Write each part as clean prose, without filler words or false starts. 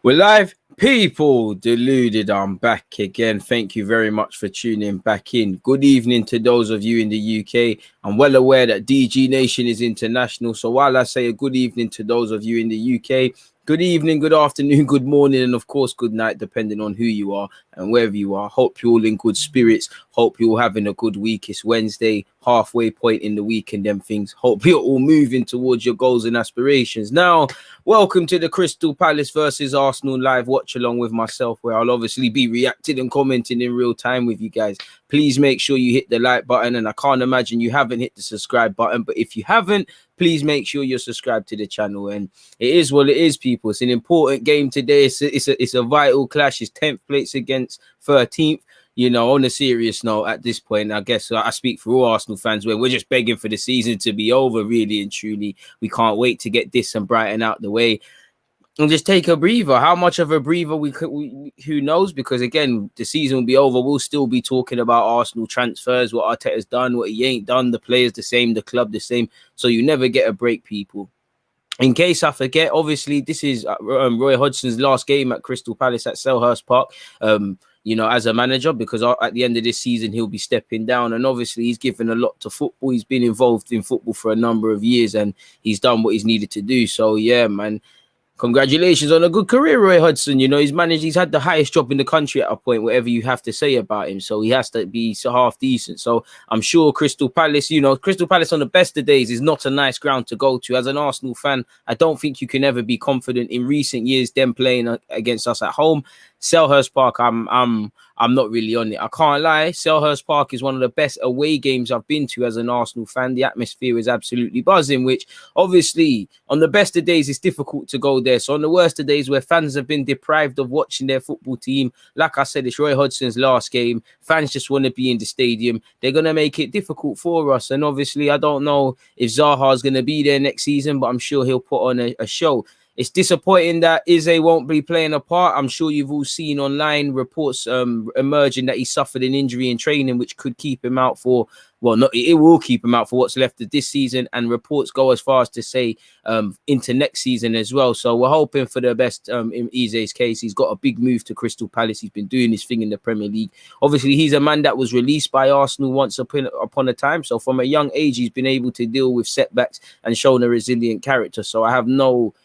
We're live, people. Deluded, I'm back again. Thank you very much for tuning back in. Good evening to those of you in the UK. I'm well aware that DG Nation is international. So while I say a good evening to those of you in the UK, good evening, good afternoon, good morning, and of course, good night, depending on who you are and wherever you are. Hope you're all in good spirits. Hope you're all having a good week. It's Wednesday, halfway point in the week and them things. Hope you're all moving towards your goals and aspirations. Now, welcome to the Crystal Palace versus Arsenal live watch along with myself, where I'll obviously be reacting and commenting in real time with you guys. Please make sure you hit the like button, and I can't imagine you haven't hit the subscribe button, but if you haven't, please make sure you're subscribed to the channel. And it is what it is, people. It's an important game today. It's a vital clash. It's 10th place against 13th. You know, on a serious note, at this point, I guess I speak for all Arsenal fans where we're just begging for the season to be over, really and truly. We can't wait to get this and Brighton out the way and just take a breather. How much of a breather who knows? Because again, the season will be over. We'll still be talking about Arsenal transfers, what Arteta's done, what he ain't done, the players the same, the club the same. So you never get a break, people. In case I forget, obviously, this is Roy Hodgson's last game at Crystal Palace at Selhurst Park. You know, as a manager, because at the end of this season, he'll be stepping down. And obviously, he's given a lot to football. He's been involved in football for a number of years and he's done what he's needed to do. So, yeah, man, congratulations on a good career, Roy Hodgson. You know, he's had the highest job in the country at a point, whatever you have to say about him. So he has to be half decent. So I'm sure Crystal Palace on the best of days is not a nice ground to go to. As an Arsenal fan, I don't think you can ever be confident in recent years, them playing against us at home. Selhurst Park, I'm not really on it. I can't lie. Selhurst Park is one of the best away games I've been to as an Arsenal fan. The atmosphere is absolutely buzzing, which obviously on the best of days, it's difficult to go there. So on the worst of days where fans have been deprived of watching their football team, like I said, it's Roy Hodgson's last game. Fans just want to be in the stadium. They're going to make it difficult for us. And obviously, I don't know if Zaha is going to be there next season, but I'm sure he'll put on a show. It's disappointing that Eze won't be playing a part. I'm sure you've all seen online reports emerging that he suffered an injury in training, which could keep him out for, it will keep him out for what's left of this season. And reports go as far as to say into next season as well. So we're hoping for the best in Eze's case. He's got a big move to Crystal Palace. He's been doing his thing in the Premier League. Obviously, he's a man that was released by Arsenal once upon a time. So from a young age, he's been able to deal with setbacks and shown a resilient character. So I have no...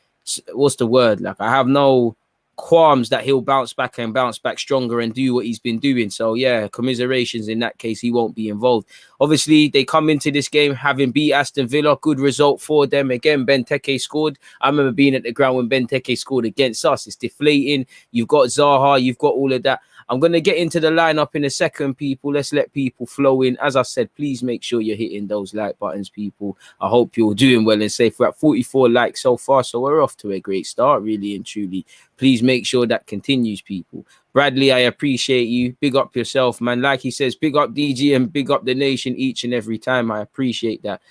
I have no qualms that he'll bounce back stronger and do what he's been doing. So yeah, commiserations in that case. He won't be involved. Obviously, they come into this game having beat Aston Villa. Good result for them. Again, Benteke scored. I remember being at the ground when Benteke scored against us. It's deflating. You've got Zaha. You've got all of that. I'm going to get into the lineup in a second, people. Let's let people flow in. As I said, please make sure you're hitting those like buttons, people. I hope you're doing well and safe. We're at 44 likes so far, so we're off to a great start, really and truly. Please make sure that continues, people. Bradley, I appreciate you. Big up yourself, man. Like he says, big up DG and big up the nation each and every time. I appreciate that.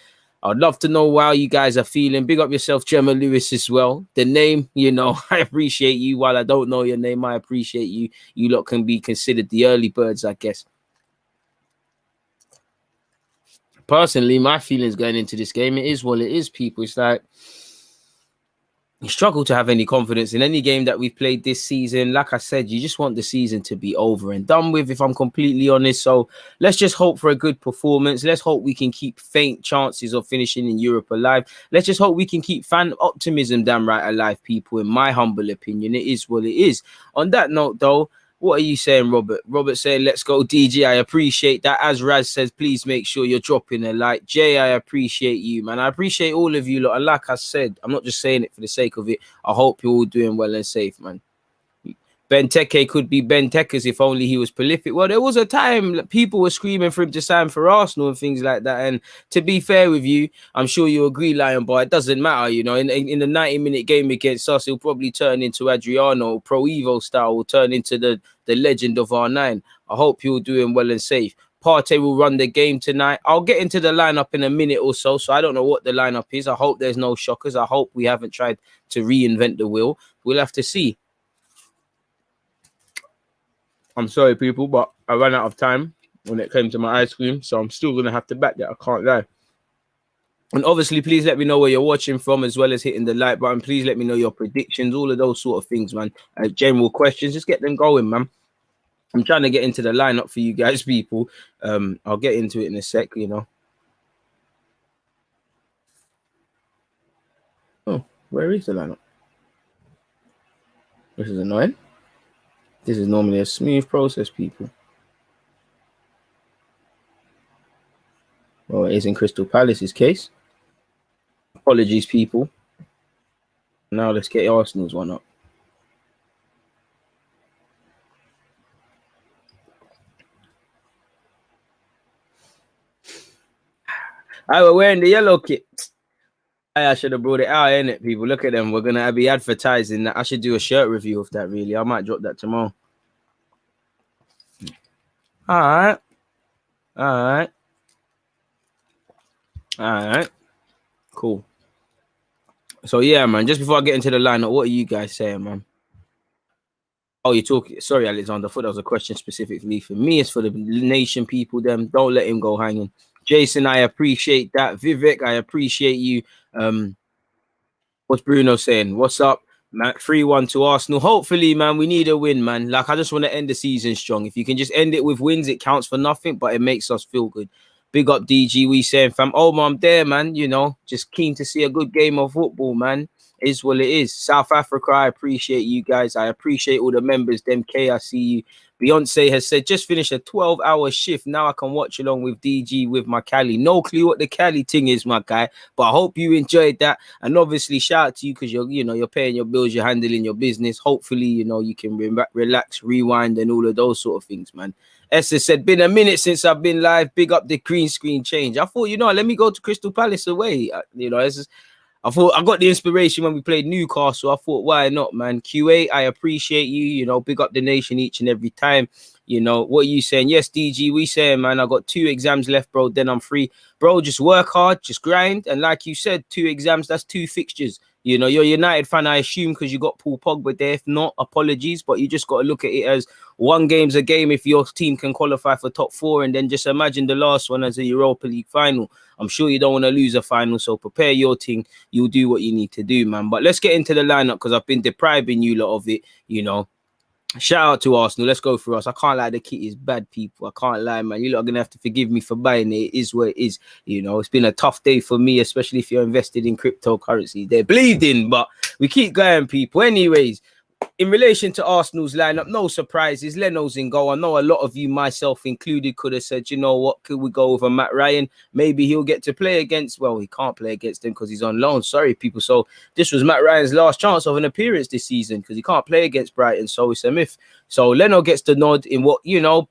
I'd love to know how you guys are feeling. Big up yourself, Gemma Lewis, as well. The name, you know, I appreciate you. While I don't know your name, I appreciate you. You lot can be considered the early birds, I guess. Personally, my feelings going into this game, it is what it is, people. It's like, you struggle to have any confidence in any game that we've played this season. Like I said, you just want the season to be over and done with, if I'm completely honest. So let's just hope for a good performance. Let's hope we can keep faint chances of finishing in Europe alive. Let's just hope we can keep fan optimism damn right alive, people. In my humble opinion, it is what it is. On that note, though, what are you saying, Robert? Robert saying, let's go, DG. I appreciate that. As Raz says, please make sure you're dropping a like. Jay, I appreciate you, man. I appreciate all of you lot. And like I said, I'm not just saying it for the sake of it. I hope you're all doing well and safe, man. Benteke could be Benteke's if only he was prolific. Well, there was a time people were screaming for him to sign for Arsenal and things like that. And to be fair with you, I'm sure you agree, Lion Boy, it doesn't matter. You know, in the 90-minute game against us, he'll probably turn into Adriano. Pro Evo style will turn into the legend of R9. I hope you're doing well and safe. Partey will run the game tonight. I'll get into the lineup in a minute or so. So I don't know what the lineup is. I hope there's no shockers. I hope we haven't tried to reinvent the wheel. We'll have to see. I'm sorry, people, but I ran out of time when it came to my ice cream, so I'm still going to have to back that. I can't lie. And obviously, please let me know where you're watching from, as well as hitting the like button. Please let me know your predictions, all of those sort of things, man. General questions, just get them going, man. I'm trying to get into the lineup for you guys, people. I'll get into it in a sec, you know. Oh, where is the lineup? This is annoying. This is normally a smooth process, people. Well, it is in Crystal Palace's case. Apologies, people. Now let's get Arsenal's one up. We're wearing the yellow kit. I should have brought it out, innit, people? Look at them. We're going to be advertising that. I should do a shirt review of that, really. I might drop that tomorrow. All right. All right. All right. Cool. So, yeah, man, just before I get into the lineup, what are you guys saying, man? Oh, you're talking. Sorry, Alexander. I thought that was a question specifically for me. It's for the nation people. Them. Don't let him go hanging. Jason, I appreciate that. Vivek, I appreciate you. What's Bruno saying? What's up, man? 3-1 to Arsenal. Hopefully, man, we need a win, man. Like, I just want to end the season strong. If you can just end it with wins, it counts for nothing, but it makes us feel good. Big up, DG. We saying, fam. Oh, I'm there, man. You know, just keen to see a good game of football, man. Is what it is. South Africa, I appreciate you guys. I appreciate all the members. Them K, I see you. Beyonce has said, just finished a 12-hour shift. Now I can watch along with DG with my Cali. No clue what the Cali thing is, my guy. But I hope you enjoyed that. And obviously, shout out to you because you're paying your bills, you're handling your business. Hopefully, you can relax, rewind, and all of those sort of things, man. Esther said, been a minute since I've been live. Big up the green screen change. I thought, let me go to Crystal Palace away. I thought I got the inspiration when we played Newcastle. I thought, why not, man? QA, I appreciate you. Big up the nation each and every time. What are you saying? Yes, DG, we saying, man, I got 2 exams left, bro. Then I'm free. Bro, just work hard, just grind. And like you said, 2 exams, that's 2 fixtures. You're a United fan, I assume, because you got Paul Pogba there. If not, apologies. But you just got to look at it as 1 game's a game if your team can qualify for top 4. And then just imagine the last one as a Europa League final. I'm sure you don't want to lose a final. So prepare your team. You'll do what you need to do, man. But let's get into the lineup because I've been depriving you lot of it, Shout out to Arsenal. Let's go through us. I can't lie, the kit is bad, people. I can't lie, man. You lot are going to have to forgive me for buying it. It is what it is. It's been a tough day for me, especially if you're invested in cryptocurrency. They're bleeding, but we keep going, people. Anyways, in relation to Arsenal's lineup, no surprises. Leno's in goal. I know a lot of you, myself included, could have said, you know what, could we go over Matt Ryan? Maybe he'll get to play against, well, he can't play against him because he's on loan. Sorry, people. So this was Matt Ryan's last chance of an appearance this season because he can't play against Brighton. So it's a myth. So Leno gets the nod in what,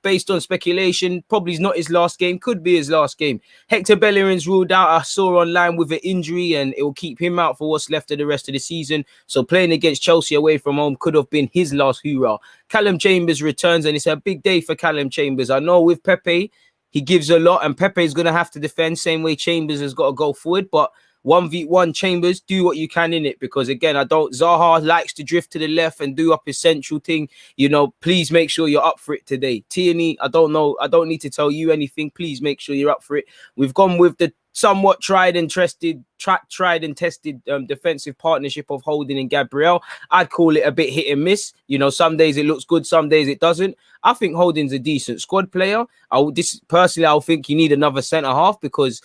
based on speculation, probably is not his last game, could be his last game. Hector Bellerin's ruled out. I saw online with an injury and it will keep him out for what's left of the rest of the season. So playing against Chelsea away from home could have been his last hoorah. Callum Chambers returns and it's a big day for Callum Chambers. I know with Pepe, he gives a lot and Pepe is going to have to defend same way Chambers has got to go forward. But 1v1 Chambers, do what you can in it because again, Zaha likes to drift to the left and do up his central thing. Please make sure you're up for it today. Tierney, I don't need to tell you anything. Please make sure you're up for it. We've gone with the somewhat tried and tested defensive partnership of Holding and Gabriel. I'd call it a bit hit and miss. Some days it looks good, some days it doesn't. I think Holding's a decent squad player. I think you need another centre half because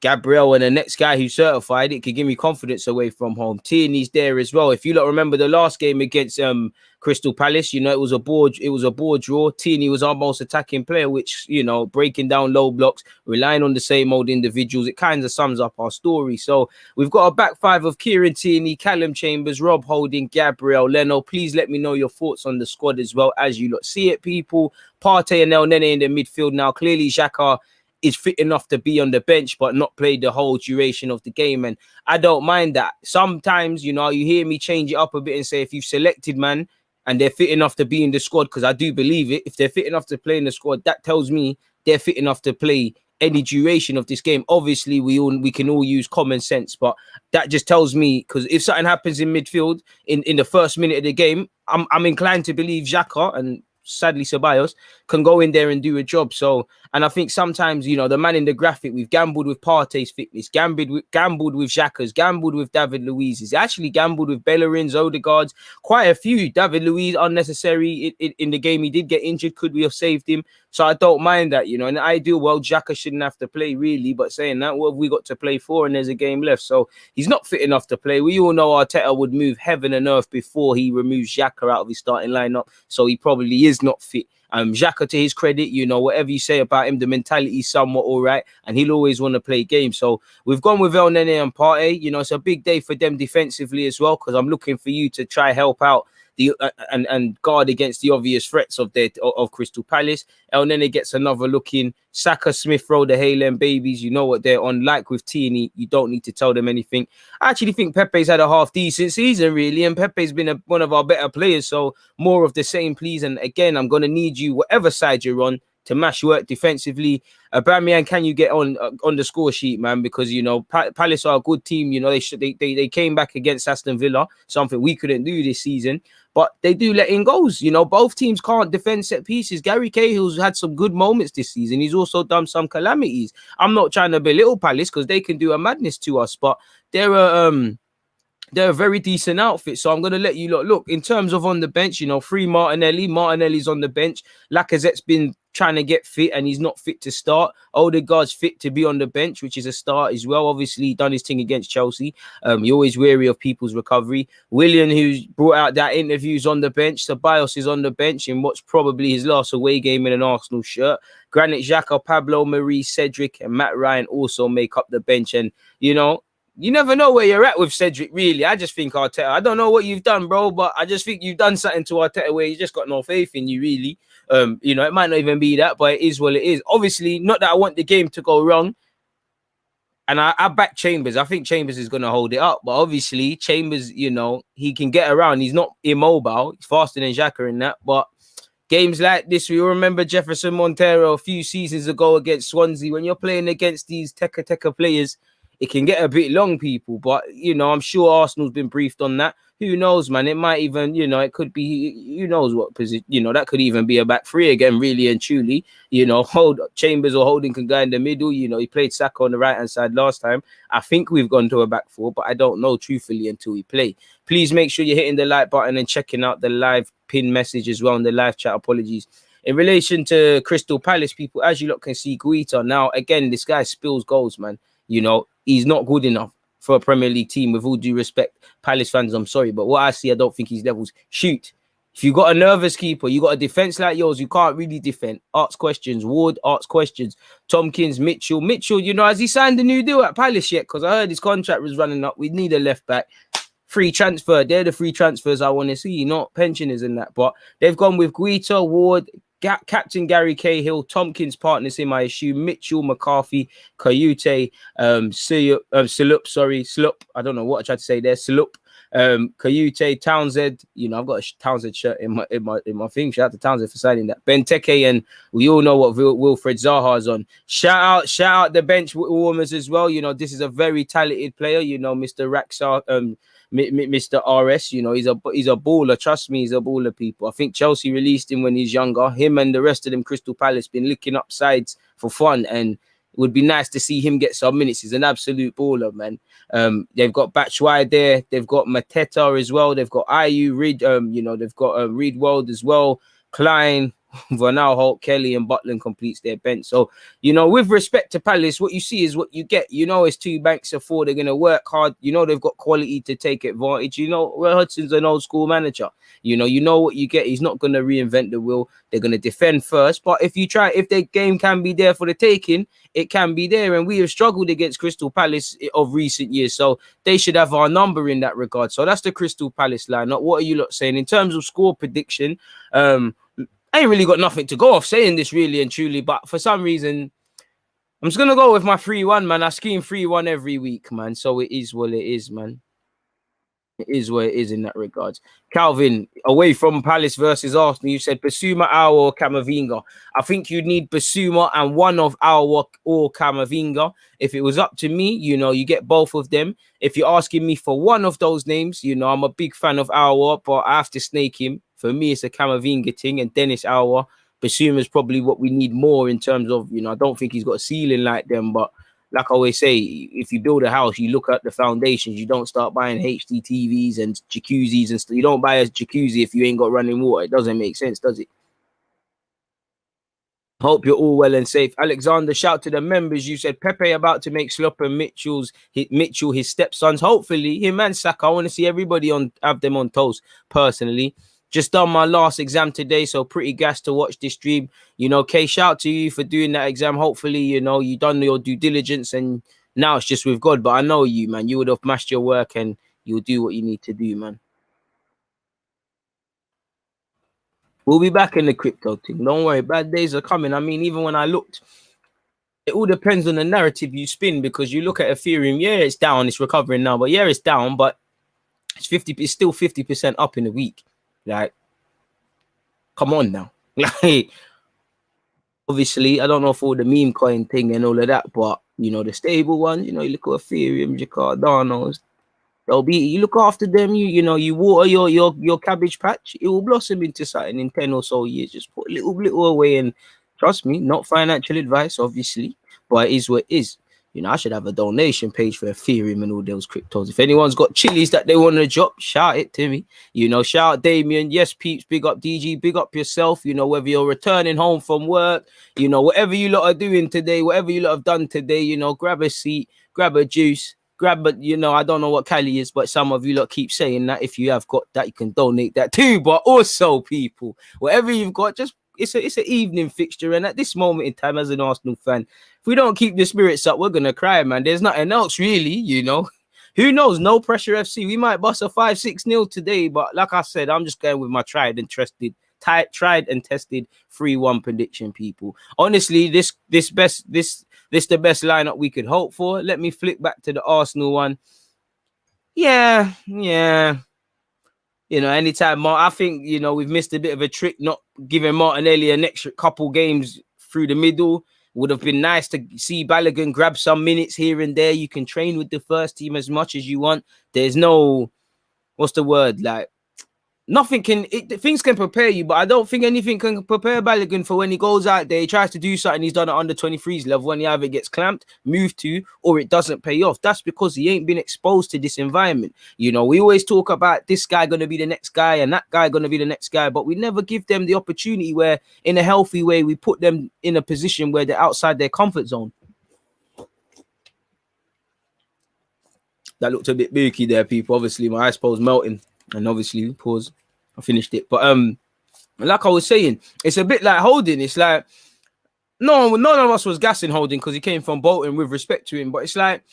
Gabriel and the next guy who's certified, it could give me confidence away from home. Tierney's there as well. If you lot remember the last game against Crystal Palace, it was a board draw. Tierney was our most attacking player, which, breaking down low blocks, relying on the same old individuals. It kind of sums up our story. So we've got a back 5 of Kieran Tierney, Callum Chambers, Rob Holding, Gabriel, Leno. Please let me know your thoughts on the squad as well as you lot see it, people. Partey and El Nene in the midfield now. Clearly, Xhaka is fit enough to be on the bench, but not play the whole duration of the game. And I don't mind that. Sometimes, you hear me change it up a bit and say, if you've selected, man, and they're fit enough to be in the squad, because I do believe it, if they're fit enough to play in the squad, that tells me they're fit enough to play any duration of this game. Obviously, we can all use common sense, but that just tells me, because if something happens in midfield in the first minute of the game, I'm inclined to believe Xhaka, and sadly Ceballos, can go in there and do a job. So, and I think sometimes, you know, the man in the graphic, we've gambled with Partey's fitness, gambled with Xhaka's, gambled with David Luiz's, actually gambled with Bellerin's, Odegaard's, quite a few. David Luiz unnecessary in the game. He did get injured. Could we have saved him? So I don't mind that, you know. In the ideal world, Xhaka shouldn't have to play really. But saying that, what have we got to play for? And there's a game left, so he's not fit enough to play. We all know Arteta would move heaven and earth before he removes Xhaka out of his starting lineup. So he probably is not fit. Xhaka, to his credit, you know, whatever you say about him, the mentality is somewhat all right, and he'll always want to play games. So we've gone with El Nene and Partey. You know, it's a big day for them defensively as well, because I'm looking for you to try help out the and guard against the obvious threats of Crystal Palace. El Nene gets another look in. Saka, Smith Rowe, the Haaland babies, you know what they're on. Like with Tierney, you don't need to tell them anything. I actually think Pepe's had a half-decent season, really, and Pepe's been one of our better players, so more of the same, please. And again, I'm going to need you, whatever side you're on, to mash work defensively. Aubameyang, can you get on the score sheet, man? Because, you know, Palace are a good team. You know, they came back against Aston Villa, something we couldn't do this season. But they do let in goals. You know, both teams can't defend set pieces. Gary Cahill's had some good moments this season. He's also done some calamities. I'm not trying to belittle Palace because they can do a madness to us, but they're a very decent outfit. So I'm going to let you look in terms of on the bench, you know, free Martinelli. Martinelli's on the bench. Lacazette's been trying to get fit and he's not fit to start. Odegaard's fit to be on the bench, which is a start as well. Obviously, done his thing against Chelsea. You're always wary of people's recovery. Willian, who's brought out that interview, is on the bench. Ceballos is on the bench in what's probably his last away game in an Arsenal shirt. Granit Xhaka, Pablo Marie, Cedric, and Matt Ryan also make up the bench. And, you know, you never know where you're at with Cedric, really. I just think Arteta, I don't know what you've done, bro, but I just think you've done something to Arteta where he's just got no faith in you, really. You know, it might not even be that, but it is what it is. Obviously, not that I want the game to go wrong. And I back Chambers. I think Chambers is going to hold it up. But obviously, Chambers, you know, he can get around. He's not immobile. He's faster than Xhaka in that. But games like this, we all remember Jefferson Montero a few seasons ago against Swansea. When you're playing against these Teka players, it can get a bit long, people. But, you know, I'm sure Arsenal's been briefed on that. Who knows, man? It might even, you know, it could be, who knows what position, you know, that could even be a back three again, really and truly. You know, Chambers or Holding can go in the middle. You know, he played Saka on the right-hand side last time. I think we've gone to a back four, but I don't know, truthfully, until we play. Please make sure you're hitting the like button and checking out the live pin message as well in the live chat. Apologies. In relation to Crystal Palace, people, as you lot can see, Guaita, now, again, this guy spills goals, man. You know, he's not good enough for a Premier League team, with all due respect. Palace fans, I'm sorry, but what I see, I don't think he's levels. Shoot. If you got a nervous keeper, you got a defense like yours, you can't really defend. Ask questions. Ward, ask questions. Tompkins, Mitchell, you know, has he signed a new deal at Palace yet? Because I heard his contract was running up. We need a left back. Free transfer. They're the free transfers I want to see, not pensioners and that. But they've gone with Guaita, Ward, Captain Gary Cahill, Tompkins partners him, I assume, Mitchell, McCarthy, Kayute, Slup. I don't know what I tried to say there. Slup, Kayute, Townsend. You know, I've got a Townsend shirt in my thing. Shout out to Townsend for signing that. Benteke, and we all know what Wilfred Zaha's on. Shout out the bench warmers as well. You know, this is a very talented player. You know, Mr. Raksar, Mr. RS, you know, he's a baller. Trust me, he's a baller, people. I think Chelsea released him when he's younger. Him and the rest of them Crystal Palace been licking up sides for fun, and it would be nice to see him get some minutes. He's an absolute baller, man. They've got Batshuayi there. They've got Mateta as well. They've got Ayew, Reed. You know, they've got Reed World as well. Klein, Van Holt, Kelly, and Butland completes their bench. So, you know, with respect to Palace, what you see is what you get. You know, it's two banks of four. They're going to work hard. You know, they've got quality to take advantage. You know, Hodgson's an old school manager. You know what you get. He's not going to reinvent the wheel. They're going to defend first. But if the game can be there for the taking, it can be there. And we have struggled against Crystal Palace of recent years. So they should have our number in that regard. So that's the Crystal Palace lineup. What are you lot saying? In terms of score prediction, I ain't really got nothing to go off saying this, really and truly, but for some reason, I'm just going to go with my 3-1, man. I scheme 3-1 every week, man. So it is what it is, man. It is what it is in that regards. Calvin, away from Palace versus Arsenal, you said Basuma, Aouar, or Camavinga. I think you need Basuma and one of Aouar or Camavinga. If it was up to me, you know, you get both of them. If you're asking me for one of those names, you know, I'm a big fan of Aouar, but I have to snake him for me, it's a Camavinga thing, and Dennis Auer. Basuma's probably what we need more in terms of, I don't think he's got a ceiling like them, but like I always say, if you build a house, you look at the foundations. You don't start buying HD TVs and jacuzzis and stuff. You don't buy a jacuzzi if you ain't got running water. It doesn't make sense, does it? Hope you're all well and safe. Alexander, shout to the members. You said Pepe about to make Slop and Mitchell his stepsons. Hopefully, him and Saka. I want to see everybody have them on toast personally. Just done my last exam today, so pretty gassed to watch this stream. Kay, shout to you for doing that exam. Hopefully, you done your due diligence and now it's just with God. But I know you, man. You would have mashed your work and you'll do what you need to do, man. We'll be back in the crypto thing. Don't worry, bad days are coming. I mean, even when I looked, it all depends on the narrative you spin, because you look at Ethereum, yeah, it's down, it's recovering now, but yeah, it's down, but it's still 50% up in a week. Like, come on now. Like, obviously, I don't know for the meme coin thing and all of that, but the stable ones, you look at Ethereum, Cardano's, you look after them, you water your cabbage patch, it will blossom into something in 10 or so years. Just put a little away, and trust me, not financial advice, obviously, but it is what it is. I should have a donation page for Ethereum and all those cryptos. If anyone's got chilies that they want to drop, shout it to me. Shout out Damien. Yes, peeps, big up DG, big up yourself. Whether you're returning home from work, whatever you lot are doing today, whatever you lot have done today, grab a seat, grab a juice, I don't know what Cali is, but some of you lot keep saying that if you have got that, you can donate that too. But also, people, whatever you've got, just it's an evening fixture, and at this moment in time, as an Arsenal fan, if we don't keep the spirits up, we're gonna cry, man. There's nothing else really, Who knows? No pressure FC. We might bust a 5-6-0 today, but like I said, I'm just going with my tried and tested 3-1 prediction, people. Honestly, this the best lineup we could hope for. Let me flip back to the Arsenal one. Yeah. Anytime, I think, we've missed a bit of a trick not giving Martinelli an extra couple games through the middle. Would have been nice to see Balogun grab some minutes here and there. You can train with the first team as much as you want. There's no, things can prepare you, but I don't think anything can prepare Balogun for when he goes out there, he tries to do something he's done at under 23s level, when he either gets clamped, moved to, or it doesn't pay off. That's because he ain't been exposed to this environment. We always talk about this guy going to be the next guy and that guy going to be the next guy, but we never give them the opportunity where, in a healthy way, we put them in a position where they're outside their comfort zone. That looked a bit booky there, people. Obviously, my ice pole's melting. And obviously, pause. I finished it. But like I was saying, it's a bit like Holding. It's like none of us was gassing Holding because he came from Bolton, with respect to him. But it's like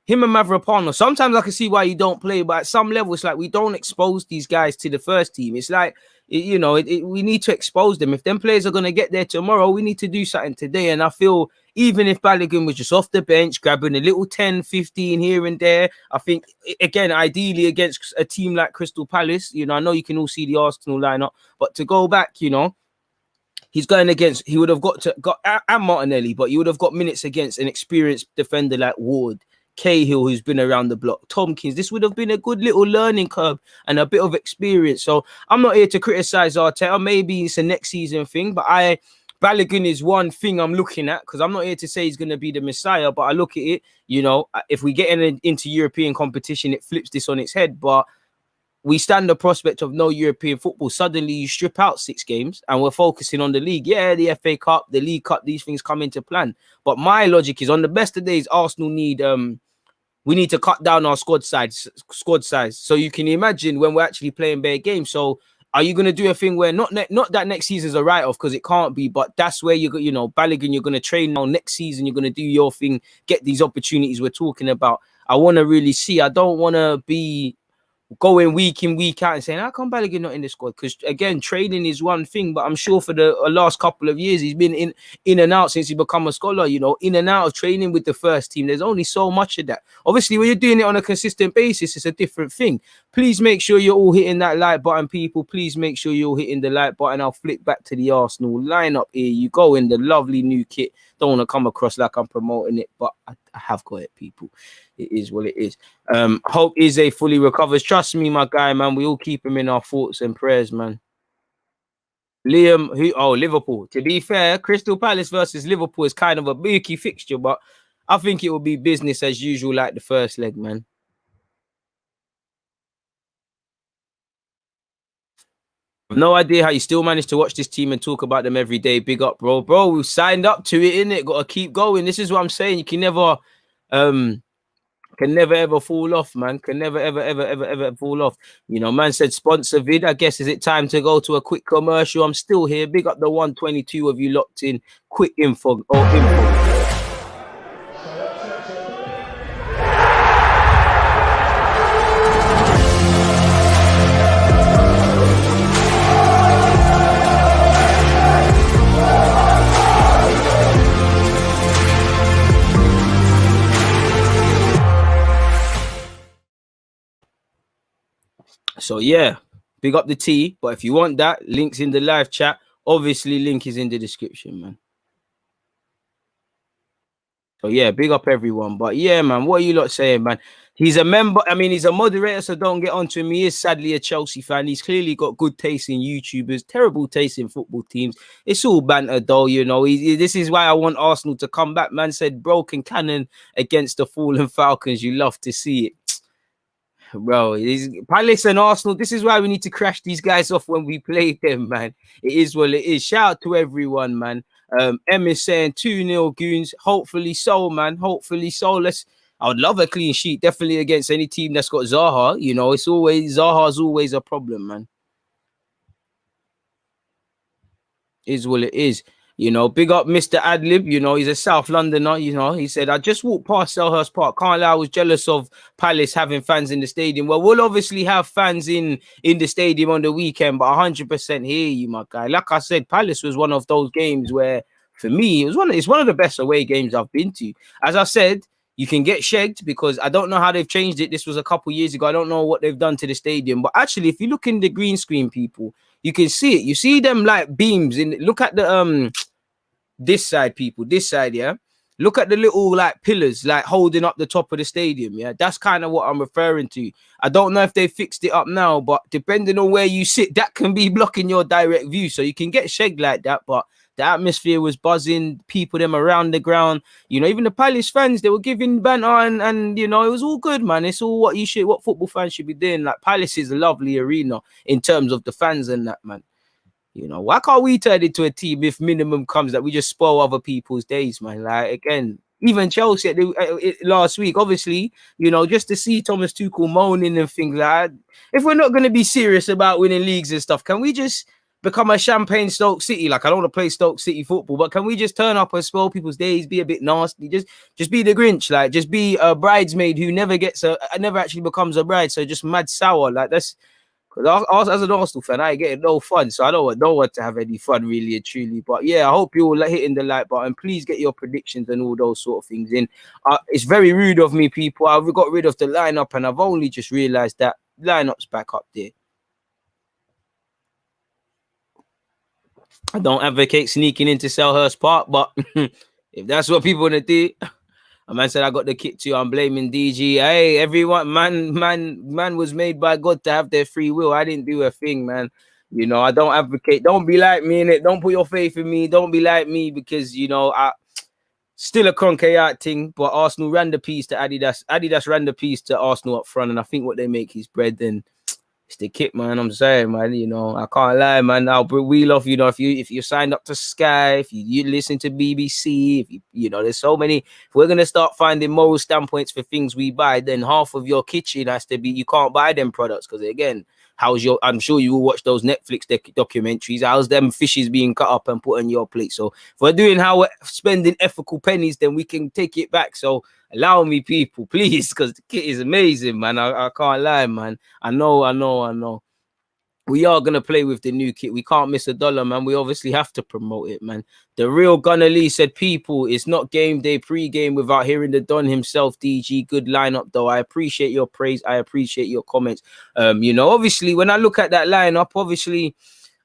him and Mavropanos. Sometimes I can see why you don't play, but at some level, it's like we don't expose these guys to the first team. It's like, we need to expose them. If them players are going to get there tomorrow, we need to do something today. And I feel even if Balogun was just off the bench, grabbing a little 10, 15 here and there, I think, again, ideally against a team like Crystal Palace, I know you can all see the Arsenal lineup, but to go back, he's going against, he would have got and Martinelli, but he would have got minutes against an experienced defender like Ward, Cahill, who's been around the block, Tompkins. This would have been a good little learning curve and a bit of experience. So I'm not here to criticize Arteta. Maybe it's a next season thing, but Balogun is one thing I'm looking at, because I'm not here to say he's going to be the Messiah, but I look at it, if we get into European competition, it flips this on its head. But we stand the prospect of no European football. Suddenly you strip out 6 games and we're focusing on the league. Yeah, the FA Cup, the League Cup, these things come into plan. But my logic is, on the best of days, Arsenal we need to cut down our squad size. So you can imagine when we're actually playing bare games. So are you going to do a thing where not that next season's a write-off, because it can't be, but that's where Balogun, you're going to train now. Next season, you're going to do your thing, get these opportunities we're talking about. I want to really see. I don't want to be going week in, week out and saying, how come Balogun not in the squad? Because again, training is one thing, but I'm sure for the last couple of years, he's been in and out since he become a scholar, in and out of training with the first team. There's only so much of that. Obviously, when you're doing it on a consistent basis, it's a different thing. Please make sure you're all hitting that like button, people. Please make sure you're all hitting the like button. I'll flip back to the Arsenal lineup. Here you go, in the lovely new kit. Don't want to come across like I'm promoting it, but I have got it, people. It is what it is. Hope Izzy fully recovers. Trust me, my guy, man. We all keep him in our thoughts and prayers, man. Liam, Liverpool. To be fair, Crystal Palace versus Liverpool is kind of a bookie fixture, but I think it will be business as usual, like the first leg, man. No idea how you still manage to watch this team and talk about them every day. Big up, bro. Bro, we signed up to it, innit? Got to keep going. This is what I'm saying. You can never ever fall off, man. Can never ever fall off. You know, man said sponsor vid. I guess is it time to go to a quick commercial? I'm still here. Big up the 122 of you locked in. Quick info. So yeah, big up the T. But if you want that, links in the live chat. Obviously, link is in the description, man. So yeah, big up everyone. But yeah, man, what are you lot saying, man? He's a member. I mean, he's a moderator, so don't get onto him. He is sadly a Chelsea fan. He's clearly got good taste in YouTubers, terrible taste in football teams. It's all banter, though, you know. This is why I want Arsenal to come back. Man said broken cannon against the fallen Falcons. You love to see it. Bro, Palace and Arsenal. This is why we need to crash these guys off when we play them, man. It is what it is. Shout out to everyone, man. M is saying 2-0 goons. Hopefully so, man. Hopefully so. I would love a clean sheet, definitely against any team that's got Zaha. You know, Zaha's always a problem, man. Is what it is. You know, big up Mr. Adlib. You know, he's a South Londoner. You know, he said, I just walked past Selhurst Park. Can't lie, I was jealous of Palace having fans in the stadium. Well, we'll obviously have fans in the stadium on the weekend, but 100% hear you, my guy. Like I said, Palace was one of those games where, for me, it's one of the best away games I've been to. As I said, you can get shagged because I don't know how they've changed it. This was a couple years ago. I don't know what they've done to the stadium. But actually, if you look in the green screen, people, you can see it. You see them like beams in. Look at the this side, people. This side, yeah. Look at the little like pillars like holding up the top of the stadium. Yeah, that's kind of what I'm referring to. I don't know if they fixed it up now, but depending on where you sit, that can be blocking your direct view. So you can get shagged like that, but the atmosphere was buzzing, people them around the ground. You know, even the Palace fans, they were giving banter and you know, it was all good, man. It's all what football fans should be doing. Like Palace is a lovely arena in terms of the fans and that, man. You know, why can't we turn it into a team if minimum comes that we just spoil other people's days, man? Like, again, even Chelsea last week, obviously, you know, just to see Thomas Tuchel moaning and things like that. If we're not going to be serious about winning leagues and stuff, can we just become a champagne Stoke City? Like, I don't want to play Stoke City football, but can we just turn up and spoil people's days, be a bit nasty, just be the Grinch, like, just be a bridesmaid who never actually becomes a bride, so just mad sour, like, that's... Because as an Arsenal fan, I ain't getting no fun, so I don't want no one to have any fun, really and truly. But yeah, I hope you all hitting the like button. Please get your predictions and all those sort of things in. It's very rude of me, people. I got rid of the lineup, and I've only just realised that lineup's back up there. I don't advocate sneaking into Selhurst Park, but if that's what people want to do. A man said I got the kit too. I'm blaming DG. Hey, everyone, man was made by God to have their free will. I didn't do a thing, man. You know, I don't advocate. Don't be like me in it. Don't put your faith in me. Don't be like me because you know I still a Kroenke out thing. But Arsenal ran the piece to Adidas. Adidas ran the piece to Arsenal up front, and I think what they make is bread. Then it's the kit, man. I'm saying, man. You know, I can't lie, man. I'll wheel off. You know, if you signed up to Sky, if you listen to BBC, if you know, there's so many. If we're gonna start finding moral standpoints for things we buy, then half of your kitchen has to be. You can't buy them products because again, I'm sure you will watch those Netflix documentaries. How's them fishes being cut up and put on your plate? So if we're doing how we're spending ethical pennies, then we can take it back. So allow me, people, please, because the kit is amazing, man. I can't lie, man. I know. We are going to play with the new kit. We can't miss $1, man. We obviously have to promote it, man. The real Gunnar Lee said, people, it's not game day pre-game without hearing the Don himself, DG. Good lineup, though. I appreciate your praise. I appreciate your comments. You know, obviously, when I look at that lineup, obviously,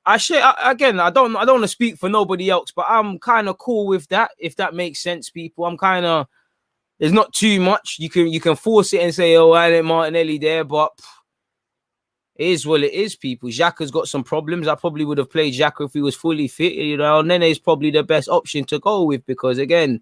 again, I don't want to speak for nobody else, but I'm kind of cool with that, if that makes sense, people. I'm kind of... There's not too much. You can force it and say, oh, I ain't Martinelli there, but... It is what it is, people. Xhaka's got some problems. I probably would have played Xhaka if he was fully fit. You know, Nene is probably the best option to go with because, again,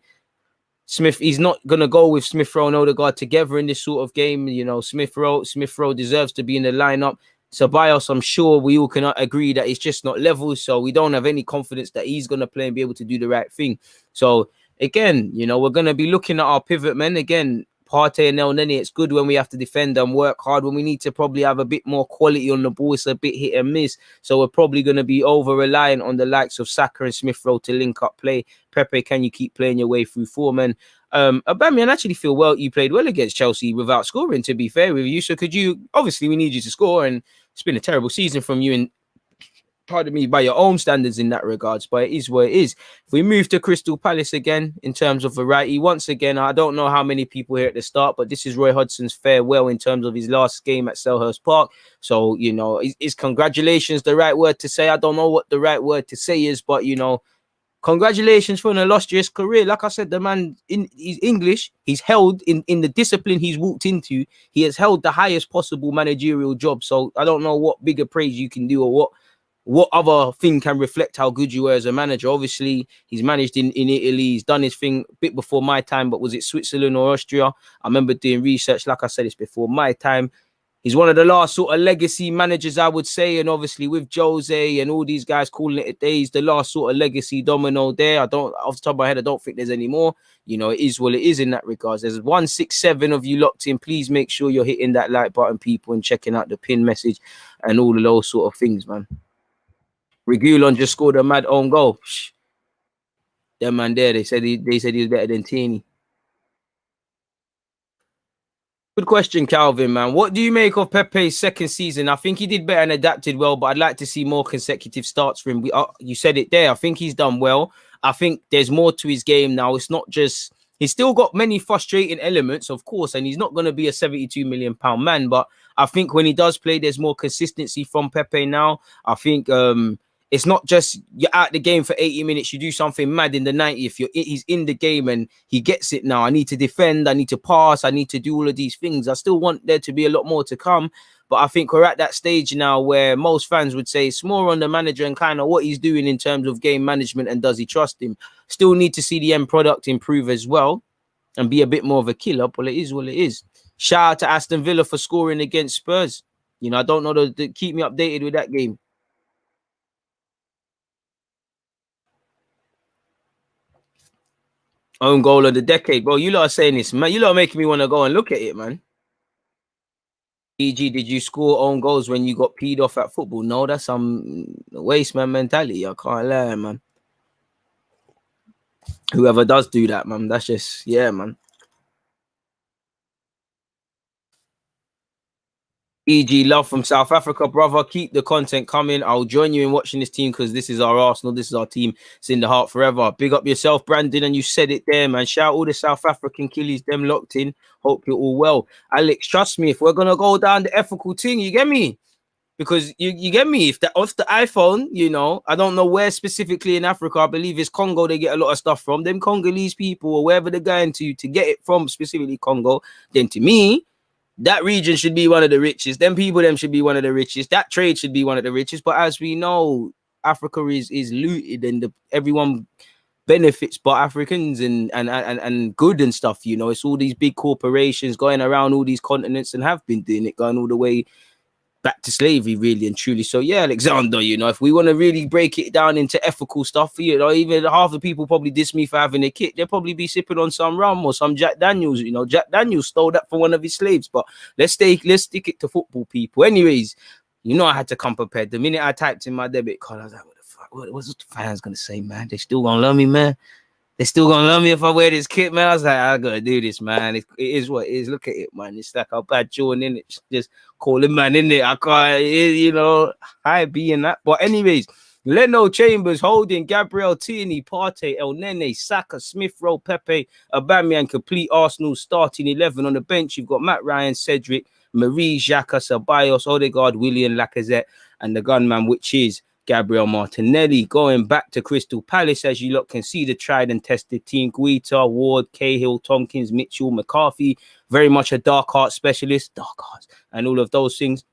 Smith, he's not going to go with Smith Rowe and Odegaard together in this sort of game. You know, Smith Rowe deserves to be in the lineup. Ceballos, I'm sure we all can agree that it's just not level. So we don't have any confidence that he's going to play and be able to do the right thing. So, again, you know, we're going to be looking at our pivot men. Again, Partey and El Nene, it's good when we have to defend and work hard. When we need to probably have a bit more quality on the ball, it's a bit hit and miss. So we're probably going to be over-reliant on the likes of Saka and Smith Rowe to link up play. Pepe, can you keep playing your way through form? And Aubameyang, actually feel well. You played well against Chelsea without scoring, to be fair with you. So could you, obviously we need you to score, and it's been a terrible season from you, and pardon me, by your own standards in that regards, but it is what it is. If we move to Crystal Palace again, in terms of variety, once again, I don't know how many people here at the start, but this is Roy Hodgson's farewell in terms of his last game at Selhurst Park. So, you know, is congratulations the right word to say? I don't know what the right word to say is, but, you know, congratulations for an illustrious career. Like I said, the man, he's English. He's held in the discipline he's walked into. He has held the highest possible managerial job. So I don't know what bigger praise you can do or what other thing can reflect how good you were as a manager. Obviously, he's managed in Italy. He's done his thing a bit before my time, but was it Switzerland or Austria? I remember doing research. Like I said, it's before my time. He's one of the last sort of legacy managers, I would say. And obviously with Jose and all these guys calling it a day, he's the last sort of legacy domino there. Off the top of my head, I don't think there's any more. You know, it is what it is in that regards. There's 167 of you locked in. Please make sure you're hitting that like button, people, and checking out the pin message and all of those sort of things, man. Reguilon just scored a mad own goal. That man there, they said he was better than Tierney. Good question, Calvin, man. What do you make of Pepe's second season? I think he did better and adapted well, but I'd like to see more consecutive starts for him. You said it there. I think he's done well. I think there's more to his game now. It's not just... He's still got many frustrating elements, of course, and he's not going to be a £72 million man, but I think when he does play, there's more consistency from Pepe now. I think... it's not just you're out the game for 80 minutes, you do something mad in the 90th. He's in the game and he gets it now. I need to defend, I need to pass, I need to do all of these things. I still want there to be a lot more to come. But I think we're at that stage now where most fans would say it's more on the manager and kind of what he's doing in terms of game management and does he trust him. Still need to see the end product improve as well and be a bit more of a killer. But it is what it is. Shout out to Aston Villa for scoring against Spurs. You know, I don't know, keep me updated with that game. Own goal of the decade, bro. You lot are saying this, man. You lot are making me want to go and look at it, man. E.g., did you score own goals when you got peed off at football? No, that's some waste man mentality. I can't lie, man. Whoever does do that, man, that's just, yeah, man. E.g., love from South Africa, brother. Keep the content coming. I'll join you in watching this team because this is our Arsenal. This is our team. It's in the heart forever. Big up yourself, Brandon, and you said it there, man. Shout all the South African killies, them locked in. Hope you're all well. Alex, trust me, if we're going to go down the ethical thing, you get me? Because you get me, if off the iPhone, you know, I don't know where specifically in Africa, I believe it's Congo they get a lot of stuff from. Them Congolese people or wherever they're going to get it from, specifically Congo, then to me, that region should be one of the richest. Them people, them should be one of the richest. That trade should be one of the richest. But as we know, Africa is looted and everyone benefits but Africans and good and stuff. You know, it's all these big corporations going around all these continents and have been doing it, going all the way back to slavery, really and truly. So yeah, Alexander, you know, if we want to really break it down into ethical stuff, you know, even half the people probably diss me for having a kit. They'll probably be sipping on some rum or some Jack Daniels. You know, Jack Daniels stole that from one of his slaves. But let's stick it to football, people. Anyways, you know, I had to come prepared. The minute I typed in my debit card, I was like, what the fuck? What's the fans gonna say, man? They still gonna love me, man. They still gonna love me if I wear this kit, man. I was like, I gotta do this, man. It is what it is. Look at it, man. It's like a bad joint in it. Just calling man in it. I can't, you know, I be in that. But anyways, Leno, Chambers, Holding, Gabriel, Tierney, Partey, El Nene, Saka, Smith Rowe, Pepe, Aubameyang, complete Arsenal starting 11 on the bench. You've got Matt Ryan, Cedric, Marie, Xhaka, Ceballos, Odegaard, Willian, Lacazette, and the gunman, which is Gabriel Martinelli. Going back to Crystal Palace, as you lot can see, the tried and tested team: Guita, Ward, Cahill, Tompkins, Mitchell, McCarthy. Very much a dark art specialist, dark arts, and all of those things.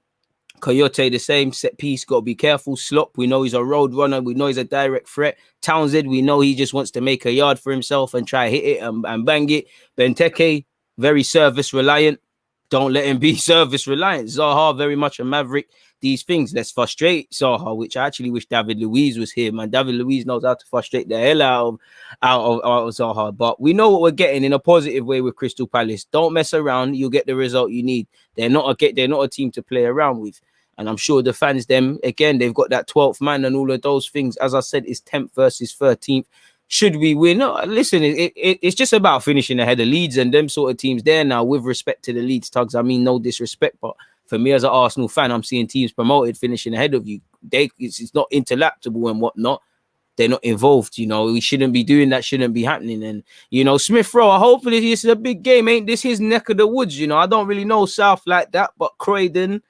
Coyote the same, set piece, got to be careful. Slop, we know he's a road runner, we know he's a direct threat. Townsend, we know he just wants to make a yard for himself and try hit it and bang it. Benteke, very service reliant. Don't let him be service reliant. Zaha, very much a maverick. These things, let's frustrate Zaha, which I actually wish David Luiz was here, man. David Luiz knows how to frustrate the hell out of Zaha. But we know what we're getting in a positive way with Crystal Palace. Don't mess around, you'll get the result you need. They're not a team to play around with. And I'm sure the fans, them, again, they've got that 12th man and all of those things. As I said, it's 10th versus 13th. Should we win? No, listen, it's just about finishing ahead of Leeds and them sort of teams there now, with respect to the Leeds tugs. I mean, no disrespect, but for me as an Arsenal fan, I'm seeing teams promoted finishing ahead of you. It's not interlaptable and whatnot. They're not involved, you know. We shouldn't be doing that, shouldn't be happening. And, you know, Smith Rowe, hopefully this is a big game. Ain't this his neck of the woods, you know? I don't really know South like that, but Croydon...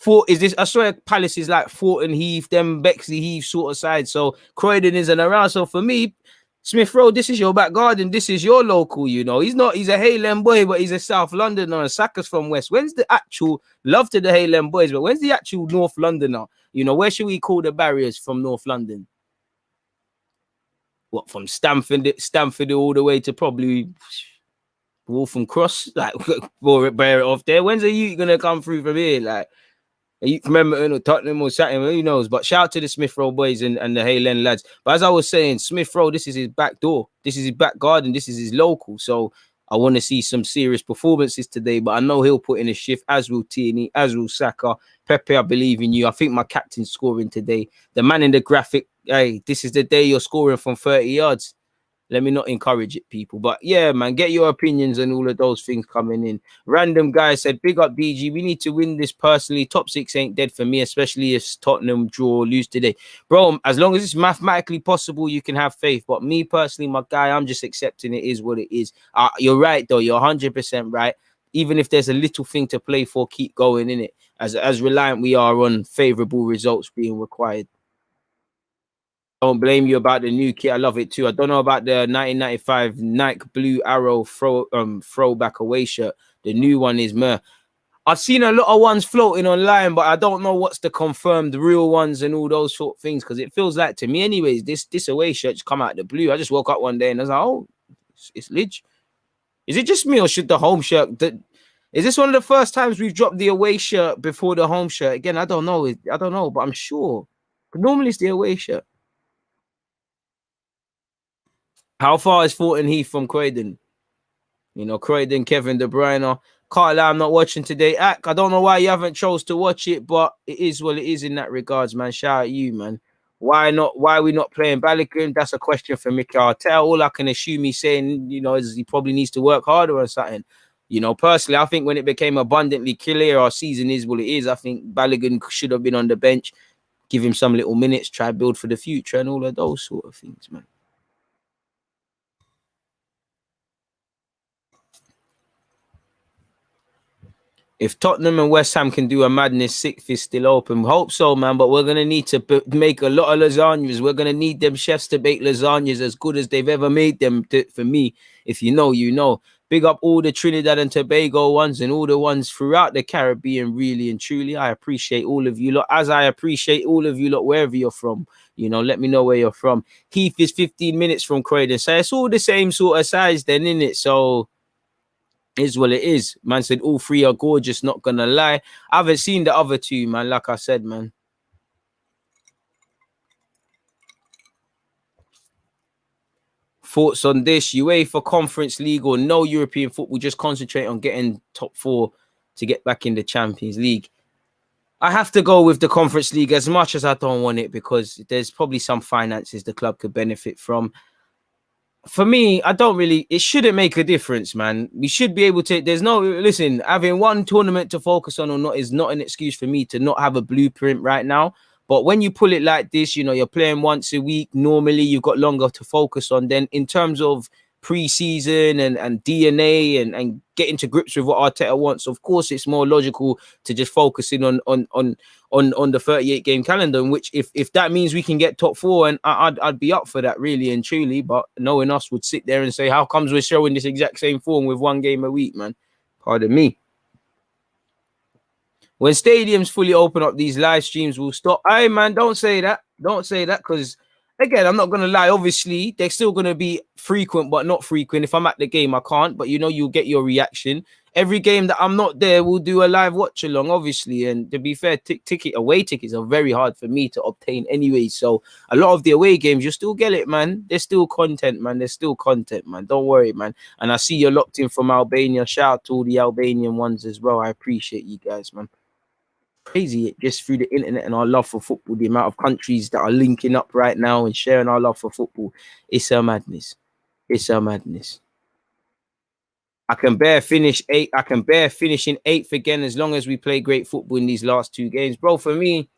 I swear Palace is like Thornton Heath, them Bexley Heath sort of side. So Croydon isn't around. So for me, Smith Road, this is your back garden. This is your local, you know. He's a Hayland boy, but he's a South Londoner. Saka's from West. When's the actual love to the Hayland boys? But when's the actual North Londoner? You know, where should we call the barriers from North London? What, from Stamford all the way to probably Waltham Cross? Like, bear it off there. When's the youth gonna come through from here? Like, you remember Tottenham or something, who knows? But shout out to the Smith Rowe boys and the Haylen lads. But as I was saying, Smith Rowe, this is his back door. This is his back garden. This is his local. So I want to see some serious performances today. But I know he'll put in a shift, as will Tierney, as will Saka. Pepe, I believe in you. I think my captain's scoring today. The man in the graphic, hey, this is the day you're scoring from 30 yards. Let me not encourage it, people. But yeah, man, get your opinions and all of those things coming in. Random guy said, big up DG. We need to win this personally. Top 6 ain't dead for me, especially if Tottenham draw or lose today. Bro, as long as it's mathematically possible, you can have faith. But me personally, my guy, I'm just accepting it is what it is. You're right, though. You're 100% right. Even if there's a little thing to play for, keep going, innit? As reliant we are on favourable results being required. Don't blame you about the new kit. I love it too. I don't know about the 1995 Nike Blue Arrow throwback away shirt. The new one is meh. I've seen a lot of ones floating online, but I don't know what's the confirmed real ones and all those sort of things, because it feels like, to me anyways, this away shirt just come out of the blue. I just woke up one day and I was like, oh, it's lit. Is it just me, or should the home shirt... Is this one of the first times we've dropped the away shirt before the home shirt? Again, I don't know. But I'm sure. But normally it's the away shirt. How far is Thornton Heath from Croydon? You know, Croydon, Kevin De Bruyne. Can't lie, I'm not watching today. I don't know why you haven't chose to watch it, but it is what it is in that regards, man. Shout out you, man. Why not? Why are we not playing Balogun? That's a question for Mikel Arteta. All I can assume he's saying, you know, is he probably needs to work harder or something. You know, personally, I think when it became abundantly clear our season is what it is, I think Balogun should have been on the bench, give him some little minutes, try build for the future and all of those sort of things, man. If Tottenham and West Ham can do a madness, 6th is still open. Hope so, man. But we're going to need to make a lot of lasagnas. We're going to need them chefs to bake lasagnas as good as they've ever made them. For me, if you know, you know. Big up all the Trinidad and Tobago ones and all the ones throughout the Caribbean, really and truly. I appreciate all of you lot, as I appreciate all of you lot wherever you're from. You know, let me know where you're from. Heath is 15 minutes from Croydon. So it's all the same sort of size then, innit? So... is what it is. Man said all 3 are gorgeous, not gonna lie. I haven't seen the other 2, man, like I said, man. Thoughts on this? UEFA Conference League or no European football, just concentrate on getting top 4 to get back in the Champions League. I have to go with the Conference League, as much as I don't want it, because there's probably some finances the club could benefit from. For me, it shouldn't make a difference, man. We should be able to, listen, having one tournament to focus on or not is not an excuse for me to not have a blueprint right now. But when you pull it like this, you know, you're playing once a week. Normally, you've got longer to focus on. Then in terms of pre-season and DNA and getting to grips with what Arteta wants, of course, it's more logical to just focusing on the 38 game calendar, in which if that means we can get top 4, and I'd be up for that, really and truly. But knowing us would sit there and say, how comes we're showing this exact same form with 1 game a week, man? Pardon me. When stadiums fully open up, these live streams will stop. Hey, man, don't say that. Don't say that, because again, I'm not gonna lie. Obviously, they're still gonna be frequent, but not frequent. If I'm at the game, I can't. But you'll get your reaction. Every game that I'm not there, we'll do a live watch along, obviously. And to be fair, away tickets are very hard for me to obtain anyway. So a lot of the away games, you still get it, man. There's still content, man. There's still content, man. Don't worry, man. And I see you're locked in from Albania. Shout out to all the Albanian ones as well. I appreciate you guys, man. Crazy, just through the internet and our love for football, the amount of countries that are linking up right now and sharing our love for football. It's a madness. It's a madness. I can bear finish 8th. I can bear finishing 8th again as long as we play great football in these last 2 games, bro. For me,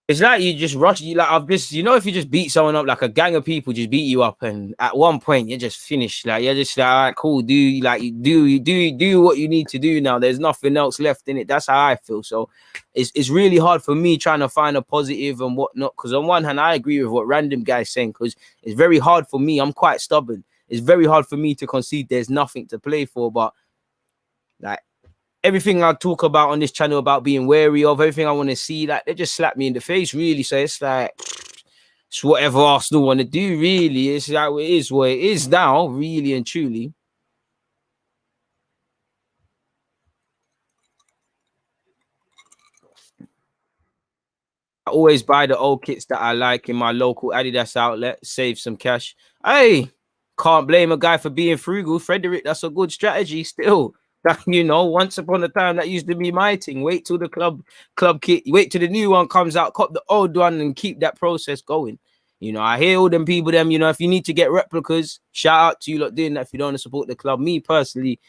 it's like you just rush. If you just beat someone up, like a gang of people just beat you up, and at one point you're just finished. Like you're just like, all right, cool, do what you need to do now. There's nothing else left in it. That's how I feel. So it's really hard for me trying to find a positive and whatnot. Because on one hand, I agree with what random guy's saying, because it's very hard for me. I'm quite stubborn. It's very hard for me to concede there's nothing to play for, but like everything I talk about on this channel about being wary of, everything I want to see, like they just slap me in the face, really. So it's like it's whatever Arsenal want to do, really. It's like it is what it is now, really and truly. I always buy the old kits that I like in my local Adidas outlet, save some cash. Hey, can't blame a guy for being frugal. Frederick, that's a good strategy still. That, once upon a time, that used to be my thing. Wait till the club kit, wait till the new one comes out, cop the old one and keep that process going. I hear all them people, if you need to get replicas, shout out to you lot doing that if you don't want to support the club. Me personally,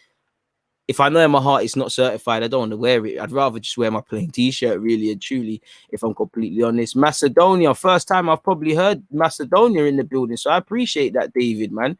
if I know in my heart it's not certified, I don't want to wear it. I'd rather just wear my plain t-shirt, really and truly, if I'm completely honest. Macedonia, first time I've probably heard Macedonia in the building. So I appreciate that, David, man.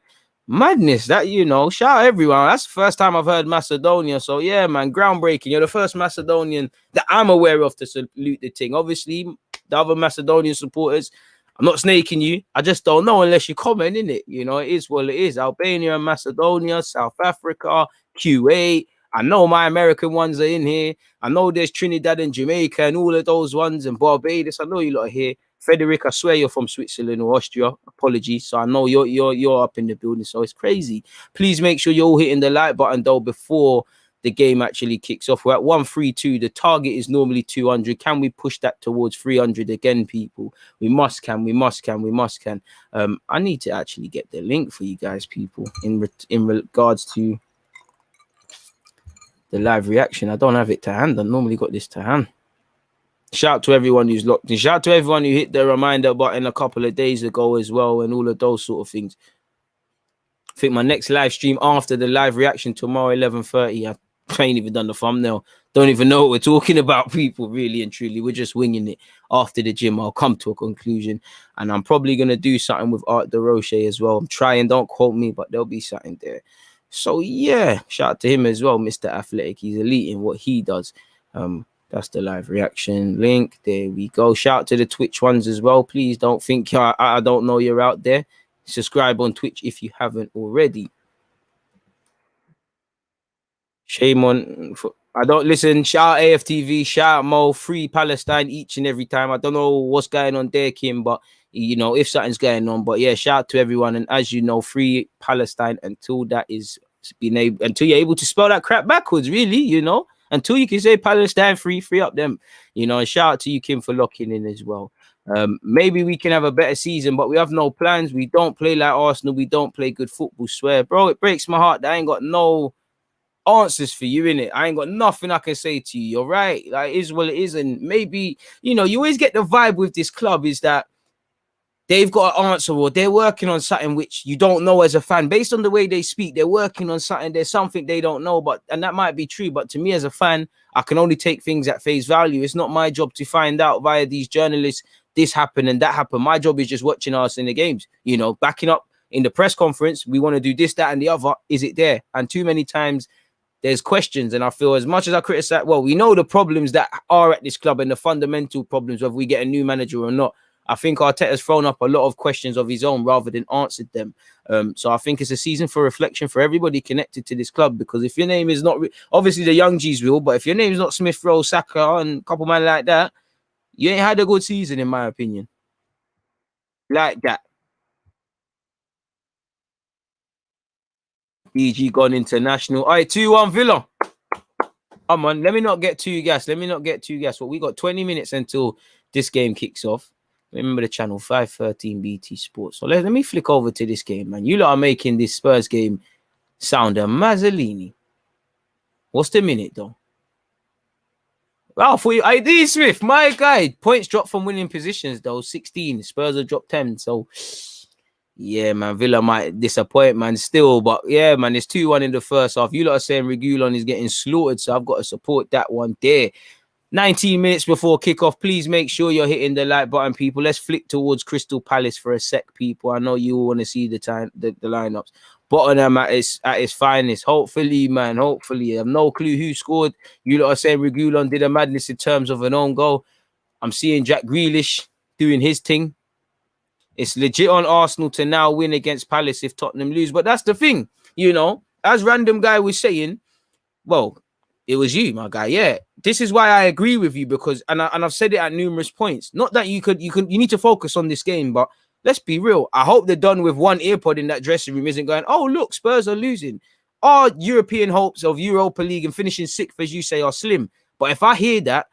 Madness, that, shout out everyone. That's the first time I've heard Macedonia. So yeah, man, groundbreaking. You're the first Macedonian that I'm aware of to salute the thing. Obviously, the other Macedonian supporters, I'm not snaking you. I just don't know unless you comment, innit? It is what it is. Albania and Macedonia, South Africa, Kuwait. I know my American ones are in here. I know there's Trinidad and Jamaica and all of those ones, and Barbados. I know you lot are here. Frederick, I swear you're from Switzerland or Austria. Apologies. So I know you're up in the building. So it's crazy. Please make sure you're all hitting the like button though before the game actually kicks off. We're at 132. The target is normally 200. Can we push that towards 300 again, people? We must can. I need to actually get the link for you guys, people, in regards to the live reaction. I don't have it to hand. I normally got this to hand. Shout out to everyone who's locked in. Shout out to everyone who hit the reminder button a couple of days ago as well, and all of those sort of things. I think my next live stream after the live reaction tomorrow, 11:30. I ain't even done the thumbnail. Don't even know what we're talking about, people, really and truly. We're just winging it. After the gym, I'll come to a conclusion. And I'm probably going to do something with Art de Roche as well. I'm trying, don't quote me, but there'll be something there. So, yeah, shout out to him as well, Mr. Athletic. He's elite in what he does. That's the live reaction link. There we go. Shout out to the Twitch ones as well. Please don't think I don't know you're out there. Subscribe on Twitch if you haven't already. Shame on. I don't listen. Shout out AFTV. Shout out Mo. Free Palestine each and every time. I don't know what's going on there, Kim, but if something's going on. But yeah, shout out to everyone. And as you know, free Palestine until that is until you're able to spell that crap backwards, really, until you can say Palestine free up them, and shout out to you, Kim, for locking in as well. Maybe we can have a better season, but we have no plans. We don't play like Arsenal. We don't play good football, swear, bro. It breaks my heart that I ain't got no answers for you, innit? I ain't got nothing I can say to you. You're right. Like, it is what it is. And maybe, you always get the vibe with this club is that they've got an answer or they're working on something which you don't know as a fan. Based on the way they speak, they're working on something. There's something they don't know, and that might be true. But to me as a fan, I can only take things at face value. It's not my job to find out via these journalists this happened and that happened. My job is just watching us in the games, backing up in the press conference. We want to do this, that, and the other. Is it there? And too many times there's questions, and I feel as much as I criticize, well, we know the problems that are at this club and the fundamental problems, whether we get a new manager or not. I think Arteta's thrown up a lot of questions of his own rather than answered them. So I think it's a season for reflection for everybody connected to this club, because if your name is not, obviously the young G's will, but if your name is not Smith Rowe, Saka, and a couple man like that, you ain't had a good season, in my opinion. Like that. DG gone international. All right, 2-1 Villa. Come on, let me not get too gas. Well, we got 20 minutes until this game kicks off. Remember the channel, 513 BT Sports. So let me flick over to this game, man. You lot are making this Spurs game sound a Mazzolini. What's the minute, though? Wow, for you, ID Smith, my guy. Points dropped from winning positions, though. 16. Spurs have dropped 10. So, yeah, man. Villa might disappoint, man, still. But, yeah, man, it's 2-1 in the first half. You lot are saying Reguilon is getting slaughtered, so I've got to support that one there. 19 minutes before kickoff, please make sure you're hitting the like button, people. Let's flick towards Crystal Palace for a sec, people. I know you all want to see the lineups. Tottenham at its finest. Hopefully, man. Hopefully. I have no clue who scored. You lot are saying Reguilon did a madness in terms of an own goal. I'm seeing Jack Grealish doing his thing. It's legit on Arsenal to now win against Palace if Tottenham lose. But that's the thing, you know. As random guy was saying, well, it was you, my guy. Yeah, this is why I agree with you, because and I've said it at numerous points. Not that you need to focus on this game, but let's be real. I hope they're done with one earpod in that dressing room isn't going, oh look, Spurs are losing. Our European hopes of Europa League and finishing sixth, as you say, are slim. But if I hear that,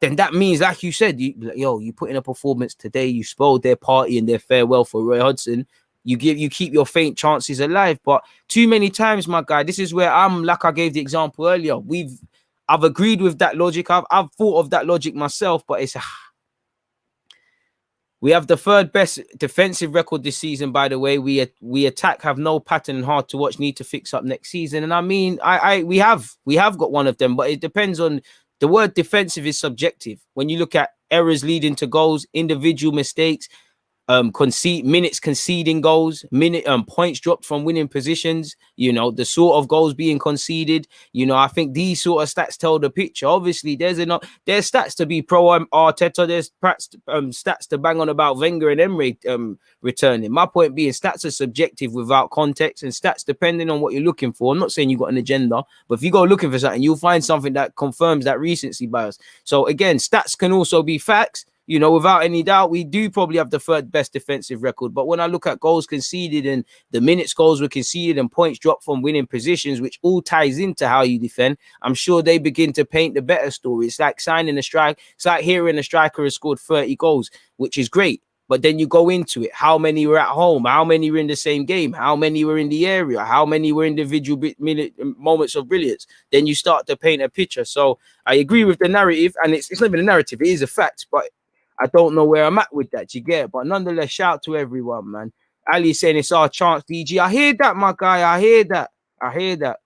then that means, like you said, you put in a performance today. You spoiled their party and their farewell for Roy Hodgson. You keep your faint chances alive. But too many times, my guy, this is where I'm, like I gave the example earlier. I've agreed with that logic. I've thought of that logic myself, but we have the third best defensive record this season, by the way. We attack, have no pattern, hard to watch, need to fix up next season. And I mean, we have got one of them, but it depends on, the word defensive is subjective. When you look at errors leading to goals, individual mistakes, conceding goals, points dropped from winning positions, you know, the sort of goals being conceded, you know, I think these sort of stats tell the picture. Obviously, there's stats to be pro Arteta, there's stats to bang on about Wenger and Emery returning. My point being, stats are subjective without context, and stats depending on what you're looking for. I'm not saying you got an agenda, but if you go looking for something, you'll find something that confirms that recency bias. So again, stats can also be facts. You know, without any doubt, we do probably have the third best defensive record. But when I look at goals conceded and the minutes goals were conceded and points dropped from winning positions, which all ties into how you defend, I'm sure they begin to paint the better story. It's like signing a strike. It's like hearing a striker has scored 30 goals, which is great. But then you go into it. How many were at home? How many were in the same game? How many were in the area? How many were individual moments of brilliance? Then you start to paint a picture. So I agree with the narrative, and it's not even a narrative. It is a fact, but I don't know where I'm at with that, you get it? But nonetheless, shout out to everyone, man. Ali saying it's our chance, DG. I hear that, my guy. I hear that.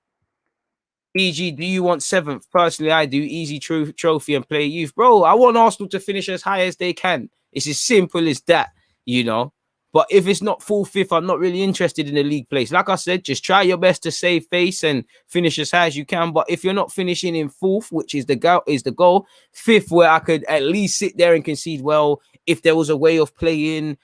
DG, do you want seventh? Personally, I do. Easy trophy and play youth. Bro, I want Arsenal to finish as high as they can. It's as simple as that, you know. But if it's not full fifth, I'm not really interested in the league place. Like I said, just try your best to save face and finish as high as you can. But if you're not finishing in fourth, which is the goal, fifth, where I could at least sit there and concede, well, if there was a way of playing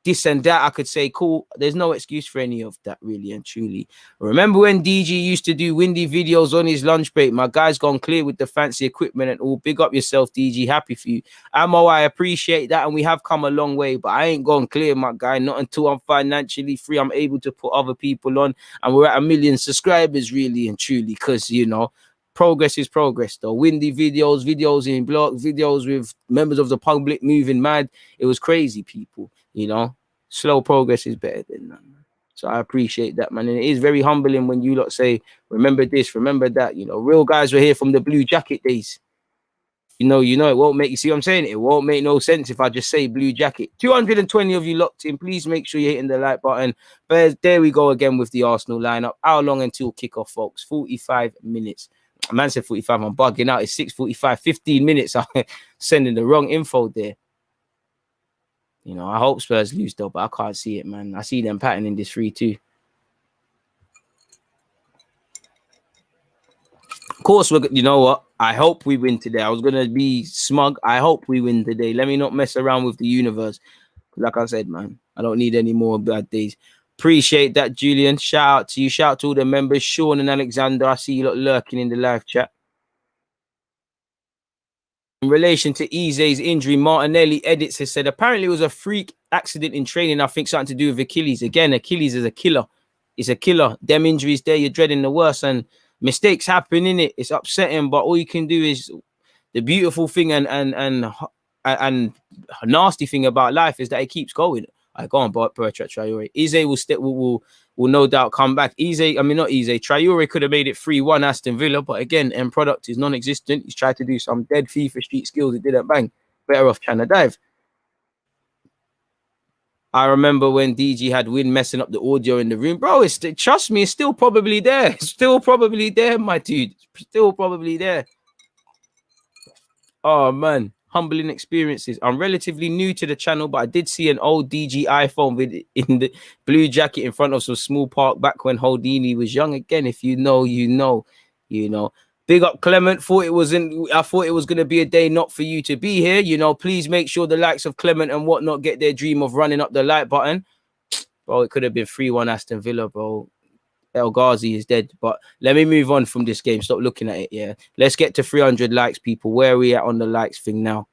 this and that, I could say, cool. There's no excuse for any of that, really and truly. Remember when DG used to do windy videos on his lunch break? My guy's gone clear with the fancy equipment and all. Big up yourself, DG. Happy for you. Ammo, I appreciate that, and we have come a long way, but I ain't gone clear, my guy. Not until I'm financially free, I'm able to put other people on, and we're at 1 million subscribers, really and truly, because, you know, progress is progress, though. Windy videos in blog, videos with members of the public moving mad. It was crazy, people. You know, slow progress is better than that, man. So I appreciate that, man. And it is very humbling when you lot say, remember this, remember that. You know, real guys were here from the blue jacket days. You know, it won't make, you see what I'm saying? It won't make no sense if I just say blue jacket. 220 of you locked in. Please make sure you're hitting the like button. But there we go again with the Arsenal lineup. How long until kickoff, folks? 45 minutes. Man said 45. I'm bugging out. It's 6:45. 15 minutes. I'm sending the wrong info there. You know, I hope Spurs lose, though, but I can't see it, man. I see them patterning this 3-2. Of course, you know what? I hope we win today. I was gonna be smug. I hope we win today. Let me not mess around with the universe. Like I said, man, I don't need any more bad days. Appreciate that, Julian. Shout out to you. Shout out to all the members, Sean and Alexander. I see you lot lurking in the live chat. In relation to Eze's injury, Martinelli edits has said apparently it was a freak accident in training. I think something to do with Achilles. Again, Achilles is a killer. It's a killer. Them injuries there, you're dreading the worst, and mistakes happen in it. It's upsetting, but all you can do is the beautiful thing and nasty thing about life is that it keeps going. I go on, Bertrand Traore. Eze will no doubt come back. Traore could have made it 3-1 Aston Villa, but again, end product is non-existent. He's tried to do some dead FIFA street skills. It didn't bang. Better off trying to dive. I remember when DG had Win messing up the audio in the room. Bro, trust me, it's still probably there. It's still probably there, my dude. Still probably there. Oh, man. Humbling experiences. I'm relatively new to the channel, but I did see an old DG iPhone in the blue jacket in front of some small park back when Houdini was young. Again, if you know, you know, you know. Big up Clement. I thought it was going to be a day not for you to be here. You know, please make sure the likes of Clement and whatnot get their dream of running up the like button. Bro, it could have been 3-1 Aston Villa, bro. El Ghazi is dead. But let me move on from this game. Stop looking at it. Yeah. Let's get to 300 likes, people. Where are we at on the likes thing now?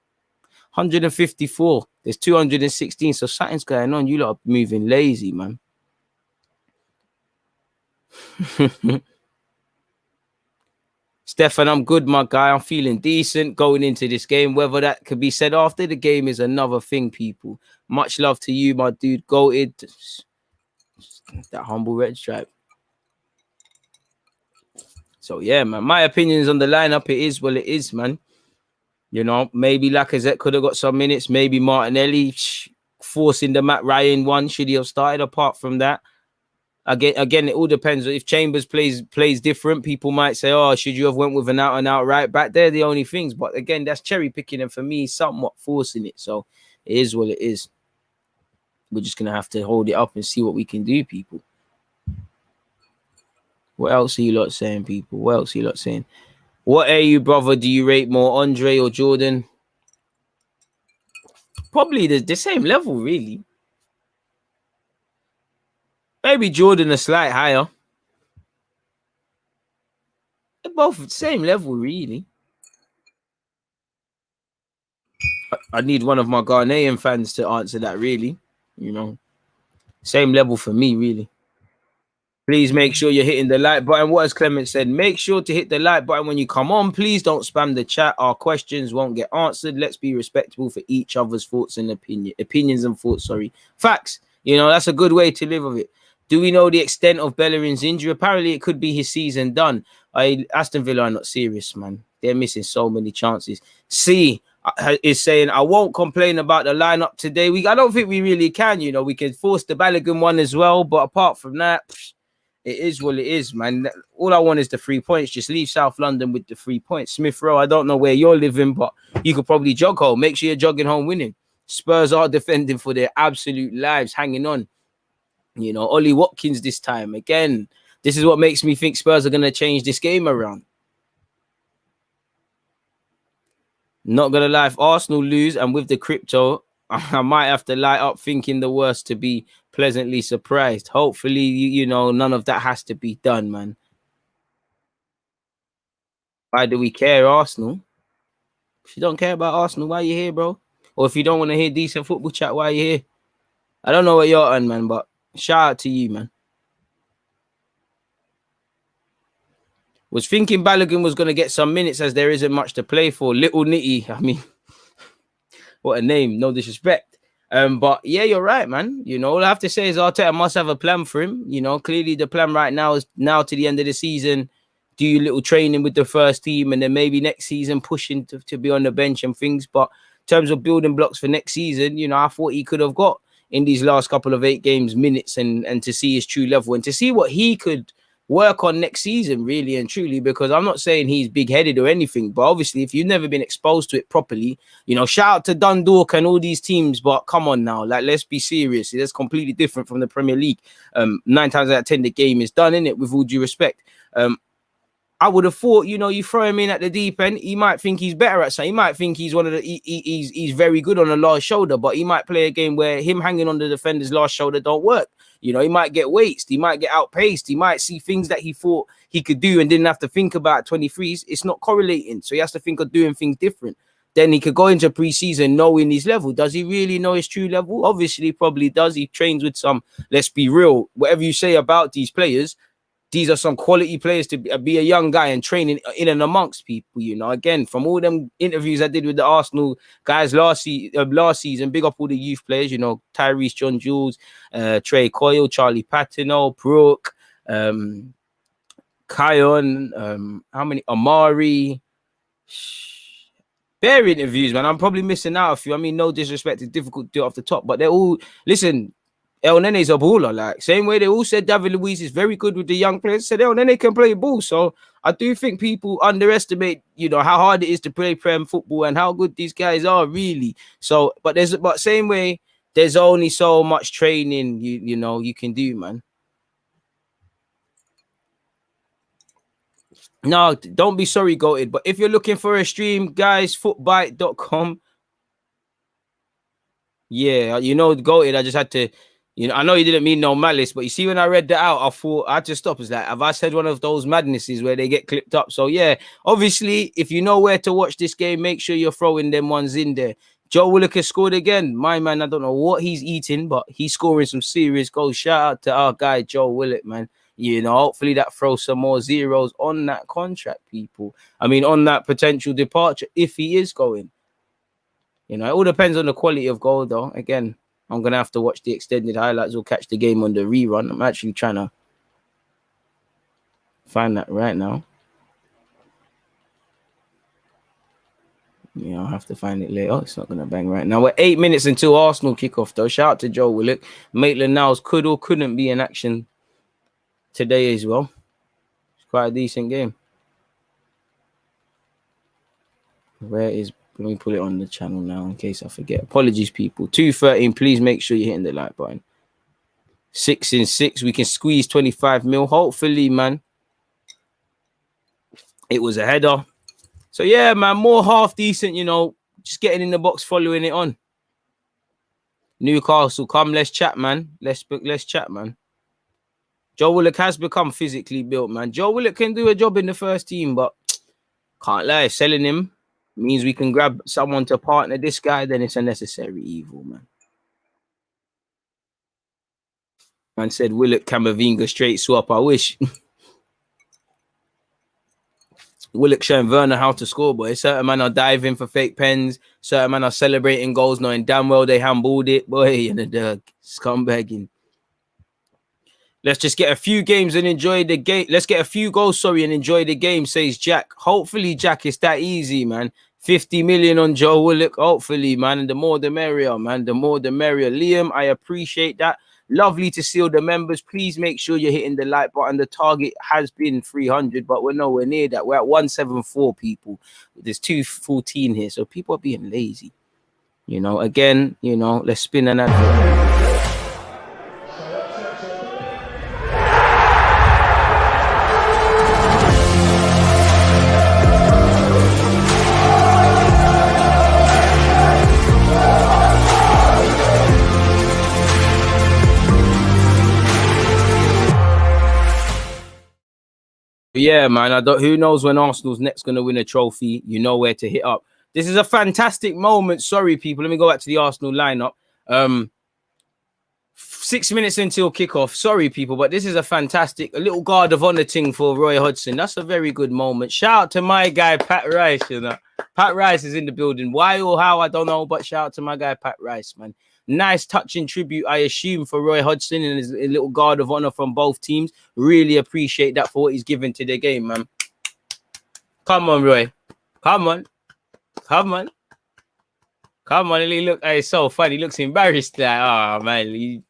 154. There's 216. So something's going on. You lot are moving lazy, man. Stefan, I'm good, my guy. I'm feeling decent going into this game. Whether that could be said after the game is another thing, people. Much love to you, my dude. Goated. That humble red stripe. So, yeah, man. My opinions on the lineup, it is, well, it is, man. You know, maybe Lacazette could have got some minutes. Maybe Martinelli forcing the Matt Ryan one. Should he have started? Apart from that, again, it all depends. If Chambers plays different, people might say, "Oh, should you have went with an out-and-out right back?" They're the only things. But again, that's cherry picking, and for me, somewhat forcing it. So it is what it is. We're just gonna have to hold it up and see what we can do, people. What else are you lot saying, people? What else are you lot saying? What AU brother do you rate more, Andre or Jordan? Probably the same level, really. Maybe Jordan a slight higher. They're both the same level, really. I need one of my Ghanaian fans to answer that, really. You know, same level for me, really. Please make sure you're hitting the like button. What has Clement said? Make sure to hit the like button when you come on. Please don't spam the chat. Our questions won't get answered. Let's be respectable for each other's thoughts and opinions and thoughts. Sorry. Facts. You know, that's a good way to live with it. Do we know the extent of Bellerin's injury? Apparently, it could be his season done. Aston Villa are not serious, man. They're missing so many chances. C is saying, I won't complain about the lineup today. I don't think we really can. You know, we can force the Balogun one as well. But apart from that, it is what it is, man. All I want is the 3 points. Just leave South London with the 3 points. Smith Rowe, I don't know where you're living, but you could probably jog home. Make sure you're jogging home winning. Spurs are defending for their absolute lives, hanging on. You know, Ollie Watkins this time. Again, this is what makes me think Spurs are going to change this game around. Not going to lie, if Arsenal lose and with the crypto, I might have to light up thinking the worst to be pleasantly surprised. Hopefully, you know, none of that has to be done, man. Why do we care, Arsenal? If you don't care about Arsenal, why are you here, bro? Or if you don't want to hear decent football chat, why are you here? I don't know what you're on, man, but shout out to you, man. Was thinking Balogun was going to get some minutes as there isn't much to play for. Little Nitty, I mean, what a name, no disrespect. But yeah, you're right, man. You know, all I have to say is Arteta must have a plan for him. You know, clearly the plan right now is now to the end of the season, do your little training with the first team, and then maybe next season pushing to be on the bench and things. But in terms of building blocks for next season, you know, I thought he could have got in these last couple of 8 games minutes and to see his true level and to see what he could work on next season, really and truly, because I'm not saying he's big-headed or anything, but obviously if you've never been exposed to it properly, you know, shout out to Dundalk and all these teams, but come on now, like, let's be serious. It's completely different from the Premier League. 9 times out of 10, the game is done, innit, with all due respect. I would have thought, you know, you throw him in at the deep end, he might think he's better at something. He might think he's one of the he's very good on the last shoulder, but he might play a game where him hanging on the defender's last shoulder don't work. You know, he might get weighted, he might get outpaced, he might see things that he thought he could do and didn't have to think about 23s. It's not correlating, so he has to think of doing things different. Then he could go into preseason knowing his level. Does he really know his true level? Obviously, he probably does. He trains with some, let's be real, whatever you say about these players, these are some quality players to be a young guy and training in and amongst people, you know. Again, from all them interviews I did with the Arsenal guys last season, big up all the youth players, you know, Tyrese John Jules, Trey Coyle, Charlie Patino, Brooke, Kion, how many? Amari. Bare interviews, man. I'm probably missing out a few. I mean, no disrespect, it's difficult to do it off the top, but they're all, listen, El Nene's a baller. Like, same way they all said David Luiz is very good with the young players, said El Nene can play ball. So I do think people underestimate, you know, how hard it is to play Prem football and how good these guys are, really. So, but same way, there's only so much training you know you can do, man. No, don't be sorry, Goated. But if you're looking for a stream, guys, footbite.com. Yeah, you know, Goated, I just had to, you know, I know you didn't mean no malice, but you see, when I read that out, I thought I had to stop. It's like, have I said one of those madnesses where they get clipped up? So yeah, obviously, if you know where to watch this game, make sure you're throwing them ones in there. Joe Willock has scored again. My man, I don't know what he's eating, but he's scoring some serious goals. Shout out to our guy, Joe Willock, man. You know, hopefully that throws some more zeros on that contract, people. I mean, on that potential departure, if he is going. You know, it all depends on the quality of goal, though. Again, I'm going to have to watch the extended highlights or catch the game on the rerun. I'm actually trying to find that right now. Yeah, I'll have to find it later. It's not going to bang right now. We're 8 minutes until Arsenal kickoff, though. Shout out to Joe Willock. Maitland-Niles could or couldn't be in action today as well. It's quite a decent game. Let me put it on the channel now in case I forget. Apologies, people. 2:13. Please make sure you're hitting the like button. 6 in 6. We can squeeze 25 mil. Hopefully, man. It was a header. So yeah, man, more half decent, you know, just getting in the box, following it on. Newcastle, come, let's chat, man. Let's chat, man. Joe Willock has become physically built, man. Joe Willock can do a job in the first team, but can't lie, selling him means we can grab someone to partner this guy, then it's a necessary evil, man. Man said Willock, Camavinga, straight swap. I wish. Willock showing Werner how to score, boy. Certain men are diving for fake pens. Certain men are celebrating goals, knowing damn well they handballed it. Boy, in the scumbagging. Let's just get a few games and enjoy the game. Let's get a few goals, and enjoy the game, says Jack. Hopefully, Jack, it's that easy, man. 50 million on Joe Willock. Hopefully, man. And the more the merrier, man. The more the merrier. Liam, I appreciate that. Lovely to see all the members. Please make sure you're hitting the like button. The target has been 300, but we're nowhere near that. We're at 174 people. There's 214 here, so people are being lazy. You know, again, you know, let's spin an advert. Yeah, man. Who knows when Arsenal's next going to win a trophy? You know where to hit up. This is a fantastic moment. Sorry, people. Let me go back to the Arsenal lineup. 6 minutes until kickoff. Sorry, people, but this is a little guard of honor thing for Roy Hodgson. That's a very good moment. Shout out to my guy, Pat Rice. You know, Pat Rice is in the building. Why or how, I don't know, but shout out to my guy, Pat Rice, man. Nice touching tribute, I assume, for Roy Hodgson and his little guard of honor from both teams. Really appreciate that for what he's given to the game, man. Come on, Roy. Come on. Come on. Come on. He look, it's so funny. He looks embarrassed. Like, oh, man. You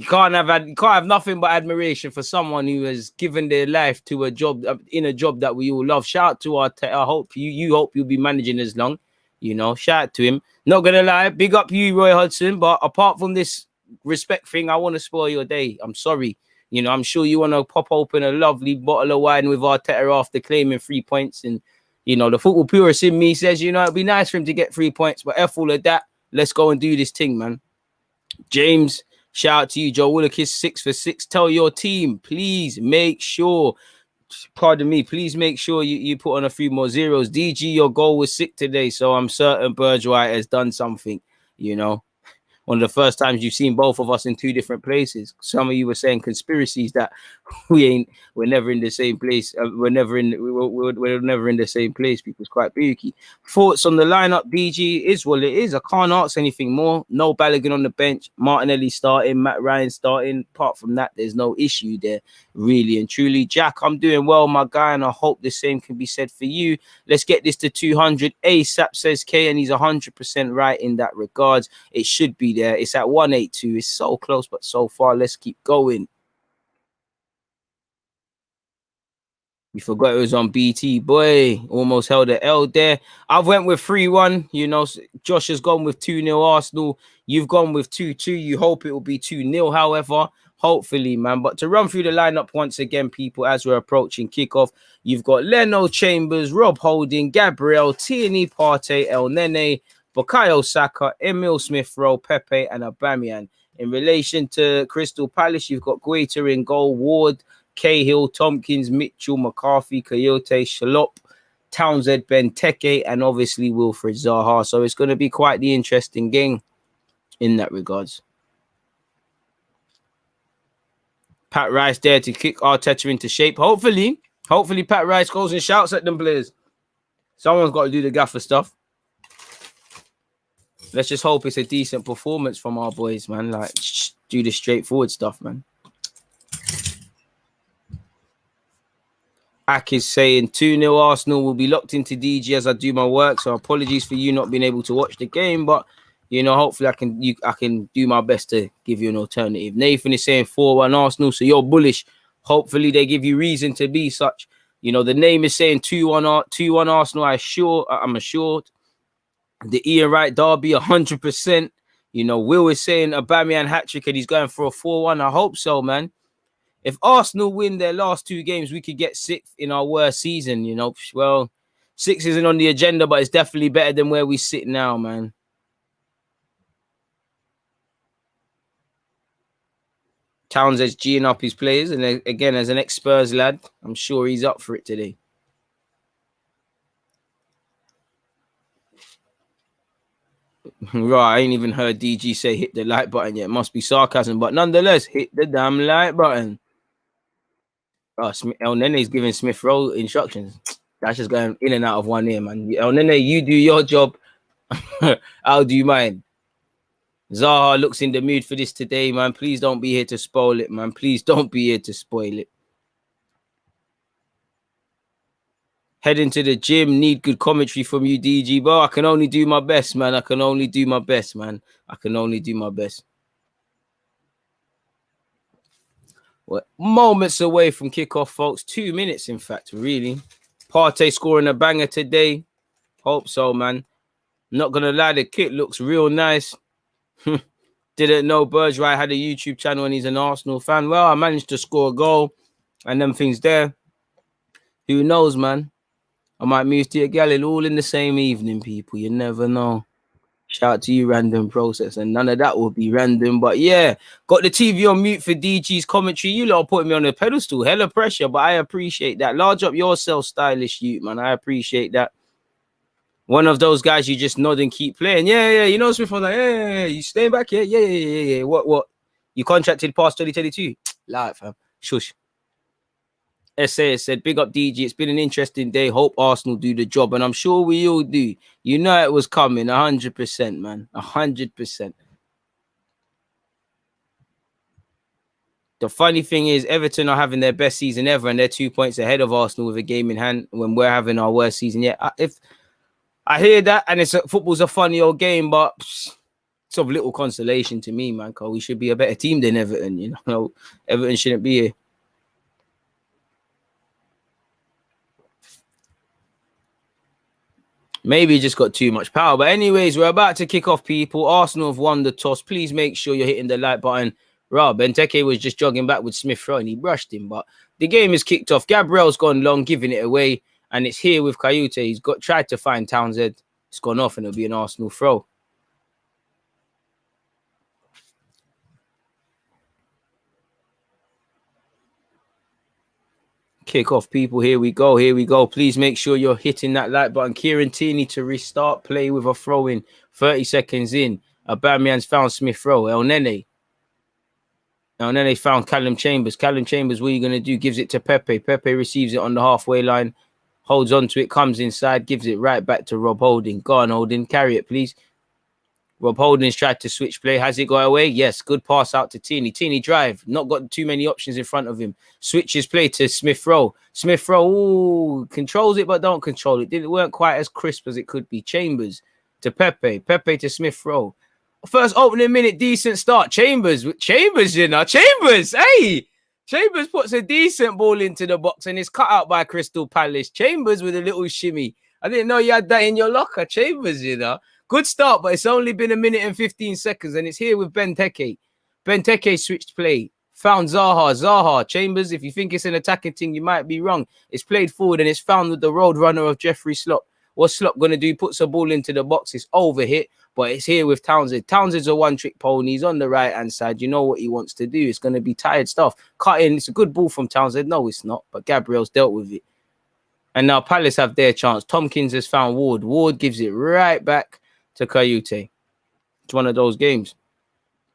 can't have nothing but admiration for someone who has given their life to a job, in a job that we all love. Shout out to I hope you hope you'll be managing as long. You know, shout out to him. Not gonna lie, big up you, Roy Hodgson. But apart from this respect thing, I want to spoil your day. I'm sorry. You know, I'm sure you want to pop open a lovely bottle of wine with Arteta after claiming 3 points. And, you know, the football purist in me says, you know, it'd be nice for him to get 3 points. But F all of that. Let's go and do this thing, man. James, shout out to you. Joe Willock is 6 for 6. Tell your team, please make sure, pardon me, please make sure you put on a few more zeros. DG, your goal was sick today, so I'm certain Burge-White has done something, you know. One of the first times you've seen both of us in 2 different places. Some of you were saying conspiracies that we're never in the same place. We're never in the same place. People's quite booky. Thoughts on the lineup? DG is what it is. I can't ask anything more. No Balogun on the bench. Martinelli starting. Matt Ryan starting. Apart from that, there's no issue there, really and truly. Jack, I'm doing well, my guy, and I hope the same can be said for you. Let's get this to 200 ASAP, says K, and he's 100% right in that regards. It should be there. It's at 182. It's so close, but so far. Let's keep going. You forgot it was on BT, boy. Almost held the L there. I've went with 3-1. You know, Josh has gone with 2-0 Arsenal. You've gone with 2-2. You hope it will be 2-0, however. Hopefully, man. But to run through the lineup once again, people, as we're approaching kickoff, you've got Leno, Chambers, Rob Holding, Gabriel, Tierney, Partey, El Nene, Bukayo Saka, Emil Smith-Rowe, Pepe, and Aubameyang. In relation to Crystal Palace, you've got Guaita in goal, Ward, Cahill, Tompkins, Mitchell, McCarthy, Coyote, Shalop, Townsend, Benteke, and obviously Wilfred Zaha. So it's going to be quite the interesting game in that regards. Pat Rice there to kick Arteta into shape. Hopefully Pat Rice goes and shouts at them players. Someone's got to do the gaffer stuff. Let's just hope it's a decent performance from our boys, man. Like, do the straightforward stuff, man. Ak is saying 2-0 Arsenal. Will be locked into DG as I do my work. So apologies for you not being able to watch the game, but you know, hopefully I can do my best to give you an alternative. Nathan is saying 4-1 Arsenal, so you're bullish. Hopefully they give you reason to be such. You know, the name is saying 2-1 Arsenal. I'm assured. The Ian Wright derby 100%. You know, Will is saying Aubameyang hat-trick and he's going for a 4-1. I hope so, man. If Arsenal win their last 2 games, we could get 6th in our worst season, you know. Well, 6 isn't on the agenda, but it's definitely better than where we sit now, man. Townsend's G'ing up his players, and again, as an ex-Spurs lad, I'm sure he's up for it today. Right, I ain't even heard DG say hit the like button yet. Must be sarcasm, but nonetheless, hit the damn like button. Oh, El Nene's giving Smith-Rowe instructions. That's just going in and out of one ear, man. El Nene, you do your job. I'll do mine. Zaha looks in the mood for this today, man. Please don't be here to spoil it, man. Please don't be here to spoil it. Heading to the gym. Need good commentary from you, DG. But I can only do my best, man. I can only do my best, man. I can only do my best. Well, moments away from kickoff, folks. 2 minutes, in fact, really. Partey scoring a banger today. Hope so, man. Not going to lie, the kit looks real nice. Didn't know Burge-White had a YouTube channel and he's an Arsenal fan. Well, I managed to score a goal and them things there. Who knows, man? I might move to your galley all in the same evening, people. You never know. Shout out to you, Random Process. And none of that will be random. But yeah, got the TV on mute for DG's commentary. You lot putting me on a pedestal. Hella pressure, but I appreciate that. Large up yourself, stylish youth, man. I appreciate that. One of those guys you just nod and keep playing. Yeah. You know, Smith was like, yeah. You staying back here? Yeah. What? You contracted past 2022? Live, fam. Shush. SA said, big up DG. It's been an interesting day. Hope Arsenal do the job. And I'm sure we all do. You know it was coming. 100%, man. 100%. The funny thing is, Everton are having their best season ever, and they're 2 points ahead of Arsenal with a game in hand when we're having our worst season yet. If I hear that, and football's a funny old game, but it's of little consolation to me, man, because we should be a better team than Everton. You know, Everton shouldn't be here. Maybe he just got too much power. But anyways, we're about to kick off, people. Arsenal have won the toss. Please make sure you're hitting the like button. Benteke was just jogging back with Smith Rowe and he brushed him. But the game is kicked off. Gabriel's gone long, giving it away. And it's here with Kayute. He's tried to find Townsend. It's gone off and it'll be an Arsenal throw. Kick off, people. Here we go. Please make sure you're hitting that like button. Kieran Tierney to restart play with a throw in. 30 seconds in. Aubameyang's found Smith Rowe. El Nene found Callum Chambers. Callum Chambers, what are you going to do? Gives it to Pepe. Pepe receives it on the halfway line. Holds on to it. Comes inside. Gives it right back to Rob Holding. Go on, Holding. Carry it, please. Rob Holding's tried to switch play. Has it got away? Yes. Good pass out to Tierney. Tierney drive. Not got too many options in front of him. Switches play to Smith Rowe. Smith Rowe controls it but don't control it. It weren't quite as crisp as it could be. Chambers to Pepe. Pepe to Smith Rowe. First opening minute, decent start. Chambers, you know. Chambers, hey! Chambers puts a decent ball into the box and is cut out by Crystal Palace. Chambers with a little shimmy. I didn't know you had that in your locker. Chambers, you know. Good start, but it's only been 1 minute and 15 seconds, and it's here with Benteke. Benteke switched play. Found Zaha. Zaha. Chambers, if you think it's an attacking thing, you might be wrong. It's played forward, and it's found with the road runner of Jeffrey Slop. What's Slop going to do? Puts a ball into the box. It's overhit, but it's here with Townsend. Townsend's a one-trick pony. He's on the right-hand side. You know what he wants to do. It's going to be tired stuff. Cut in. It's a good ball from Townsend. No, it's not, but Gabriel's dealt with it. And now Palace have their chance. Tompkins has found Ward. Ward gives it right back to Kayute. It's one of those games.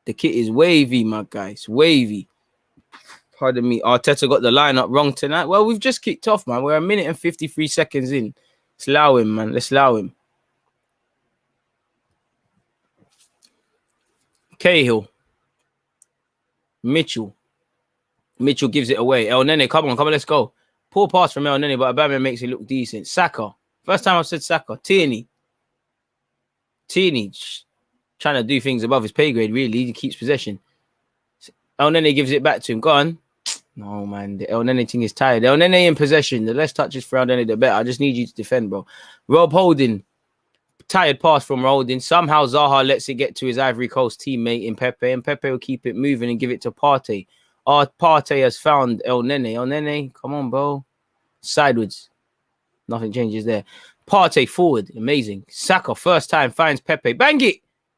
The kit is wavy, my guys. Wavy. Pardon me. Arteta got the lineup wrong tonight. Well, we've just kicked off, man. We're 1 minute and 53 seconds in. Let's allow him, man. Let's allow him. Cahill. Mitchell. Mitchell gives it away. El Nene, come on, let's go. Poor pass from El Nene, but Aubameyang makes it look decent. Saka. First time I've said Saka. Tierney trying to do things above his pay grade, really. He keeps possession. El Nene gives it back to him. Go on. No, man. The El Nene thing is tired. El Nene in possession. The less touches for El Nene, the better. I just need you to defend, bro. Rob Holding. Tired pass from Holding. Somehow Zaha lets it get to his Ivory Coast teammate in Pepe, and Pepe will keep it moving and give it to Partey. Partey has found El Nene. El Nene, come on, bro. Sideways. Nothing changes there. Partey forward. Amazing. Saka, first time, finds Pepe. Bang it.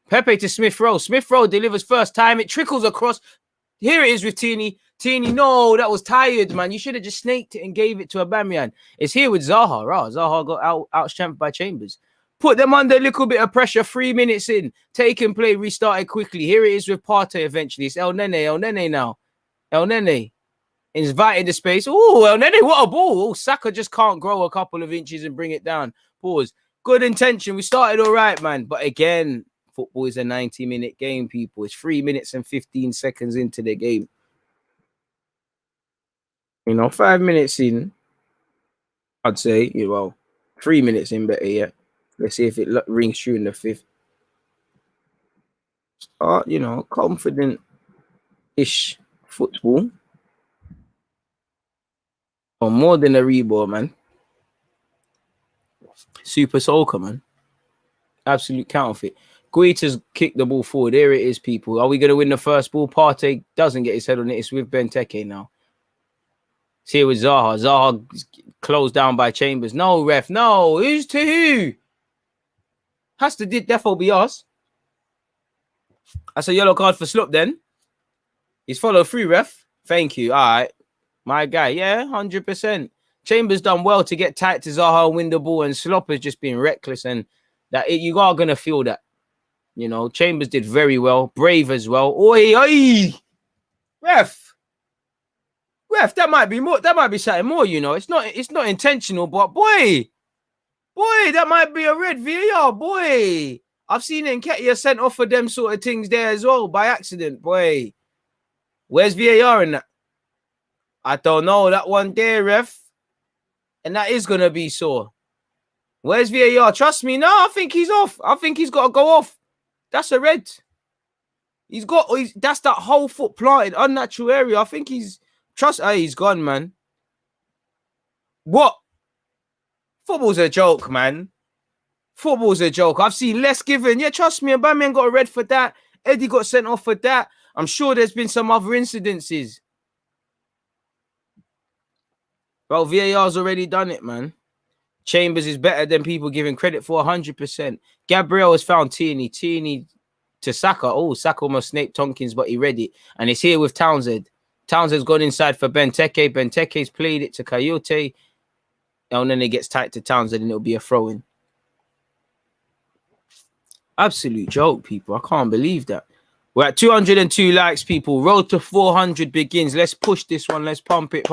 Pepe to Smith Rowe. Smith Rowe delivers first time. It trickles across. Here it is with Tierney. Tierney, no, that was tired, man. You should have just snaked it and gave it to Aubameyang. It's here with Zaha. Zaha got out-strengthened by Chambers. Put them under a little bit of pressure. 3 minutes in. Take and play. Restarted quickly. Here it is with Partey eventually. It's El Nene. El Nene now. El Nene. Invited the space. Oh, El Nene, what a ball. Oh, Saka just can't grow a couple of inches and bring it down. Pause. Good intention. We started all right, man. But again, football is a 90-minute game, people. It's 3 minutes and 15 seconds into the game. 5 minutes in, I'd say, 3 minutes in better yet. Let's see if it rings true in the fifth. Confident-ish football. Or more than a reball, man. Super Soaker, man. Absolute counterfeit. Guita's kicked the ball forward. There it is, people. Are we going to win the first ball? Partey doesn't get his head on it. It's with Benteke now. It's here with Zaha. Zaha closed down by Chambers. No, ref. No. Who's to who? Has to defo be us. That's a yellow card for Slop then. He's followed through, ref. Thank you. All right. My guy. Yeah, 100%. Chambers done well to get tight to Zaha and win the ball, and Slop has just been reckless, and you are going to feel that. Chambers did very well. Brave as well. Oi, oi! Ref, that might be more. That might be something more, It's not intentional, but boy, that might be a red VAR, boy. I've seen Nketiah sent off for them sort of things there as well by accident, boy. Where's VAR in that? I don't know. That one there, ref. And that is going to be sore. Where's VAR? Trust me. No, I think he's off. I think he's got to go off. That's a red. That's that whole foot planted, unnatural area. I think he's gone, man. What? Football's a joke, man. Football's a joke. I've seen less given. Yeah, trust me. Aubameyang got a red for that. Eddie got sent off for that. I'm sure there's been some other incidences. Bro, VAR's already done it, man. Chambers is better than people giving credit for 100%. Gabriel has found Tierney to Saka. Oh, Saka almost snaked Tompkins, but he read it. And it's here with Townsend. Townsend's gone inside for Benteke. Benteke's played it to Coyote. And then it gets tight to Townsend and it'll be a throw-in. Absolute joke, people. I can't believe that. We're at 202 likes, people. Road to 400 begins. Let's push this one. Let's pump it.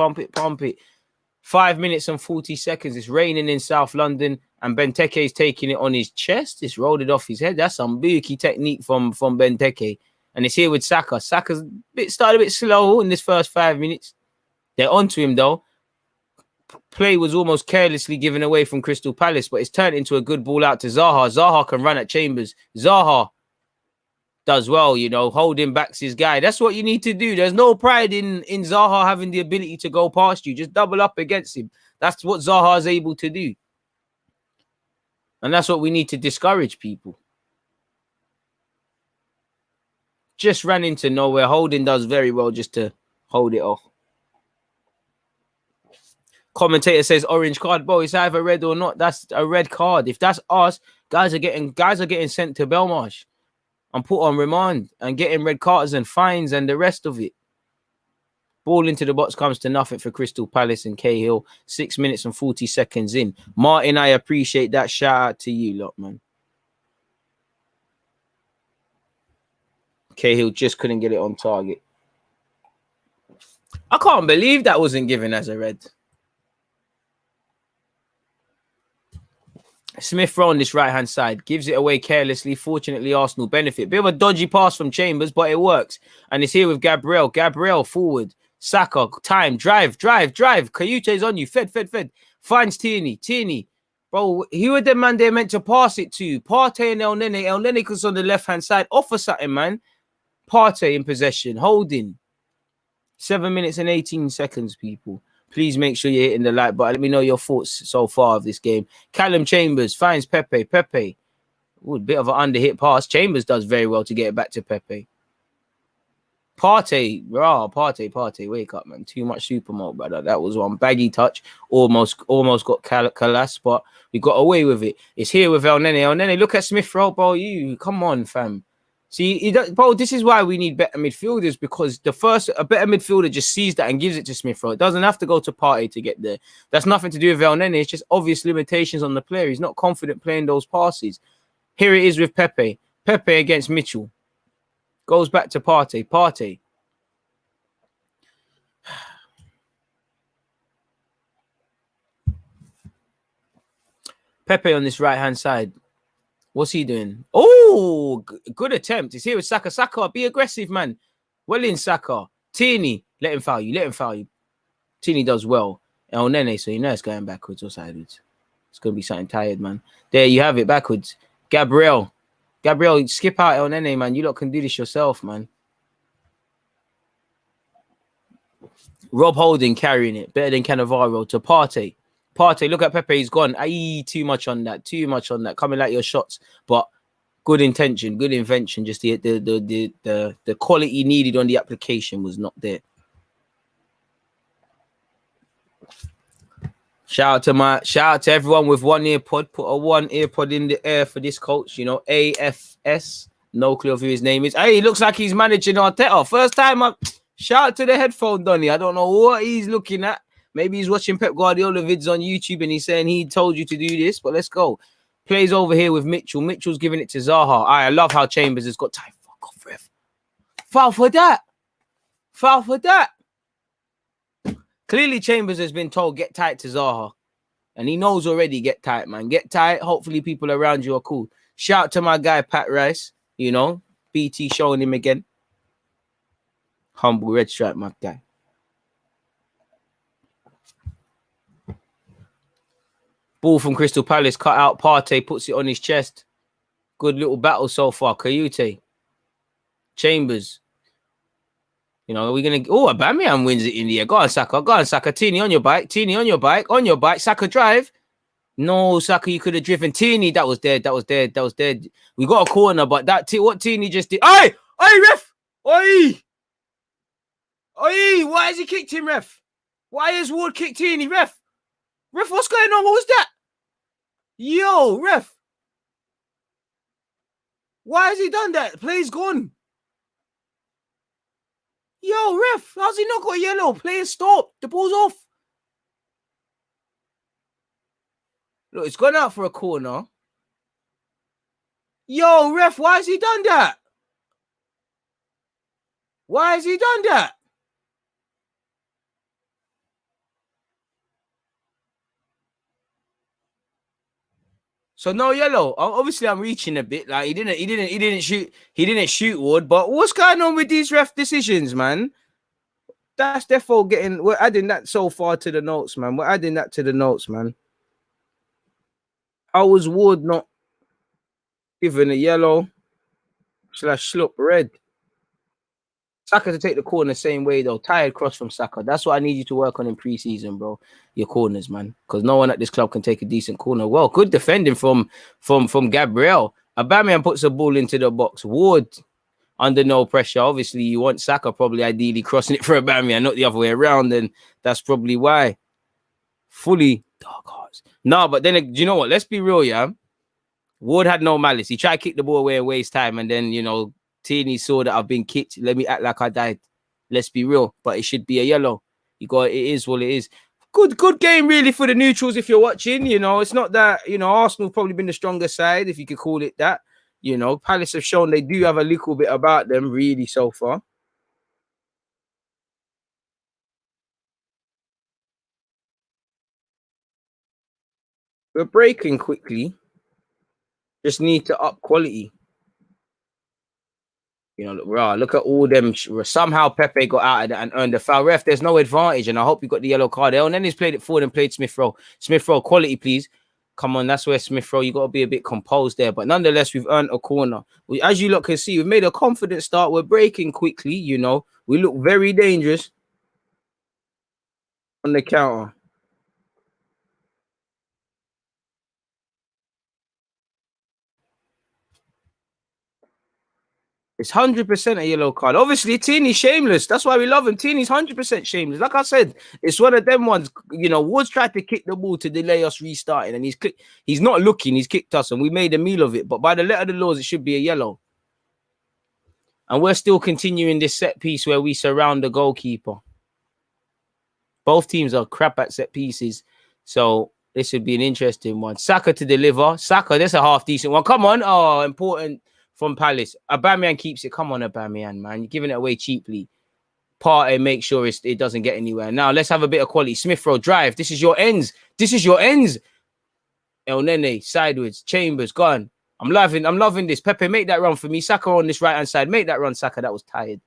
5 minutes and 40 seconds. It's raining in South London, and Benteke is taking it on his chest. It's rolled it off his head. That's some bookie technique from Benteke. And it's here with Saka. Saka's started a bit slow in this first 5 minutes. They're onto him, though. Play was almost carelessly given away from Crystal Palace, but it's turned into a good ball out to Zaha. Zaha can run at Chambers. Zaha does well, you know, holding back's his guy. That's what you need to do. There's no pride in Zaha having the ability to go past you. Just double up against him. That's what Zaha is able to do. And that's what we need to discourage people. Just ran into nowhere. Holding does very well just to hold it off. Commentator says orange card, bro. It's either red or not. That's a red card. If that's us, guys are getting sent to Belmarsh and put on remand and getting red cards and fines and the rest of it. Ball into the box comes to nothing for Crystal Palace and Cahill. 6 minutes and 40 seconds in. Martin, I appreciate that. Shout out to you lot, man. Cahill just couldn't get it on target. I can't believe that wasn't given as a red. Smith Rowe on this right-hand side gives it away carelessly. Fortunately, Arsenal benefit. Bit of a dodgy pass from Chambers, but it works. And it's here with Gabriel. Gabriel forward. Saka, time, drive. Coyote's on you. Fed. Finds Tierney. Bro, who were the man they're meant to pass it to? Partey and El Nene. El Nene was on the left-hand side. Offer something, man. Partey in possession. Holding. 7 minutes and 18 seconds, people. Please make sure you're hitting the like button. Let me know your thoughts so far of this game. Callum Chambers finds Pepe. Ooh, a bit of an under-hit pass. Chambers does very well to get it back to Pepe. Partey. Wake up, man. Too much super mode, brother. That was one baggy touch. Almost got Kalas, but we got away with it. It's here with El Nene. El Nene, look at Smith Rowe, bro. You, come on, fam. See, bro, this is why we need better midfielders, because a better midfielder just sees that and gives it to Smith Rowe. It doesn't have to go to Partey to get there. That's nothing to do with El Nene. It's just obvious limitations on the player. He's not confident playing those passes. Here it is with Pepe. Pepe against Mitchell. Goes back to Partey. Pepe on this right-hand side. What's he doing? Oh, good attempt. He's here with Saka. Saka, be aggressive, man. Well in, Saka. Tierney, let him foul you. Tierney does well. El Nene, so you know it's going backwards or sideways. It's going to be something tired, man. There you have it, backwards. Gabriel, skip out El Nene, man. You lot can do this yourself, man. Rob Holding carrying it. Better than Cannavaro to Partey. Look at Pepe, he's gone. Too much on that. Coming like your shots, but good intention, good invention. Just the quality needed on the application was not there. Shout out to everyone with one earpod. Put a one earpod in the air for this coach. You know, AFS. No clue of who his name is. Hey, he looks like he's managing Arteta. First time up. Shout out to the headphone, Donny. I don't know what he's looking at. Maybe he's watching Pep Guardiola vids on YouTube and he's saying he told you to do this, but let's go. Plays over here with Mitchell. Mitchell's giving it to Zaha. I love how Chambers has got time. Fuck off, ref. Foul for that. Clearly, Chambers has been told, get tight to Zaha. And he knows already, get tight, man. Get tight. Hopefully, people around you are cool. Shout out to my guy, Pat Rice. You know, BT showing him again. Humble red stripe, my guy. Ball from Crystal Palace, cut out. Partey puts it on his chest. Good little battle so far. Coyote. Chambers. You know, we're going to... Oh, Aubameyang wins it in the air. Go on, Saka. Tierney on your bike. Saka drive. No, Saka, you could have driven. Tierney, that was dead. We got a corner, but what Tierney just did... Hey, ref! Oi! Oi, why has he kicked him, ref? Why has Ward kicked Tierney, ref? Ref, what's going on? What was that? Yo, ref. Why has he done that? Play's gone. Yo, ref, how's he not got yellow? Play stop. The ball's off. Look, it's gone out for a corner. Yo, ref, why has he done that? Why has he done that? So no yellow. Obviously, I'm reaching a bit. Like he didn't shoot Ward. But what's going on with these ref decisions, man? That's therefore we're adding that so far to the notes, man. We're adding that to the notes, man. How was Ward not given a yellow / slop red? Saka to take the corner the same way though. Tired cross from Saka. That's what I need you to work on in preseason, bro. Your corners, man. Because no one at this club can take a decent corner. Well, good defending from Gabriel. Aubameyang puts a ball into the box. Ward under no pressure. Obviously, you want Saka probably ideally crossing it for Aubameyang, not the other way around. And that's probably why. Fully dark hearts. No, but then do you know what? Let's be real, yeah. Ward had no malice. He tried to kick the ball away and waste time, and then Tierney saw that I've been kicked. Let me act like I died. Let's be real. But it should be a yellow. It is what it is. Good game, really, for the neutrals if you're watching. It's not that, Arsenal probably been the stronger side, if you could call it that. Palace have shown they do have a little bit about them, really, so far. We're breaking quickly. Just need to up quality. Look at all them. Somehow Pepe got out of that and earned the foul. Ref, there's no advantage, and I hope you got the yellow card there. And then he's played it forward and played Smith Rowe. Smith Rowe, quality, please. Come on, that's where Smith Rowe, you got to be a bit composed there. But nonetheless, we've earned a corner. As you lot can see, we've made a confident start. We're breaking quickly, We look very dangerous on the counter. It's 100% a yellow card. Obviously, Tierney's shameless. That's why we love him. Tierney's 100% shameless. Like I said, it's one of them ones. Woods tried to kick the ball to delay us restarting, and he's not looking. He's kicked us, and we made a meal of it. But by the letter of the laws, it should be a yellow. And we're still continuing this set piece where we surround the goalkeeper. Both teams are crap at set pieces, so this should be an interesting one. Saka to deliver. Saka, that's a half decent one. Come on. Oh, important. From Palace. Aubameyang keeps it. Come on, Aubameyang, man. You're giving it away cheaply. Partey, make sure it doesn't get anywhere. Now, let's have a bit of quality. Smith Rowe, drive. This is your ends. El Nene, sideways. Chambers, gone. I'm loving this. Pepe, make that run for me. Saka on this right-hand side. Make that run, Saka. That was tired.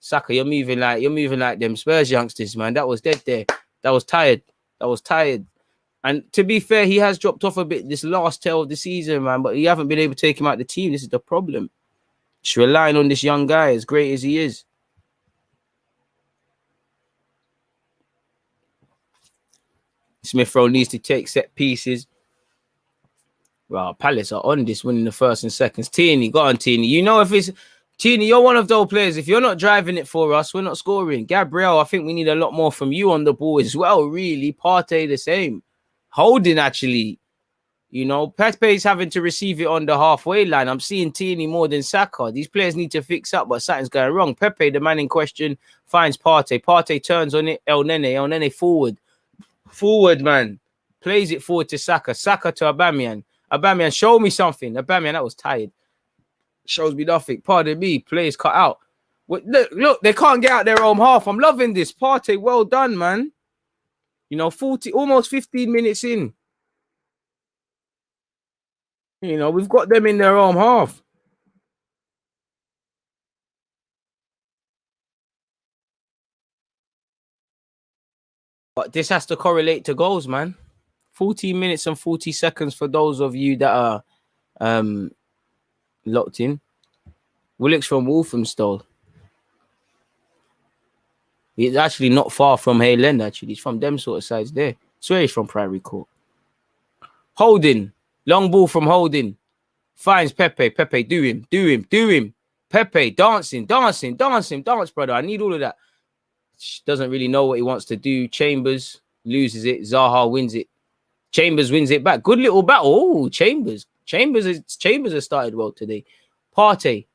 Saka, you're moving like them Spurs youngsters, man. That was dead there. That was tired. And to be fair, he has dropped off a bit this last tail of the season, man. But you haven't been able to take him out of the team. This is the problem. Just relying on this young guy, as great as he is. Smith Rowe needs to take set pieces. Well, Palace are on this, winning the first and seconds. Tierney, go on, Tierney. If it's Tierney, you're one of those players. If you're not driving it for us, we're not scoring. Gabriel, I think we need a lot more from you on the ball as well, really. Partey, the same. Holding, actually, Pepe's having to receive it on the halfway line. I'm seeing Tierney more than Saka. These players need to fix up, but something's going wrong. Pepe, the man in question, finds Partey. Partey turns on it. El Nene forward. Forward, man. Plays it forward to Saka. Saka to Aubameyang. Aubameyang, show me something. Aubameyang, that was tired. Shows me nothing. Pardon me. Players cut out. Look, they can't get out their own half. I'm loving this. Partey, well done, man. almost 15 minutes in. We've got them in their own half. But this has to correlate to goals, man. 14 minutes and 40 seconds for those of you that are locked in. Willock's from Walthamstow. He's actually not far from Hayland, actually. He's from them sort of sides there. I swear he's from Priory Court. Holding. Long ball from Holding. Finds Pepe. Pepe, do him. Pepe, dance, brother. I need all of that. Doesn't really know what he wants to do. Chambers loses it. Zaha wins it. Chambers wins it back. Good little battle. Oh, Chambers has started well today. Partey.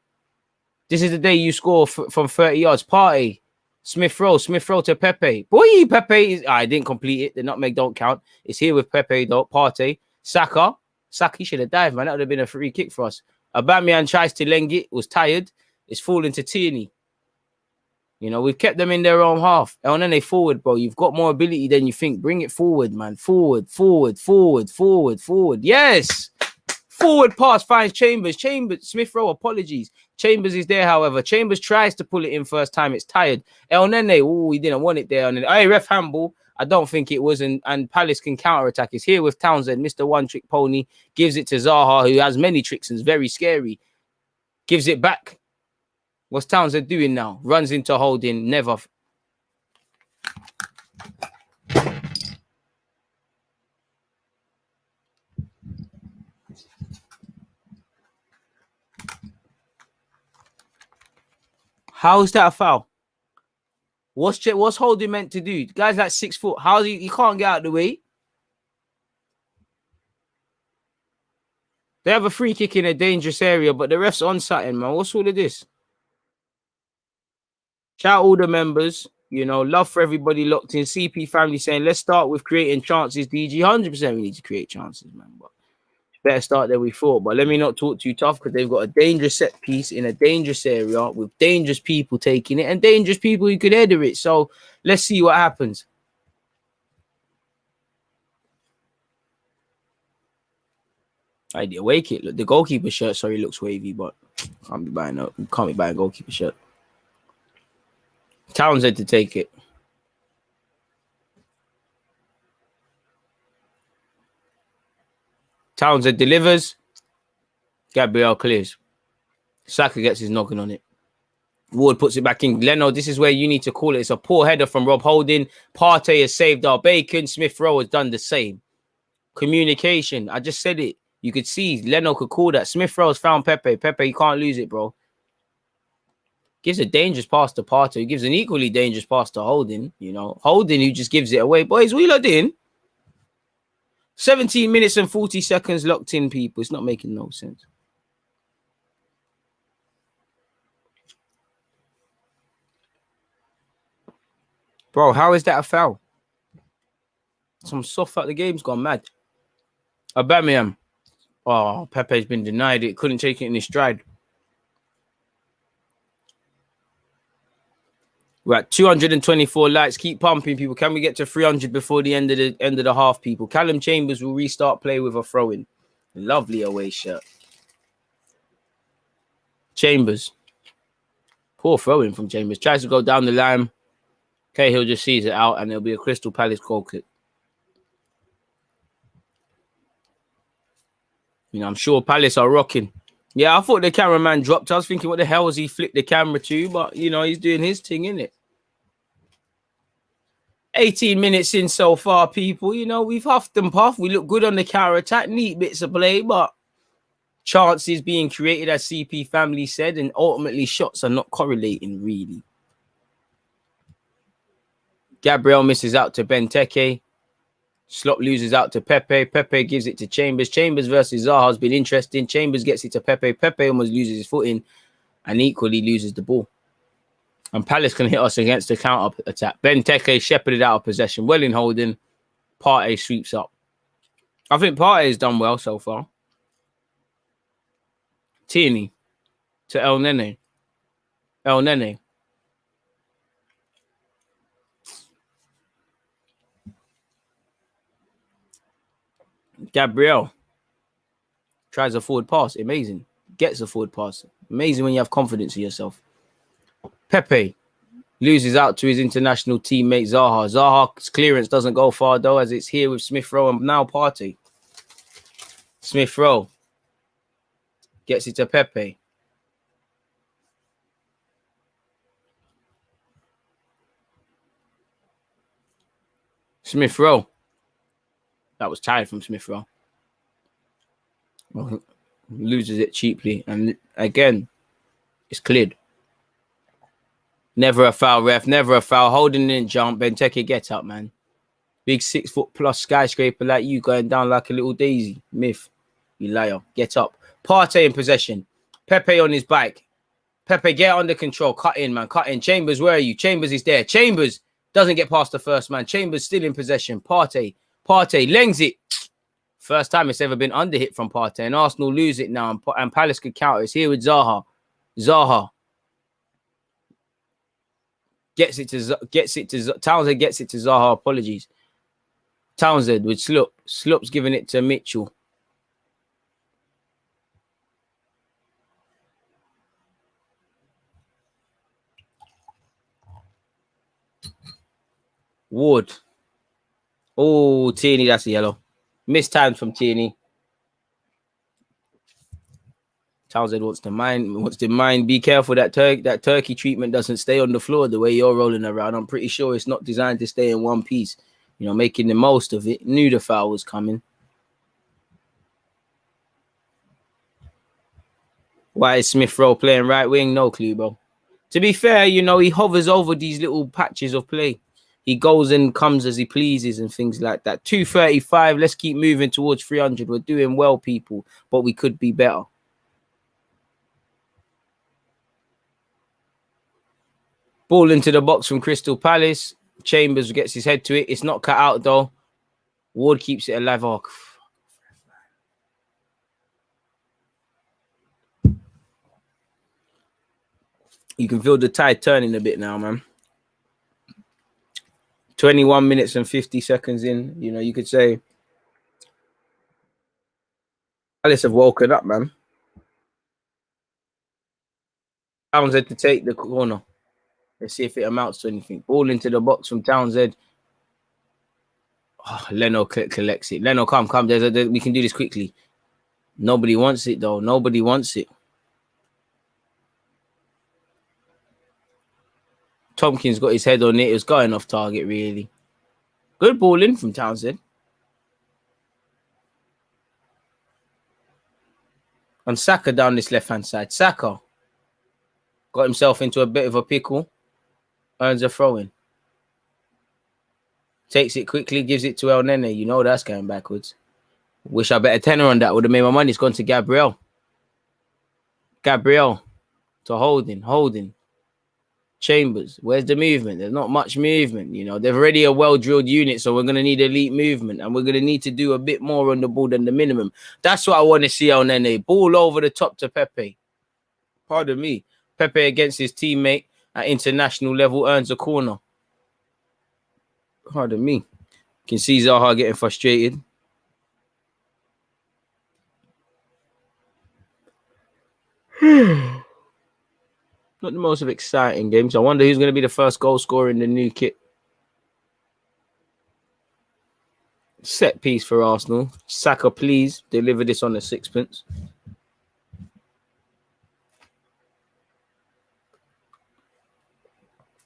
This is the day you score from 30 yards. Partey. Smith Rowe to Pepe. Boy, Pepe is... I didn't complete it. The nutmeg don't count. It's here with Pepe, though. Partey. Saka, he should have dived, man. That would have been a free kick for us. Aubameyang tries to leng it. Was tired. It's falling to Tierney. You know, we've kept them in their own half. And then they forward, bro. You've got more ability than you think. Bring it forward, man. Forward. Yes! Forward pass finds Chambers. Smith Rowe, apologies. Chambers is there, however. Chambers tries to pull it in first time. It's tired. El Nene, he didn't want it there. Hey, ref handball. I don't think it was. And Palace can counter-attack. It's here with Townsend. Mr. One-Trick Pony gives it to Zaha, who has many tricks and is very scary. Gives it back. What's Townsend doing now? Runs into Holding. Never. How is that a foul? What's Holding meant to do? The guy's like 6 foot. How's he can't get out of the way? They have a free kick in a dangerous area, but the ref's on something, man. What's all of this? Shout out all the members. You know, love for everybody locked in. CP family saying, let's start with creating chances. DG, 100% we need to create chances, man. But better start than we thought. But let me not talk too tough because they've got a dangerous set piece in a dangerous area with dangerous people taking it and dangerous people who could header it. So let's see what happens. I did wake it. Look, the goalkeeper shirt, sorry, looks wavy, but can't be buying a goalkeeper shirt. Townsend to take it. Townsend delivers. Gabriel clears. Saka gets his noggin on it. Ward puts it back in. Leno, this is where you need to call it. It's a poor header from Rob Holding. Partey has saved our bacon. Smith Rowe has done the same. Communication. I just said it. You could see Leno could call that. Smith Rowe's found Pepe. Pepe, you can't lose it, bro. Gives a dangerous pass to Partey. Gives an equally dangerous pass to Holding. You know, Holding who just gives it away. Boys, what are you lot doing? 17 minutes and 40 seconds locked in, people. It's not making no sense. Bro, how is that a foul? Some soft out the game's gone mad. Aubameyang. Oh, Pepe's been denied it. Couldn't take it in his stride. We're at 224 likes. Keep pumping, people. Can we get to 300 before the end of the half, people? Callum Chambers will restart play with a throw-in. Lovely away shirt. Chambers. Poor throw-in from Chambers. Tries to go down the line. Cahill just sees it out, and there'll be a Crystal Palace goal kick. You know, I'm sure Palace are rocking. Yeah, I thought the cameraman dropped. I was thinking, what the hell has he flipped the camera to? But, you know, he's doing his thing, innit? 18 minutes in so far, people. You know, we've huffed and puffed. We look good on the counter-attack. Neat bits of play, but chances being created, as CP family said, and ultimately shots are not correlating, really. Gabriel misses out to Benteke. Slot loses out to Pepe. Pepe gives it to Chambers. Chambers versus Zaha has been interesting. Chambers gets it to Pepe. Pepe almost loses his footing and equally loses the ball. And Palace can hit us against the counter attack. Benteke shepherded out of possession. Well in holding. Partey sweeps up. I think Partey has done well so far. Tierney to El Nene. El Nene. Gabriel tries a forward pass. Amazing. Gets a forward pass. Amazing when you have confidence in yourself. Pepe loses out to his international teammate Zaha. Zaha's clearance doesn't go far, though, as it's here with Smith Rowe and now Partey. Smith Rowe gets it to Pepe. Smith Rowe. That was tired from Smith Rowe. Loses it cheaply. And again, it's cleared. Never a foul, ref. Never a foul. Holding in jump. Benteke, get up, man. Big 6 foot plus skyscraper like you going down like a little daisy. Myth. You liar. Get up. Partey in possession. Pepe on his bike. Pepe, get under control. Cut in, man. Cut in. Chambers, where are you? Chambers is there. Chambers doesn't get past the first man. Chambers still in possession. Partey. Partey lengths it. First time it's ever been under hit from Partey. And Arsenal lose it now. And Palace could counter. It's here with Zaha. Zaha. Gets it to Townsend gets it to Zaha. Apologies. Townsend with Sloop. Sloop's giving it to Mitchell. Ward. Oh, Tierney, that's a yellow. Missed time from Tierney. Townsend wants to mind. Be careful that turkey treatment doesn't stay on the floor the way you're rolling around. I'm pretty sure it's not designed to stay in one piece. You know, making the most of it. Knew the foul was coming. Why is Smith Rowe playing right wing? No clue, bro. To be fair, you know, he hovers over these little patches of play. He goes and comes as he pleases and things like that. 235. Let's keep moving towards 300. We're doing well, people, but we could be better. Ball into the box from Crystal Palace. Chambers gets his head to it. It's not cut out, though. Ward keeps it alive. Oh, you can feel the tide turning a bit now, man. 21 minutes and 50 seconds in. You know, you could say Palace have woken up, man. Townsend to take the corner. Let's see if it amounts to anything. Ball into the box from Townsend. Oh, Leno collects it. Leno, come. We can do this quickly. Nobody wants it, though. Nobody wants it. Tompkins got his head on it. It was going off target, really. Good ball in from Townsend. And Saka down this left-hand side. Saka got himself into a bit of a pickle. Earns a throw-in. Takes it quickly, gives it to El Nene. You know that's going backwards. Wish I bet a tenner on that. Would have made my money. It's gone to Gabriel. Gabriel to Holding. Chambers. Where's the movement? There's not much movement. You know, they're already a well-drilled unit, so we're going to need elite movement, and we're going to need to do a bit more on the ball than the minimum. That's what I want to see, El Nene. Ball over the top to Pepe. Pardon me. Pepe against his teammate at international level earns a corner. Pardon me. You can see Zaha getting frustrated. Not the most of exciting games. I wonder who's going to be the first goal scorer in the new kit. Set piece for Arsenal. Saka, please deliver this on the sixpence.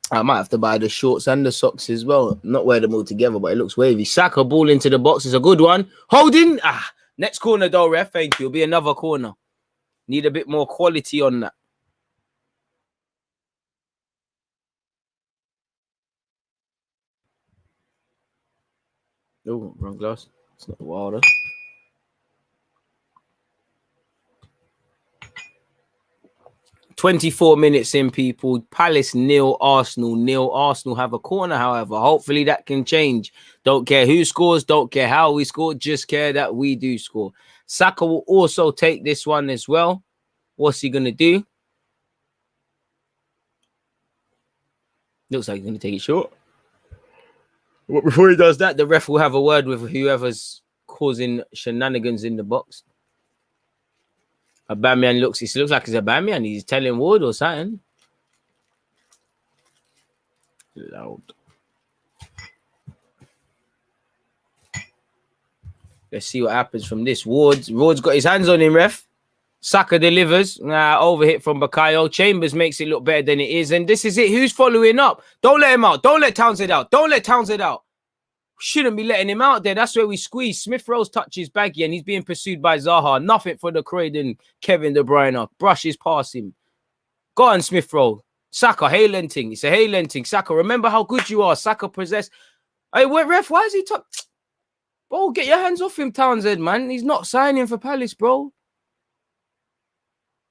I might have to buy the shorts and the socks as well. Not wear them all together, but it looks wavy. Saka, ball into the box is a good one. Holding. Next corner though, ref. Thank you. It'll be another corner. Need a bit more quality on that. Oh, wrong glass. It's not water. "24 minutes in, people. Palace 0, Arsenal 0. Arsenal have a corner, however. Hopefully that can change. Don't care who scores. Don't care how we score. Just care that we do score. Saka will also take this one as well. What's he going to do? Looks like he's going to take it short. But before he does that, the ref will have a word with whoever's causing shenanigans in the box. Aubameyang looks like it's Aubameyang. He's telling Ward or something. Loud. Let's see what happens from this. Ward's got his hands on him, ref. Saka delivers. Overhit from Bakayo. Chambers makes it look better than it is. And this is it. Who's following up? Don't let him out. Don't let Townsend out. Don't let Townsend out. Shouldn't be letting him out there. That's where we squeeze. Smith Rowe's touches baggy and he's being pursued by Zaha. Nothing for the Croydon Kevin De Bruyne. Brushes past him. Go on, Smith Rowe. Saka, Haaland thing. It's a Haaland thing. Saka, remember how good you are. Saka possess. Hey, wait, ref, why is he top? Bro, get your hands off him, Townsend, man. He's not signing for Palace, bro.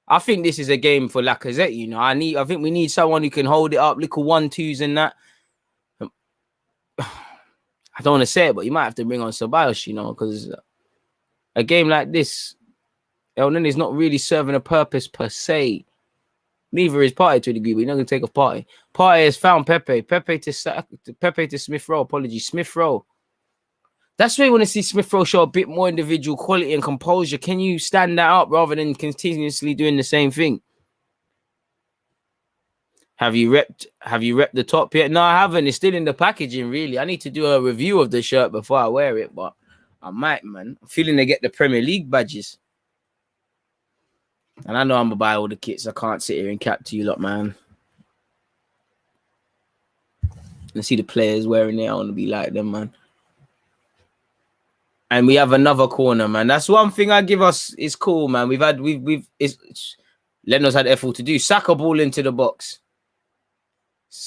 I think this is a game for Lacazette, you know. I think we need someone who can hold it up, little 1-2s and that. I don't want to say it, but you might have to bring on Ceballos, you know, because a game like this, Elneny is not really serving a purpose per se. Neither is Partey to a degree, but you're not going to take off Partey. Partey has found Pepe. Pepe to Smith Rowe. Apologies, Smith Rowe. That's why you want to see Smith Rowe show a bit more individual quality and composure. Can you stand that up rather than continuously doing the same thing? Have you repped the top yet? No, I haven't. It's still in the packaging, really. I need to do a review of the shirt before I wear it, but I might, man. I'm feeling to get the Premier League badges. And I know I'm going to buy all the kits. I can't sit here and cap to you lot, man. I see the players wearing it. I want to be like them, man. And we have another corner, man. That's one thing I give us. It's cool, man. Leno's had effort to do. Saka ball into the box.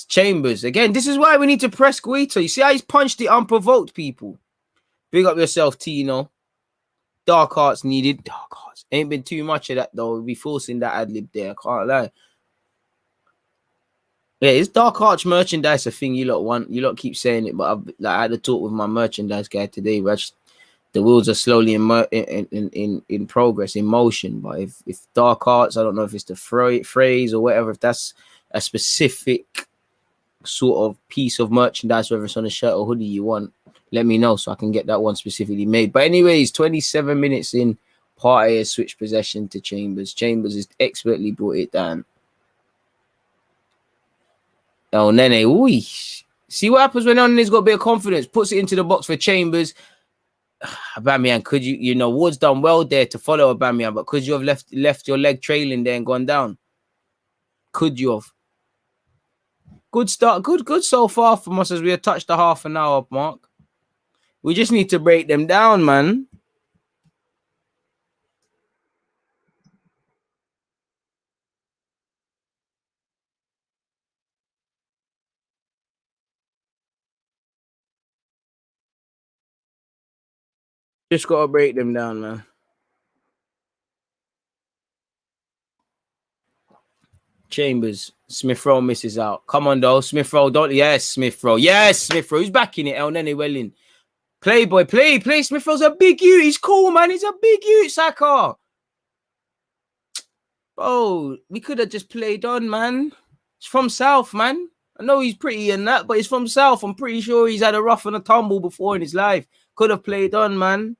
Chambers. Again, this is why we need to press Guaita. You see how he's punched it unprovoked, people. Big up yourself, Tino. Dark Arts needed. Dark Arts. Ain't been too much of that, though. We'll be forcing that ad-lib there. I can't lie. Yeah, is Dark Arts merchandise a thing you lot want? You lot keep saying it, but I had a talk with my merchandise guy today. The wheels are slowly in progress, in motion. But if Dark Arts, I don't know if it's the phrase or whatever, if that's a specific sort of piece of merchandise, whether it's on a shirt or hoodie you want, let me know so I can get that one specifically made. But anyways, 27 minutes in, Partey has switched possession to Chambers. Chambers has expertly brought it down. Oh, Nene, ooh. See what happens when Nene's got a bit of confidence, puts it into the box for Chambers. Aubameyang, could you know, Ward's done well there to follow Aubameyang, but could you have left your leg trailing there and gone down? Could you have? Good start, good so far from us as we have touched the half an hour mark. We just need to break them down, man. Just got to break them down, man. Chambers. Smith Rowe misses out. Come on, though. Smith Rowe, don't. Yes, Smith Rowe. Yes, Smith Rowe. Who's backing it? Elneny well in. Play, boy. Play. Smith Rowe's a big unit. He's cool, man. He's a big unit, Saka. Bro, we could have just played on, man. It's from South, man. I know he's pretty and that, but he's from South. I'm pretty sure he's had a rough and a tumble before in his life. Could have played on, man.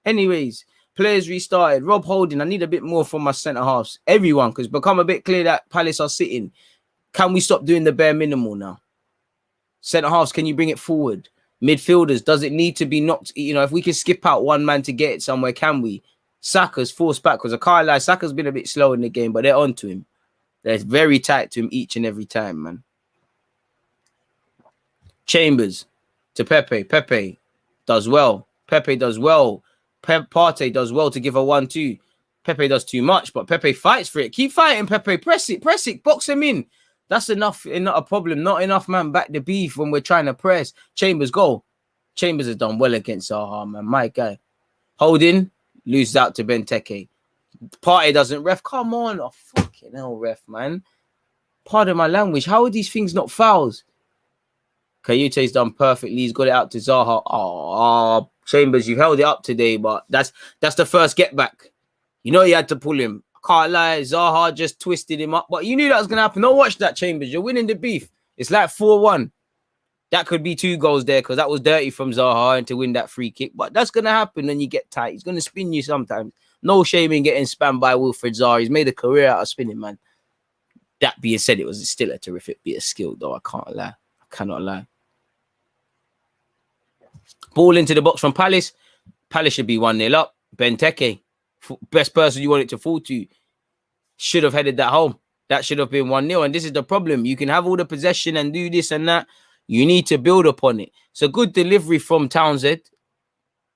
Anyways, players restarted. Rob Holding, I need a bit more from my centre-halves. Everyone, because it's become a bit clear that Palace are sitting. Can we stop doing the bare minimal now? Centre-halves, can you bring it forward? Midfielders, does it need to be knocked? You know, if we can skip out one man to get it somewhere, can we? Saka's forced backwards. I can't lie, Saka's been a bit slow in the game, but they're on to him. They're very tight to him each and every time, man. Chambers to Pepe. Pepe does well. Pepe does well. Partey does well to give a 1-2. Pepe does too much, but Pepe fights for it. Keep fighting, Pepe. Press it. Box him in. That's enough. Not a problem. Not enough, man. Back the beef when we're trying to press. Chambers, go. Chambers has done well against Zaha, man. My guy. Holding. Loses out to Benteke. Partey doesn't ref. Come on. Oh, fucking hell, ref, man. Pardon my language. How are these things not fouls? Kayute's done perfectly. He's got it out to Zaha. Oh, Chambers, you've held it up today, but that's the first get back. You know you had to pull him. I can't lie. Zaha just twisted him up, but you knew that was going to happen. Don't watch that, Chambers. You're winning the beef. It's like 4-1. That could be 2 goals there because that was dirty from Zaha and to win that free kick. But that's going to happen when you get tight. He's going to spin you sometimes. No shame in getting spammed by Wilfred Zaha. He's made a career out of spinning, man. That being said, it was still a terrific bit of skill, though. I can't lie. I cannot lie. Ball into the box from Palace. Palace should be 1-0 up. Benteke, best person you want it to fall to, should have headed that home. That should have been 1-0. And this is the problem. You can have all the possession and do this and that. You need to build upon it. It's a good delivery from Townsend.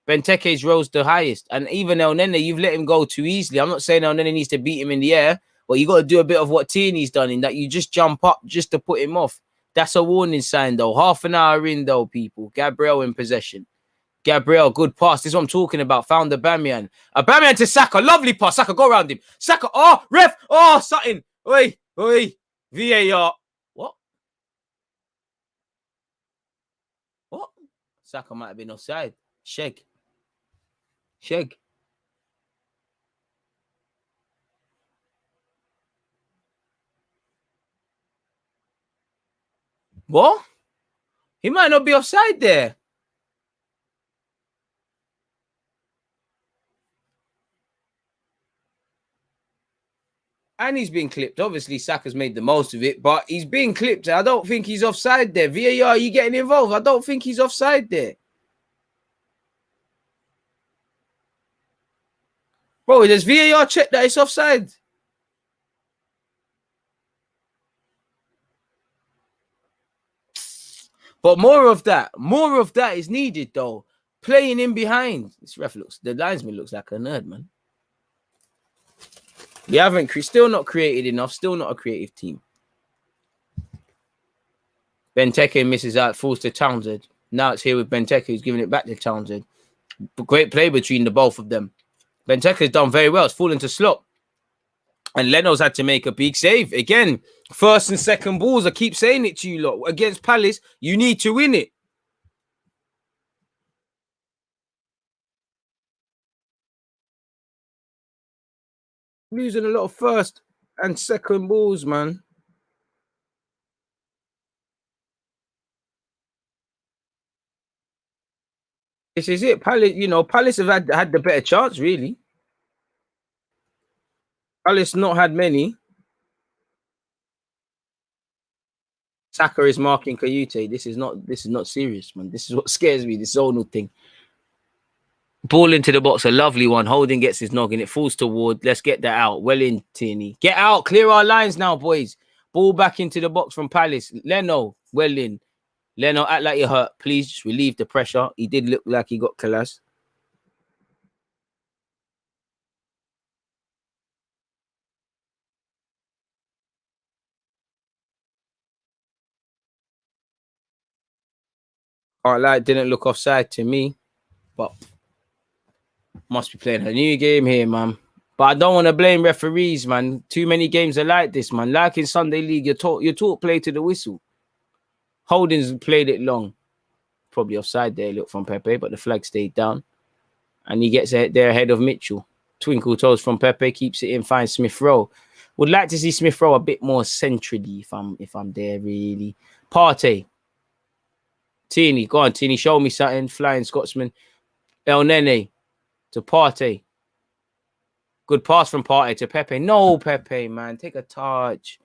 Benteke's rose the highest. And even Elneny, you've let him go too easily. I'm not saying Elneny needs to beat him in the air, But you got to do a bit of what Tierney's done in that you just jump up just to put him off. That's a warning sign, though. Half an hour in, though, people. Gabriel in possession. Gabriel, good pass. This is what I'm talking about. Found the Aubameyang. Aubameyang to Saka. Lovely pass. Saka, go around him. Saka. Oh, ref. Oh, something. Oi. VAR. What? Saka might have been offside. Sheg. What? He might not be offside there. And he's been clipped. Obviously, Saka's made the most of it, but he's been clipped. I don't think he's offside there. VAR, are you getting involved? I don't think he's offside there. Bro, does VAR check that it's offside? But more of that is needed, though. Playing in behind. This ref the linesman looks like a nerd, man. We haven't, still not created enough, still not a creative team. Benteke misses out, falls to Townsend. Now it's here with Benteke, who's giving it back to Townsend. Great play between the both of them. Benteke's done very well. It's fallen to slop. And Leno's had to make a big save. Again, first and second balls. I keep saying it to you lot. Against Palace, you need to win it. Losing a lot of first and second balls, man. This is it. Palace have had the better chance, really. Palace not had many. Saka is marking Kayute. This is not serious, man. This is what scares me. This zonal thing. Ball into the box, a lovely one. Holding gets his noggin. It falls toward. Let's get that out. Well in, Tierney. Get out. Clear our lines now, boys. Ball back into the box from Palace. Leno, well in. Leno, act like you're hurt. Please just relieve the pressure. He did look like he got collapsed. Can't lie, it didn't look offside to me. But must be playing a new game here, man. But I don't want to blame referees, man. Too many games are like this, man. Like in Sunday League, you're taught play to the whistle. Holdings played it long. Probably offside there, look, from Pepe, but the flag stayed down. And he gets there ahead of Mitchell. Twinkle toes from Pepe, keeps it in, finds Smith Rowe. Would like to see Smith Rowe a bit more centrally if I'm there, really. Partey. Tierney, go on, Tierney, show me something. Flying Scotsman. El Nene to Partey. Good pass from Partey to Pepe. No, Pepe, man. Take a touch.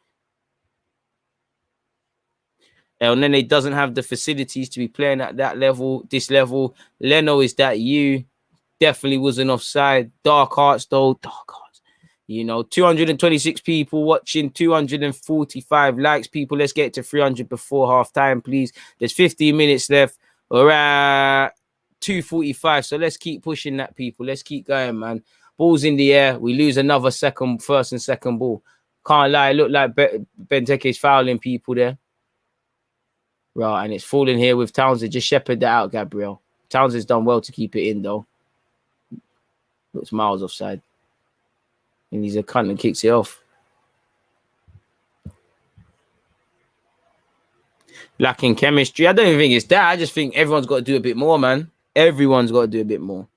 El Nene doesn't have the facilities to be playing at that level, this level. Leno, is that you? Definitely wasn't offside. Dark hearts, though. Dark hearts. 226 people watching, 245 likes. People, let's get to 300 before half time, please. There's 15 minutes left. We're at 2:45, so let's keep pushing that, people. Let's keep going, man. Ball's in the air. We lose another first and second ball. Can't lie. It looked like Benteke's fouling people there. Right, and it's falling here with Townsend. Just shepherd that out, Gabriel. Townsend's done well to keep it in, though. Looks miles offside. And he's a cunt and kicks it off. Lacking chemistry. I don't even think it's that. I just think everyone's got to do a bit more, man. Everyone's got to do a bit more.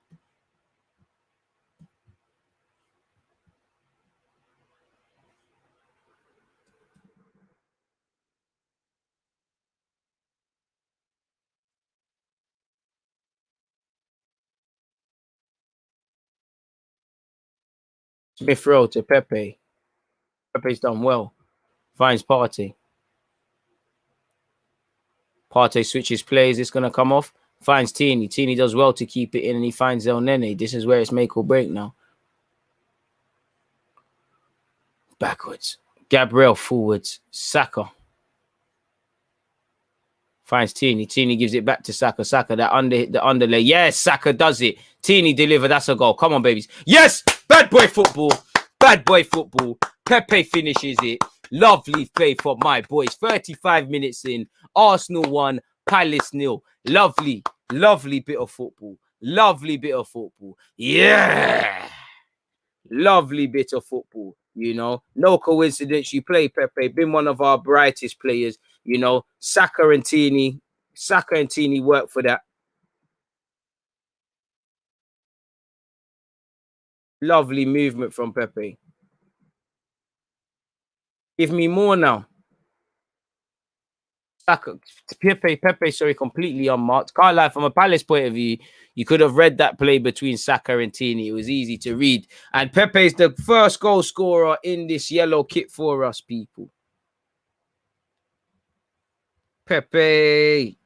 Smith Rowe to Pepe. Pepe's done well. Finds Partey. Partey switches plays. It's going to come off. Finds Tierney. Tierney does well to keep it in, and he finds El Nene. This is where it's make or break now. Backwards. Gabriel forwards. Saka. Finds Tierney. Tierney gives it back to Saka. Saka, the underlay. Yes, Saka does it. Tierney delivered. That's a goal. Come on, babies. Yes! Bad boy football. Bad boy football. Pepe finishes it. Lovely play for my boys. 35 minutes in. Arsenal 1, Palace 0. Lovely bit of football. Lovely bit of football. Yeah. Lovely bit of football. You know, no coincidence. You play Pepe, been one of our brightest players. You know, Saka and Tini work for that. Lovely movement from Pepe. Give me more now. Saka, Pepe, sorry, completely unmarked. Can't lie, from a Palace point of view, you could have read that play between Saka and Tini. It was easy to read. And Pepe is the first goal scorer in this yellow kit for us, people. Pepe.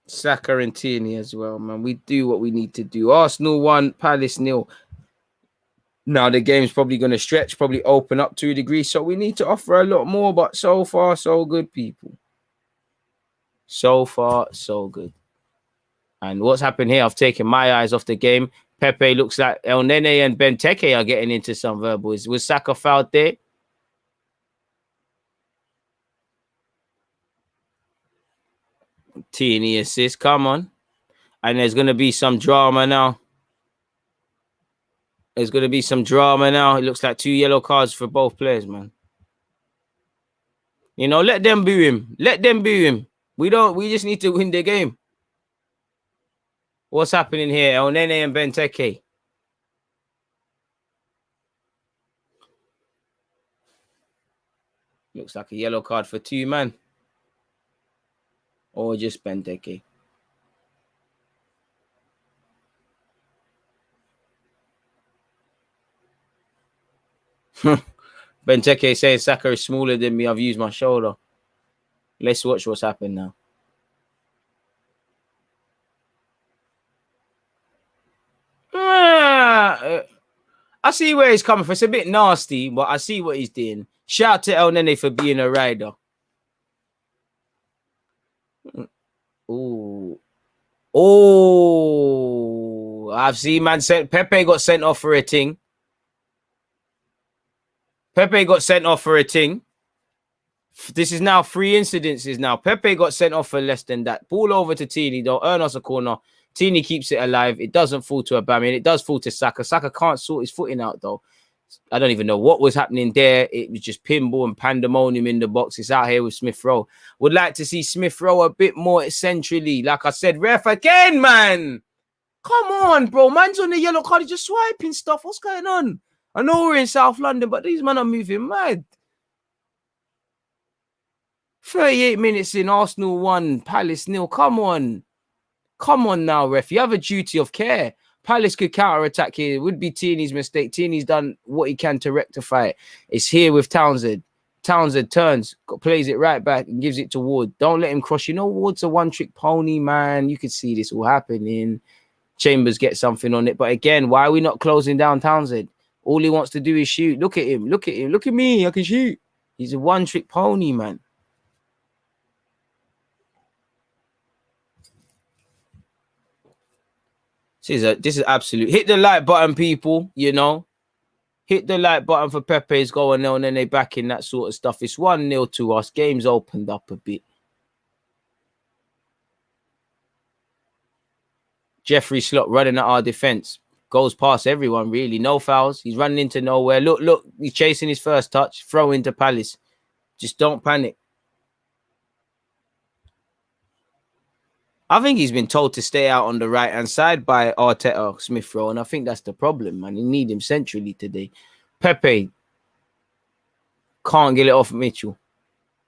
Saka and Tierney as well, man. We do what we need to do. Arsenal 1, Palace 0. Now the game's probably going to stretch, probably open up to a degree. So we need to offer a lot more. But so far, so good, people. So far, so good. And what's happened here? I've taken my eyes off the game. Pepe looks like El Nene and Benteke are getting into some verbals. Was Saka fouled there? Tierney assist. Come on. And there's going to be some drama now. There's going to be some drama now. It looks like 2 yellow cards for both players, man. You know, let them boo him. Let them boo him. We just need to win the game. What's happening here? El Nene and Benteke. Looks like a yellow card for 2, man. Or just Benteke. Benteke saying Saka is smaller than me. I've used my shoulder. Let's watch what's happened now. I see where he's coming from. It's a bit nasty, but I see what he's doing. Shout out to El Nene for being a rider. Oh, I've seen man sent. Pepe got sent off for a ting. Pepe got sent off for a ting. This is now 3 incidences now. Pepe got sent off for less than that. Ball over to Tini. They'll earn us a corner. Tini keeps it alive. It doesn't fall to Aubameyang. It does fall to Saka. Saka can't sort his footing out, though. I don't even know what was happening there. It was just pinball and pandemonium in the box. It's out here with Smith Rowe. Would like to see Smith Rowe a bit more centrally. Like I said, ref again, man. Come on, bro. Man's on the yellow card. He's just swiping stuff. What's going on? I know we're in South London, but these men are moving mad. 38 minutes in, Arsenal 1, Palace 0. Come on. Come on now, ref. You have a duty of care. Palace could counter-attack here. It would be Tierney's mistake. Tierney's done what he can to rectify it. It's here with Townsend. Townsend turns, plays it right back and gives it to Ward. Don't let him cross. You know, Ward's a one-trick pony, man. You could see this all happening. Chambers get something on it. But again, why are we not closing down Townsend? All he wants to do is shoot. Look at him. Look at him. Look at me. I can shoot. He's a one-trick pony, man. This is absolute. Hit the like button, people. You know, hit the like button for Pepe's goal, and then they back in that sort of stuff. It's 1-0 to us. Game's opened up a bit. Jeffrey Slot running at our defense. Goes past everyone, really. No fouls. He's running into nowhere. Look. He's chasing his first touch. Throw into Palace. Just don't panic. I think he's been told to stay out on the right-hand side by Arteta, Smith Rowe, and I think that's the problem, man. You need him centrally today. Pepe can't get it off Mitchell.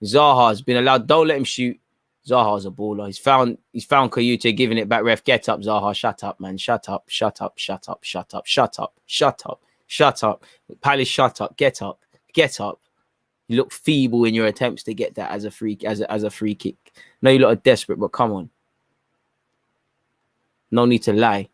Zaha's been allowed. Don't let him shoot. Zaha's a baller. He's found Kayute giving it back. Ref, get up, Zaha. Shut up, man. Shut up. Shut up. Shut up. Shut up. Shut up. Shut up. Shut up. Palace, shut up. Get up. Get up. You look feeble in your attempts to get that as a free kick. No, you lot are desperate, but come on. No need to lie.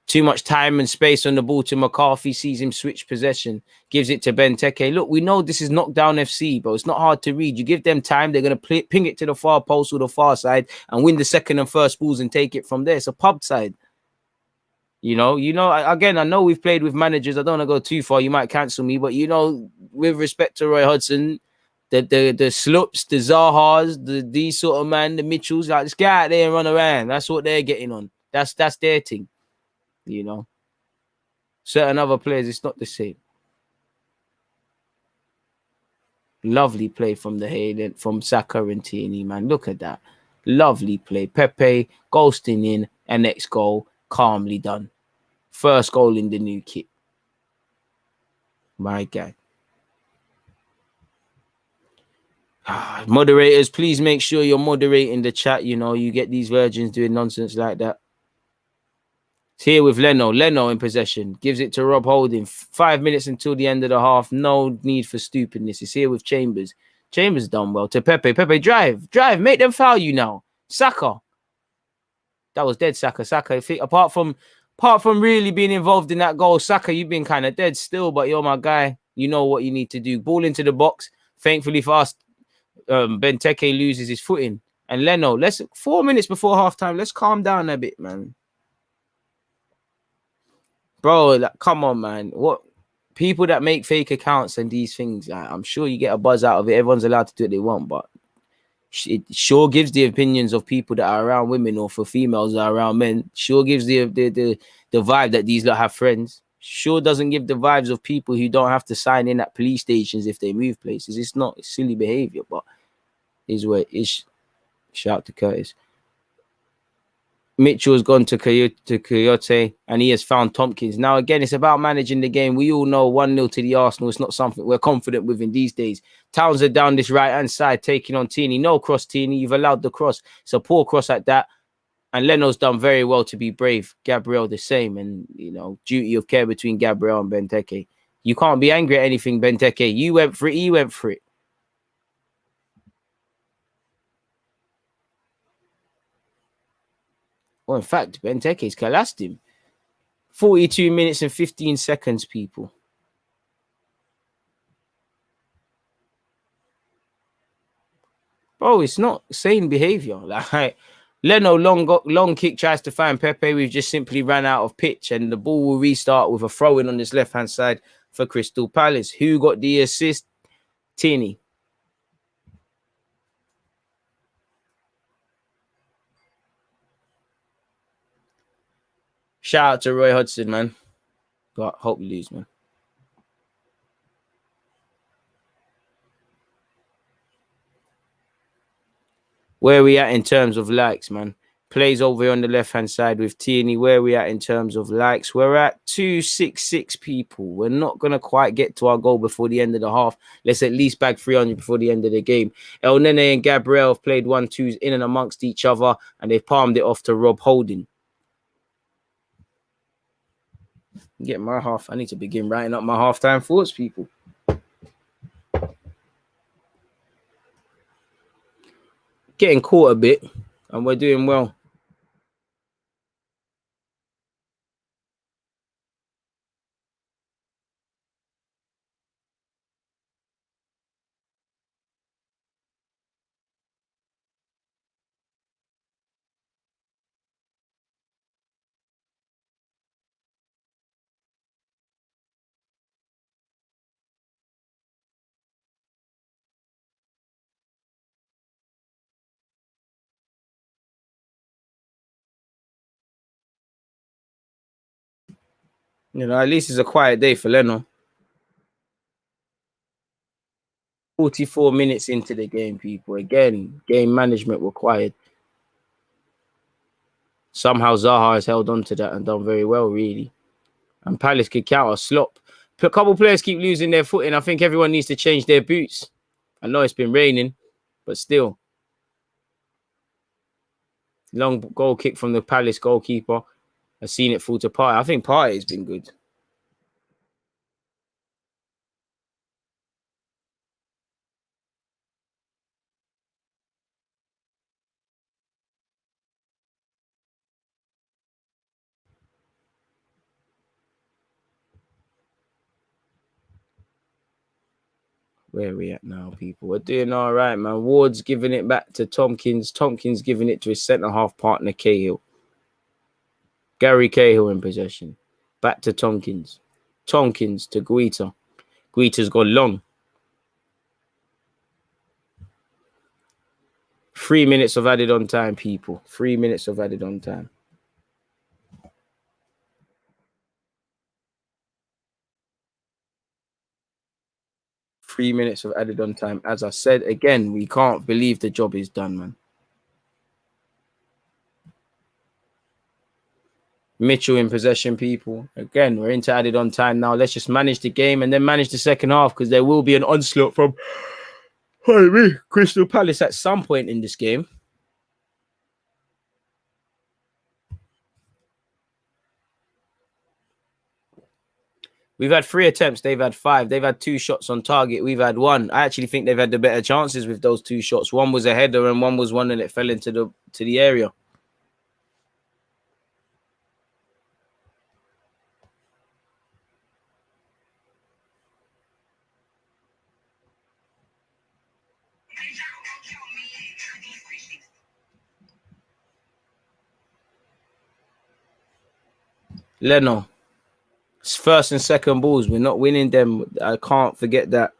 Too much time and space on the ball to McCarthy. Sees him switch possession. Gives it to Benteke. Look, we know this is knockdown FC, but it's not hard to read. You give them time, they're going to ping it to the far post or the far side and win the second and first balls and take it from there. It's a pub side. Again, I know we've played with managers. I don't want to go too far. You might cancel me, but with respect to Roy Hodgson, the Sloops, the Zahas, these sort of man, the Mitchells, like, just get out there and run around. That's what they're getting on. That's their thing. Certain other players, it's not the same. Lovely play from from SAKA and Tierney, man. Look at that. Lovely play. PEPE, ghosting in, and next goal, calmly done. First goal in the new kit. My guy. Moderators, please make sure you're moderating the chat. You get these virgins doing nonsense like that. It's here with Leno. Leno in possession. Gives it to Rob Holding. 5 minutes until the end of the half. No need for stupidness. It's here with Chambers. Chambers done well. To PEPE. PEPE, drive. Make them foul you now. SAKA. That was dead, SAKA. SAKA, apart from really being involved in that goal, SAKA, you've been kind of dead still, but you're my guy. You know what you need to do. Ball into the box. Thankfully for us, Benteke loses his footing. And Leno, 4 minutes before halftime, let's calm down a bit, man. Bro, come on, man. What people that make fake accounts and these things, I'm sure you get a buzz out of it. Everyone's allowed to do what they want, but it sure gives the opinions of people that are around women, or for females that are around men. Sure gives the vibe that these lot have friends. Sure doesn't give the vibes of people who don't have to sign in at police stations if they move places. It's silly behavior, but is what it is. Shout out to Curtis. Mitchell has gone to Coyote and he has found Tompkins. Now, again, it's about managing the game. We all know 1-0 to the Arsenal. It's not something we're confident with in these days. Towns are down this right-hand side, taking on Tierney. No cross, Tierney. You've allowed the cross. It's a poor cross like that. And Leno's done very well to be brave. Gabriel the same. And, duty of care between Gabriel and Benteke. You can't be angry at anything, Benteke. You went for it. He went for it. Well, in fact, Benteke's collapsed him. 42 minutes and 15 seconds, people. Bro, it's not sane behavior. Like, Leno, long kick, tries to find PEPE. We've just simply ran out of pitch, and the ball will restart with a throw-in on this left-hand side for Crystal Palace. Who got the assist? Tierney. Shout out to Roy Hodgson, man. God, hope you lose, man. Where are we at in terms of likes, man? Plays over on the left-hand side with Tierney. Where are we at in terms of likes? We're at 266 people. We're not going to quite get to our goal before the end of the half. Let's at least bag 300 before the end of the game. El Nene and Gabriel have played 1-2s in and amongst each other, and they've palmed it off to Rob Holding. Get my half. I need to begin writing up my halftime thoughts, people. Getting caught a bit, and we're doing well. At least it's a quiet day for Leno. 44 minutes into the game, people. Again, game management required. Somehow Zaha has held on to that and done very well, really. And Palace could counter slop. A couple players keep losing their footing. I think everyone needs to change their boots. I know it's been raining, but still. Long goal kick from the Palace goalkeeper. I've seen it fall to Partey. I think Partey's been good. Where are we at now, people? We're doing all right, man. Ward's giving it back to Tompkins. Tompkins giving it to his centre-half partner, Cahill. Gary Cahill in possession. Back to Tompkins. Tompkins to Guita. Guita's gone long. 3 minutes of added on time, people. 3 minutes of added on time. Three minutes of added on time. As I said, again, we can't believe the job is done, man. Mitchell in possession, people. Again, we're into added on time now. Let's just manage the game and then manage the second half, because there will be an onslaught from Crystal Palace at some point in this game. We've had 3 attempts. They've had 5. They've had 2 shots on target. We've had 1. I actually think they've had the better chances with those 2 shots. One was a header and one was one and it fell into the area. Leno. It's first and second balls. We're not winning them. I can't forget that.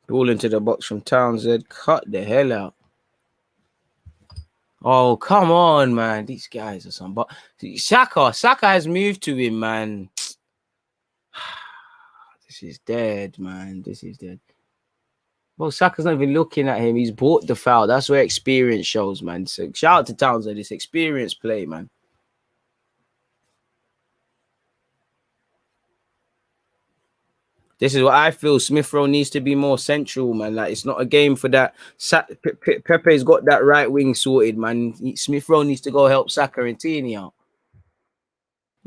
Ball into the box from Townsend. Cut the hell out. Oh, come on, man. These guys are some. But Saka has moved to him, man. This is dead, man. This is dead. Well, Saka's not even looking at him. He's bought the foul. That's where experience shows, man. So shout out to Townsend. It's experience play, man. This is what I feel. Smith Rowe needs to be more central, man. Like, it's not a game for that. Pepe's got that right wing sorted, man. Smith Rowe needs to go help Saka and Tini out.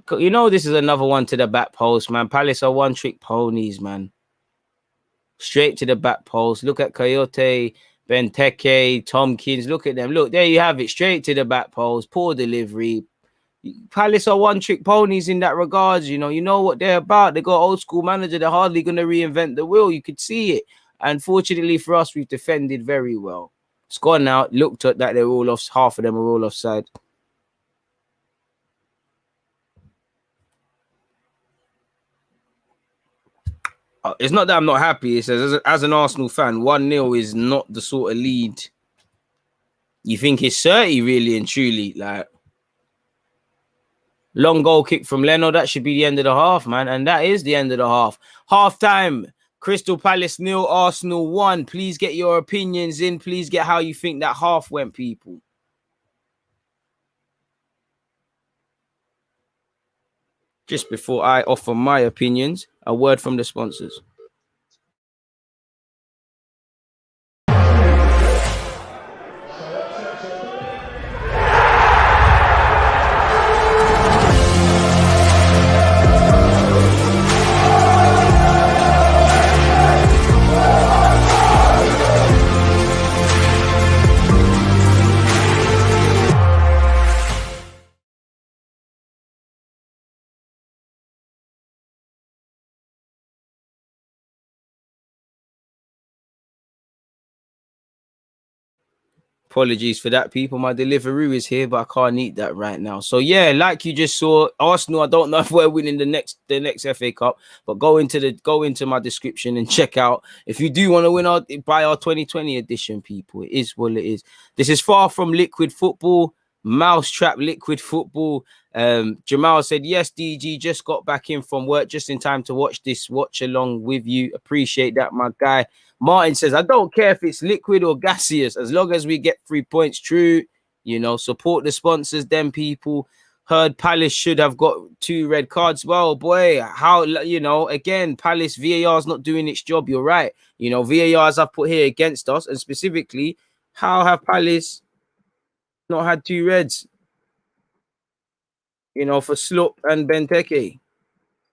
You know, this is another one to the back post, man. Palace are one-trick ponies, man. Straight to the back post. Look at Coyote, Benteke, Tompkins. Look at them. Look, there you have it. Straight to the back post. Poor delivery. Palace are one-trick ponies in that regards. You know what they're about. They got old school manager. They're hardly going to reinvent the wheel. You could see it. Unfortunately for us, we've defended very well. It's gone now. Looked at that. They're all off. Half of them are all offside. It's not that I'm not happy. It says, as an Arsenal fan, 1-0 is not the sort of lead you think it's 30, really and truly. Like, long goal kick from Leno. That should be the end of the half, man. And that is the end of the half. Half time. Crystal Palace 0, Arsenal 1. Please get your opinions in. Please get how you think that half went, people. Just before I offer my opinions, a word from the sponsors. Apologies for that, people. My delivery is here, but I can't eat that right now. So yeah, like you just saw, Arsenal. I don't know if we're winning the next FA Cup, but go into my description and check out if you do want to buy our 2020 edition, people. It is what it is. This is far from liquid football, mousetrap liquid football. Jamal said, yes, DG just got back in from work just in time to watch this watch along with you. Appreciate that, my guy. Martin says, I don't care if it's liquid or gaseous, as long as we get 3 points. True, support the sponsors, them people. Heard Palace should have got 2 red cards. Well, boy, how, again, Palace VAR's not doing its job. You're right. VARs I've put here against us, and specifically, how have Palace not had 2 reds? For Sloop and Benteke.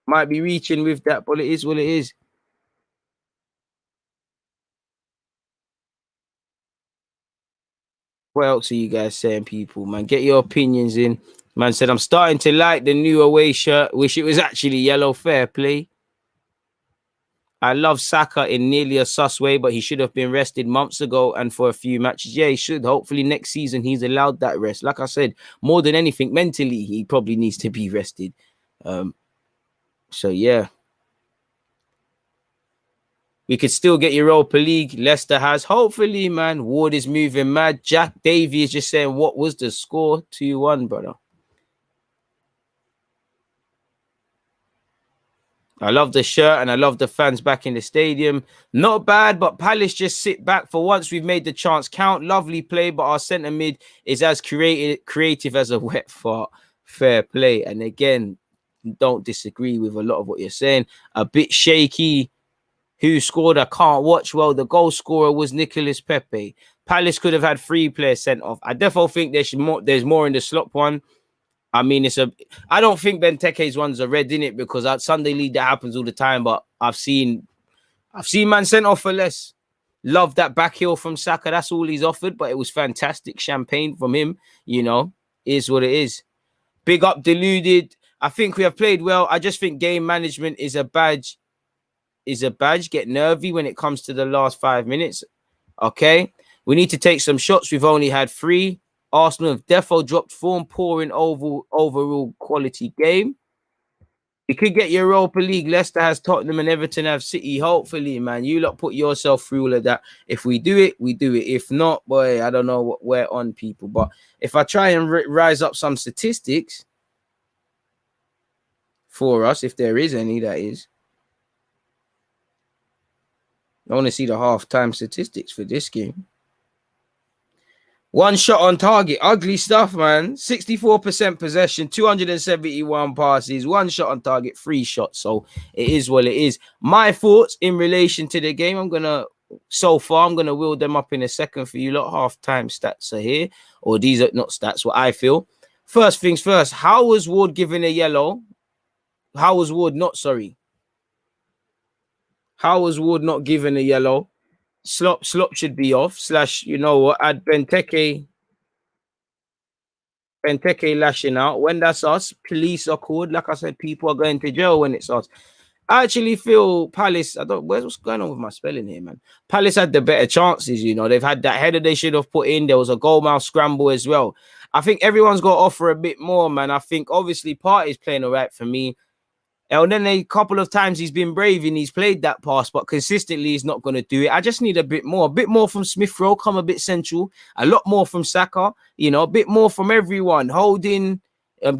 Might be reaching with that, but it is what it is. What else are you guys saying, people? Man, get your opinions in. Man said, I'm starting to like the new away shirt. Wish it was actually yellow. Fair play. I love Saka in nearly a sus way, but he should have been rested months ago and for a few matches. Yeah, he should. Hopefully next season he's allowed that rest. Like I said, more than anything, mentally, he probably needs to be rested. So, yeah. We could still get Europa League. Leicester has. Hopefully, man. Ward is moving mad. Jack Davey is just saying, what was the score? 2-1, brother. I love the shirt and I love the fans back in the stadium. Not bad, but Palace just sit back for once. We've made the chance count. Lovely play, but our centre mid is as creative as a wet fart. Fair play. And again, don't disagree with a lot of what you're saying. A bit shaky. Who scored? I can't watch. Well, the goal scorer was Nicolas Pepe. Palace could have had 3 players sent off. I definitely think there's more in the slop one. I mean, I don't think Benteke's one's a red in it because at Sunday League that happens all the time. But I've seen man sent off for less. Love that back heel from Saka. That's all he's offered, but it was fantastic champagne from him. You know, is what it is. Big up, Deluded. I think we have played well. I just think game management is a badge. Get nervy when it comes to the last 5 minutes. Okay, we need to take some shots. We've only had 3. Arsenal have defo dropped form, poor in overall quality game. We could get Europa League. Leicester has Tottenham and Everton have City. Hopefully, man, you lot put yourself through all of that. If we do it, we do it. If not, boy, I don't know what we're on, people. But if I try and rise up some statistics for us, if there is any, that is. I want to see the half-time statistics for this game. 1 shot on target. Ugly stuff, man. 64% possession, 271 passes, 1 shot on target, 3 shots. So it is what it is. My thoughts in relation to the game, I'm going to wheel them up in a second for you lot. Half-time stats are here. Or these are not stats, what I feel. First things first, how was Ward given a yellow? How was Ward not given a yellow? Slop should be off. / you know what? Add Benteke lashing out. When that's us, police are called. Like I said, people are going to jail when it's us. I actually feel Palace. What's going on with my spelling here, man? Palace had the better chances. You know, they've had that header they should have put in. There was a goal mouth scramble as well. I think everyone's got to offer a bit more, man. I think obviously Partey's playing all right for me. And then a couple of times he's been brave and he's played that pass, but consistently he's not going to do it. I just need a bit more from Smith Rowe, come a bit central, a lot more from Saka, you know, a bit more from everyone. Holding,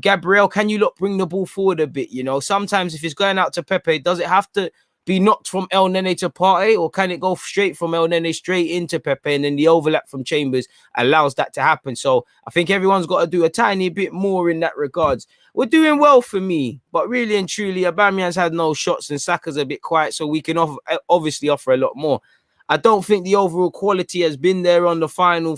Gabriel, can you bring the ball forward a bit? You know, sometimes if it's going out to Pepe, does it have to be knocked from El Nene to Partey, or can it go straight from El Nene straight into Pepe, and then the overlap from Chambers allows that to happen? So I think everyone's got to do a tiny bit more in that regards. We're doing well for me, but really and truly, Aubameyang's had no shots and Saka's a bit quiet, so we can obviously offer a lot more. I don't think the overall quality has been there in the final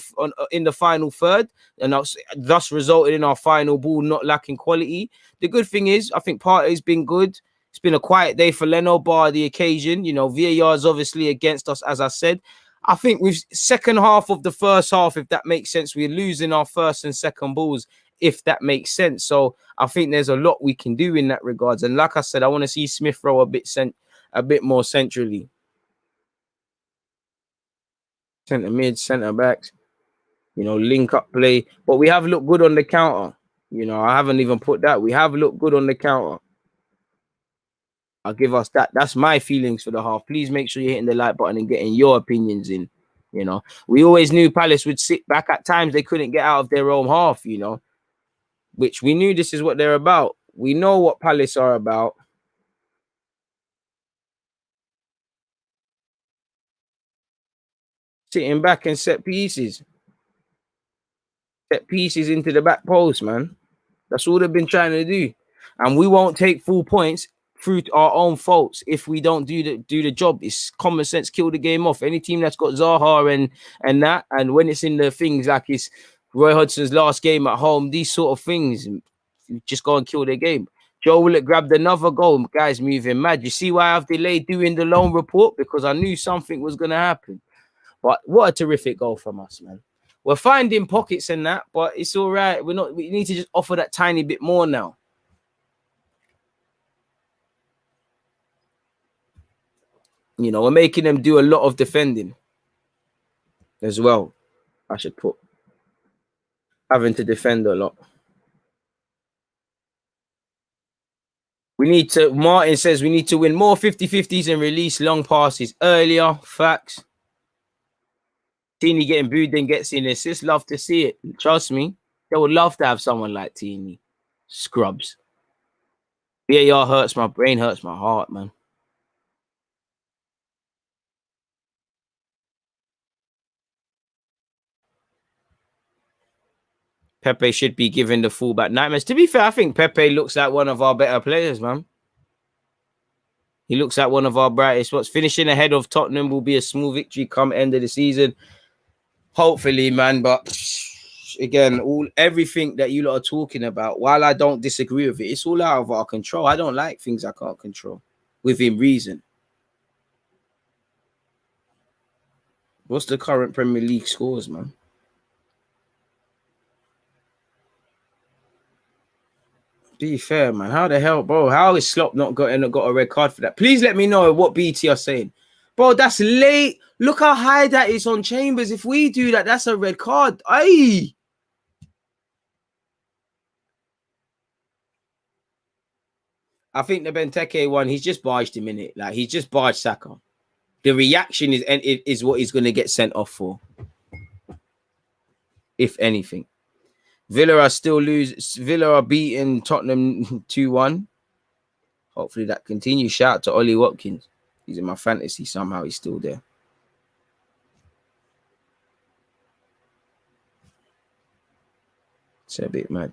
third, and thus resulted in our final ball not lacking quality. The good thing is, I think Partey's been good. It's been a quiet day for Leno, bar the occasion. You know, VAR is obviously against us, as I said. I think with second half of the first half, if that makes sense, we're losing our first and second balls, if that makes sense. So I think there's a lot we can do in that regards. And like I said, I want to see Smith Rowe a bit more centrally. Centre mid, centre backs, you know, link up play. But we have looked good on the counter. You know, I haven't even put that. We have looked good on the counter. I'll give us that. That's my feelings for the half. Please make sure you're hitting the like button and getting your opinions in. You know, we always knew Palace would sit back at times. They couldn't get out of their own half, you know, which we knew this is what they're about. We know what Palace are about. Sitting back and set pieces. Set pieces into the back post, man. That's all they've been trying to do. And we won't take full points through our own faults if we don't do the job. It's common sense, kill the game off. Any team that's got Zaha and that, and when it's in the things like it's Roy Hodgson's last game at home, these sort of things, you just go and kill their game. Joe Willett grabbed another goal. Guys moving mad. You see why I've delayed doing the loan report? Because I knew something was going to happen. But what a terrific goal from us, man. We're finding pockets and that, but it's all right. We need to just offer that tiny bit more now. You know, we're making them do a lot of defending as well. I should put having to defend a lot. We need to, Martin says we need to win more 50-50s and release long passes earlier. Facts. Teeny getting booed then gets in assist. Love to see it. Trust me. They would love to have someone like Teeny. Scrubs. VAR hurts my brain, hurts my heart, man. Pepe should be given the fullback nightmares. To be fair, I think Pepe looks like one of our better players, man. He looks like one of our brightest spots. Finishing ahead of Tottenham will be a small victory come end of the season. Hopefully, man. But again, everything that you lot are talking about, while I don't disagree with it, it's all out of our control. I don't like things I can't control within reason. What's the current Premier League scores, man? Be fair, man. How the hell, bro? How is Slop not got a red card for that? Please let me know what BT are saying. Bro, that's late. Look how high that is on Chambers. If we do that, that's a red card. Aye. I think the Benteke one, he's just barged him in it. Like, he's just barged Saka. The reaction is what he's going to get sent off for. If anything. Villa are beating Tottenham 2-1. Hopefully that continues. Shout out to Ollie Watkins. He's in my fantasy. Somehow he's still there. It's a bit mad.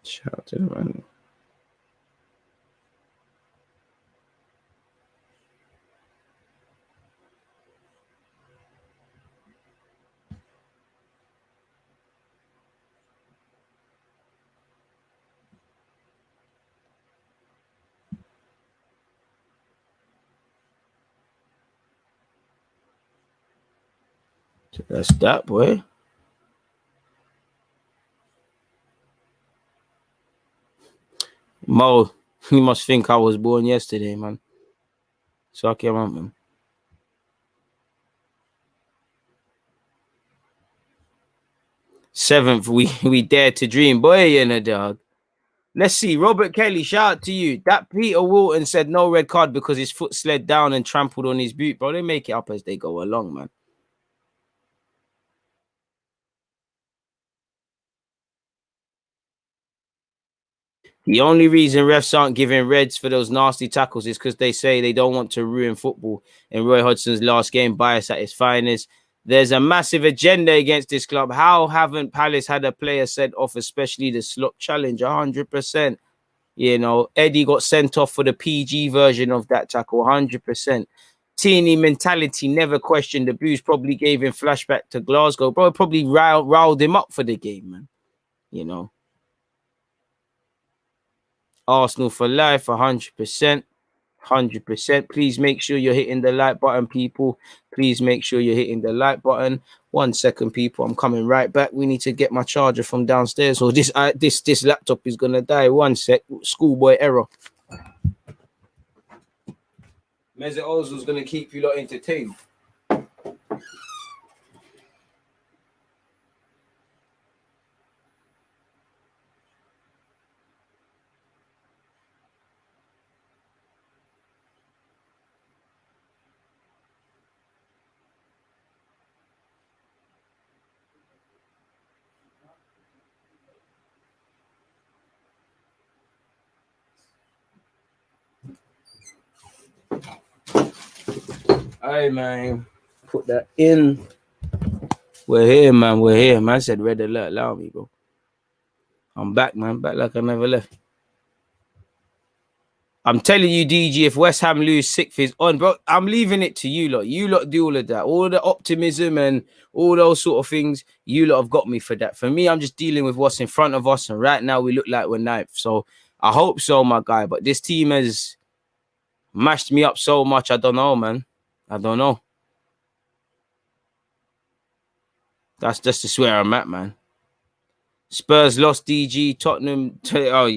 Shout out to the man. That's that, boy. Mo, you must think I was born yesterday, man. So I came out, man. 7th, we dare to dream, boy, in a dog. Let's see. Robert Kelly, shout out to you. That Peter Walton said no red card because his foot slid down and trampled on his boot, bro. They make it up as they go along, man. The only reason refs aren't giving reds for those nasty tackles is because they say they don't want to ruin football. In Roy Hodgson's last game, bias at its finest. There's a massive agenda against this club. How haven't Palace had a player sent off, especially the slot challenge? 100%. You know, Eddie got sent off for the PG version of that tackle. 100%. Teeny mentality, never questioned. The Blues probably gave him flashback to Glasgow. Bro, probably riled him up for the game, man. You know. Arsenal for life, 100%. 100%. Please make sure you're hitting the like button, people. Please make sure you're hitting the like button. 1 second, people. I'm coming right back. We need to get my charger from downstairs, or this laptop is gonna die. 1 sec. Schoolboy error. Mesut Ozil's gonna keep you lot entertained. Hey, man. Put that in. We're here, man. We're here. Man said red alert. Allow me, bro. I'm back, man. Back like I never left. I'm telling you, DG, if West Ham lose, sixth is on, bro. I'm leaving it to you lot. You lot do all of that. All the optimism and all those sort of things, you lot have got me for that. For me, I'm just dealing with what's in front of us. And right now, we look like we're ninth. So I hope so, my guy. But this team has mashed me up so much. I don't know, man. I don't know. That's just to swear I'm at, man. Spurs lost, DG. Tottenham,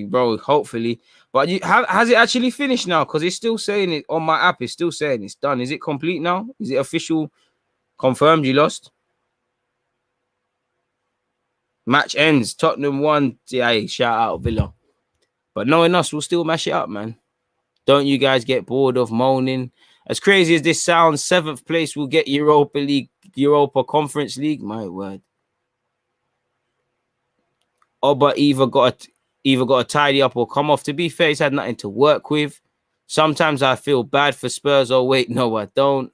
bro, hopefully. But has it actually finished now? Because it's still saying it on my app. It's still saying it's done. Is it complete now? Is it official? Confirmed you lost? Match ends. Tottenham won. Yeah, shout out Villa. But knowing us, we'll still mash it up, man. Don't you guys get bored of moaning? As crazy as this sounds, 7th place will get Europa Conference League. My word. But either got to tidy up or come off. To be fair, he's had nothing to work with. Sometimes I feel bad for Spurs. Oh, wait, no, I don't.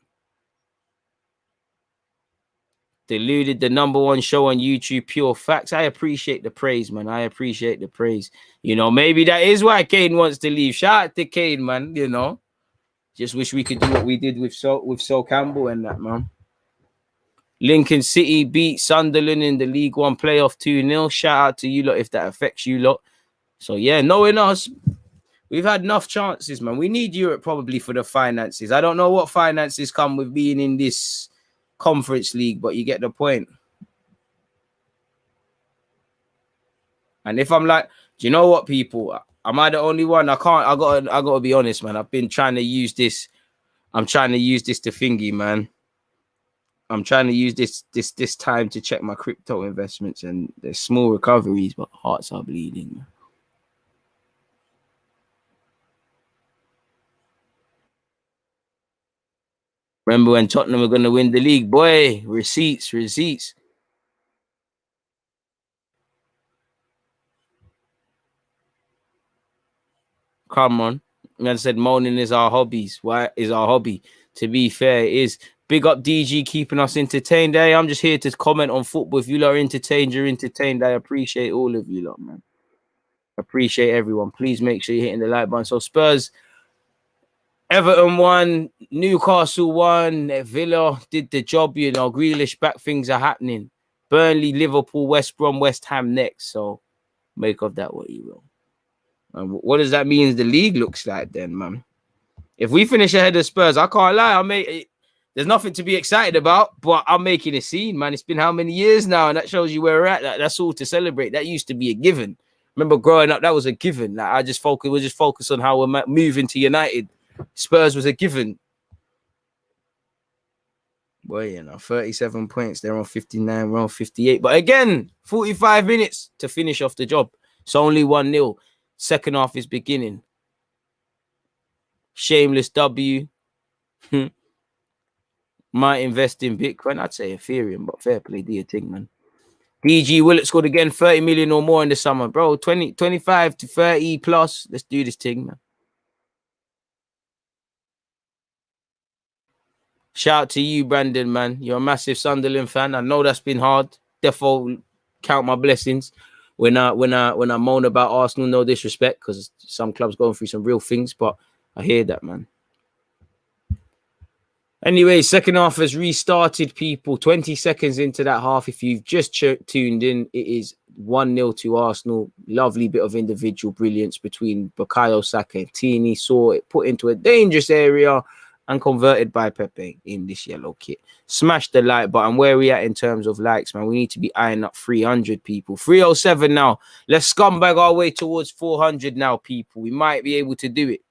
Deluded, the #1 show on YouTube, pure facts. I appreciate the praise, man. I appreciate the praise. You know, maybe that is why Kane wants to leave. Shout out to Kane, man. You know, just wish we could do what we did with Sol Campbell and that, man. Lincoln City beat Sunderland in the League One playoff 2-0. Shout out to you lot if that affects you lot. So yeah, knowing us, we've had enough chances, man. We need Europe probably for the finances. I don't know what finances come with being in this Conference League, but you get the point. And if I'm like, do you know what, people? Am I the only one? I gotta be honest, man. I've been trying to use this. I'm trying to use this to thingy, man. I'm trying to use this time to check my crypto investments, and there's small recoveries, but hearts are bleeding, man. Remember when Tottenham were going to win the league? Boy, receipts. Come on. Man said moaning is our hobbies. Why is our hobby? To be fair, it is. Big up DG keeping us entertained. Hey, I'm just here to comment on football. If you lot are entertained, you're entertained. I appreciate all of you lot, man. Appreciate everyone. Please make sure you're hitting the like button. So Spurs, Everton won, Newcastle won, Villa did the job, you know, Grealish back, things are happening. Burnley, Liverpool, West Brom, West Ham next. So make of that what you will. And what does that mean the league looks like then, man? If we finish ahead of Spurs, I can't lie. There's nothing to be excited about, but I'm making a scene, man. It's been how many years now? And that shows you where we're at. That's all to celebrate. That used to be a given. Remember growing up, that was a given. Like we're just focused on how we're moving to United. Spurs was a given. Well, you know, 37 points. They're on 59. We're on 58. But again, 45 minutes to finish off the job. It's only 1-0. Second half is beginning. Shameless W. Might invest in Bitcoin. I'd say Ethereum, but fair play, do your thing, man. DG Willett scored again, 30 million or more in the summer. Bro, 25 to 30 plus. Let's do this thing, man. Shout out to you, Brandon, man. You're a massive Sunderland fan. I know that's been hard. Therefore, count my blessings. When I moan about Arsenal, no disrespect, because some clubs going through some real things, but I hear that, man. Anyway, second half has restarted, people. 20 seconds into that half. If you've just tuned in, it is 1-0 to Arsenal. Lovely bit of individual brilliance between Bukayo Saka and Tini. Saw it put into a dangerous area and converted by Pepe in this yellow kit. Smash the like button. Where are we at in terms of likes, man? We need to be eyeing up 300 people. 307 now. Let's scumbag our way towards 400 now, people. We might be able to do it.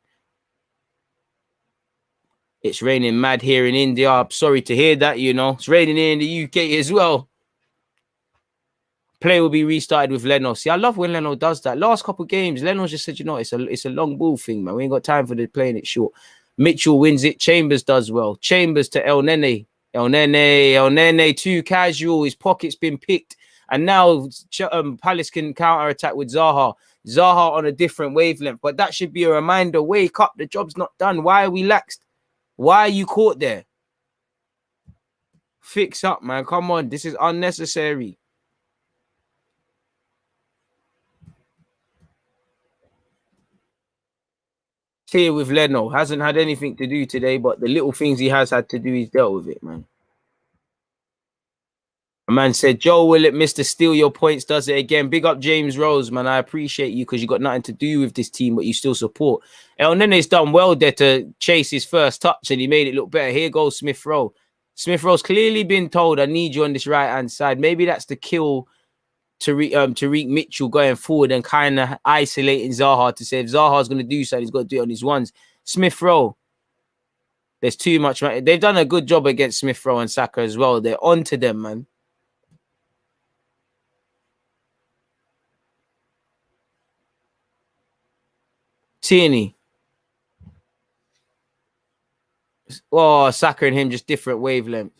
It's raining mad here in India. I'm sorry to hear that, you know. It's raining here in the UK as well. Play will be restarted with Leno. See, I love when Leno does that. Last couple of games, Leno just said, you know, it's a long ball thing, man. We ain't got time for the playing it short. Mitchell wins it. Chambers does well. Chambers to El Nene. El Nene too casual. His pocket's been picked. And now Palace can counter-attack with Zaha. Zaha on a different wavelength. But that should be a reminder. Wake up. The job's not done. Why are we laxed? Why are you caught there? Fix up, man. Come on. This is unnecessary. Clear with Leno. Hasn't had anything to do today, but the little things he has had to do, he's dealt with it, man. A man said, Joe Willett, Mr. Steal Your Points, does it again. Big up James Rose, man. I appreciate you because you got nothing to do with this team, but you still support. El Nene's done well there to chase his first touch, and he made it look better. Here goes Smith Rowe. Smith Rowe's clearly been told, I need you on this right-hand side. Maybe that's the kill Tariq Mitchell going forward and kind of isolating Zaha to say if Zaha's going to do something, he's got to do it on his ones. Smith Rowe. There's too much. They've done a good job against Smith Rowe and Saka as well. They're on to them, man. Tierney. Oh, Saka and him just different wavelength.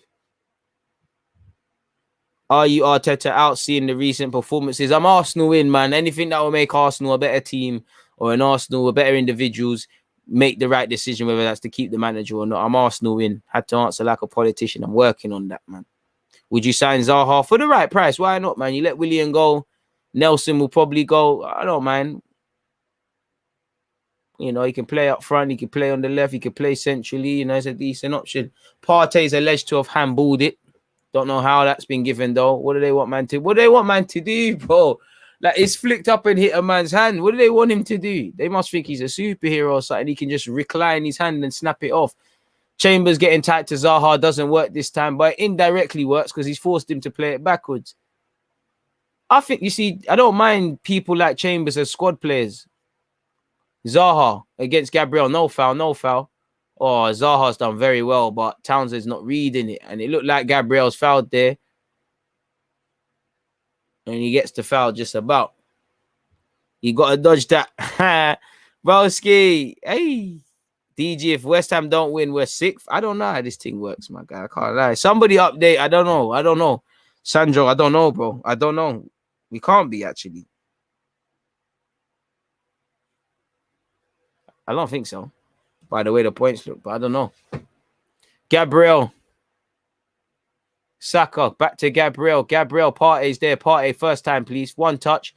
Are you Arteta out seeing the recent performances? I'm Arsenal in, man. Anything that will make Arsenal a better team or an Arsenal with better individuals make the right decision, whether that's to keep the manager or not. I'm Arsenal in. Had to answer like a politician. I'm working on that, man. Would you sign Zaha for the right price? Why not, man? You let Willian go. Nelson will probably go. I don't mind. You know, he can play up front. He can play on the left. He can play centrally. You know, it's a decent option. Partey's alleged to have handballed it. Don't know how that's been given, though. What do they want man to? What do they want man to do, bro? Like, it's flicked up and hit a man's hand. What do they want him to do? They must think he's a superhero or something. He can just recline his hand and snap it off. Chambers getting tight to Zaha doesn't work this time, but it indirectly works because he's forced him to play it backwards. I think, you see, I don't mind people like Chambers as squad players. Zaha against Gabriel, no foul, no foul. Oh, Zaha's done very well, but Townsend's not reading it. And it looked like Gabriel's fouled there. And he gets the foul just about. You got to dodge that. Broski, hey. DG, if West Ham don't win, we're sixth. I don't know how this thing works, my guy. I can't lie. Somebody update. I don't know. Sandro, I don't know, bro. I don't know. We can't be, actually. I don't think so. By the way the points look, but I don't know. Gabriel. Saka, back to Gabriel. Gabriel, Partey's there. Partey, first time, please. 1 touch,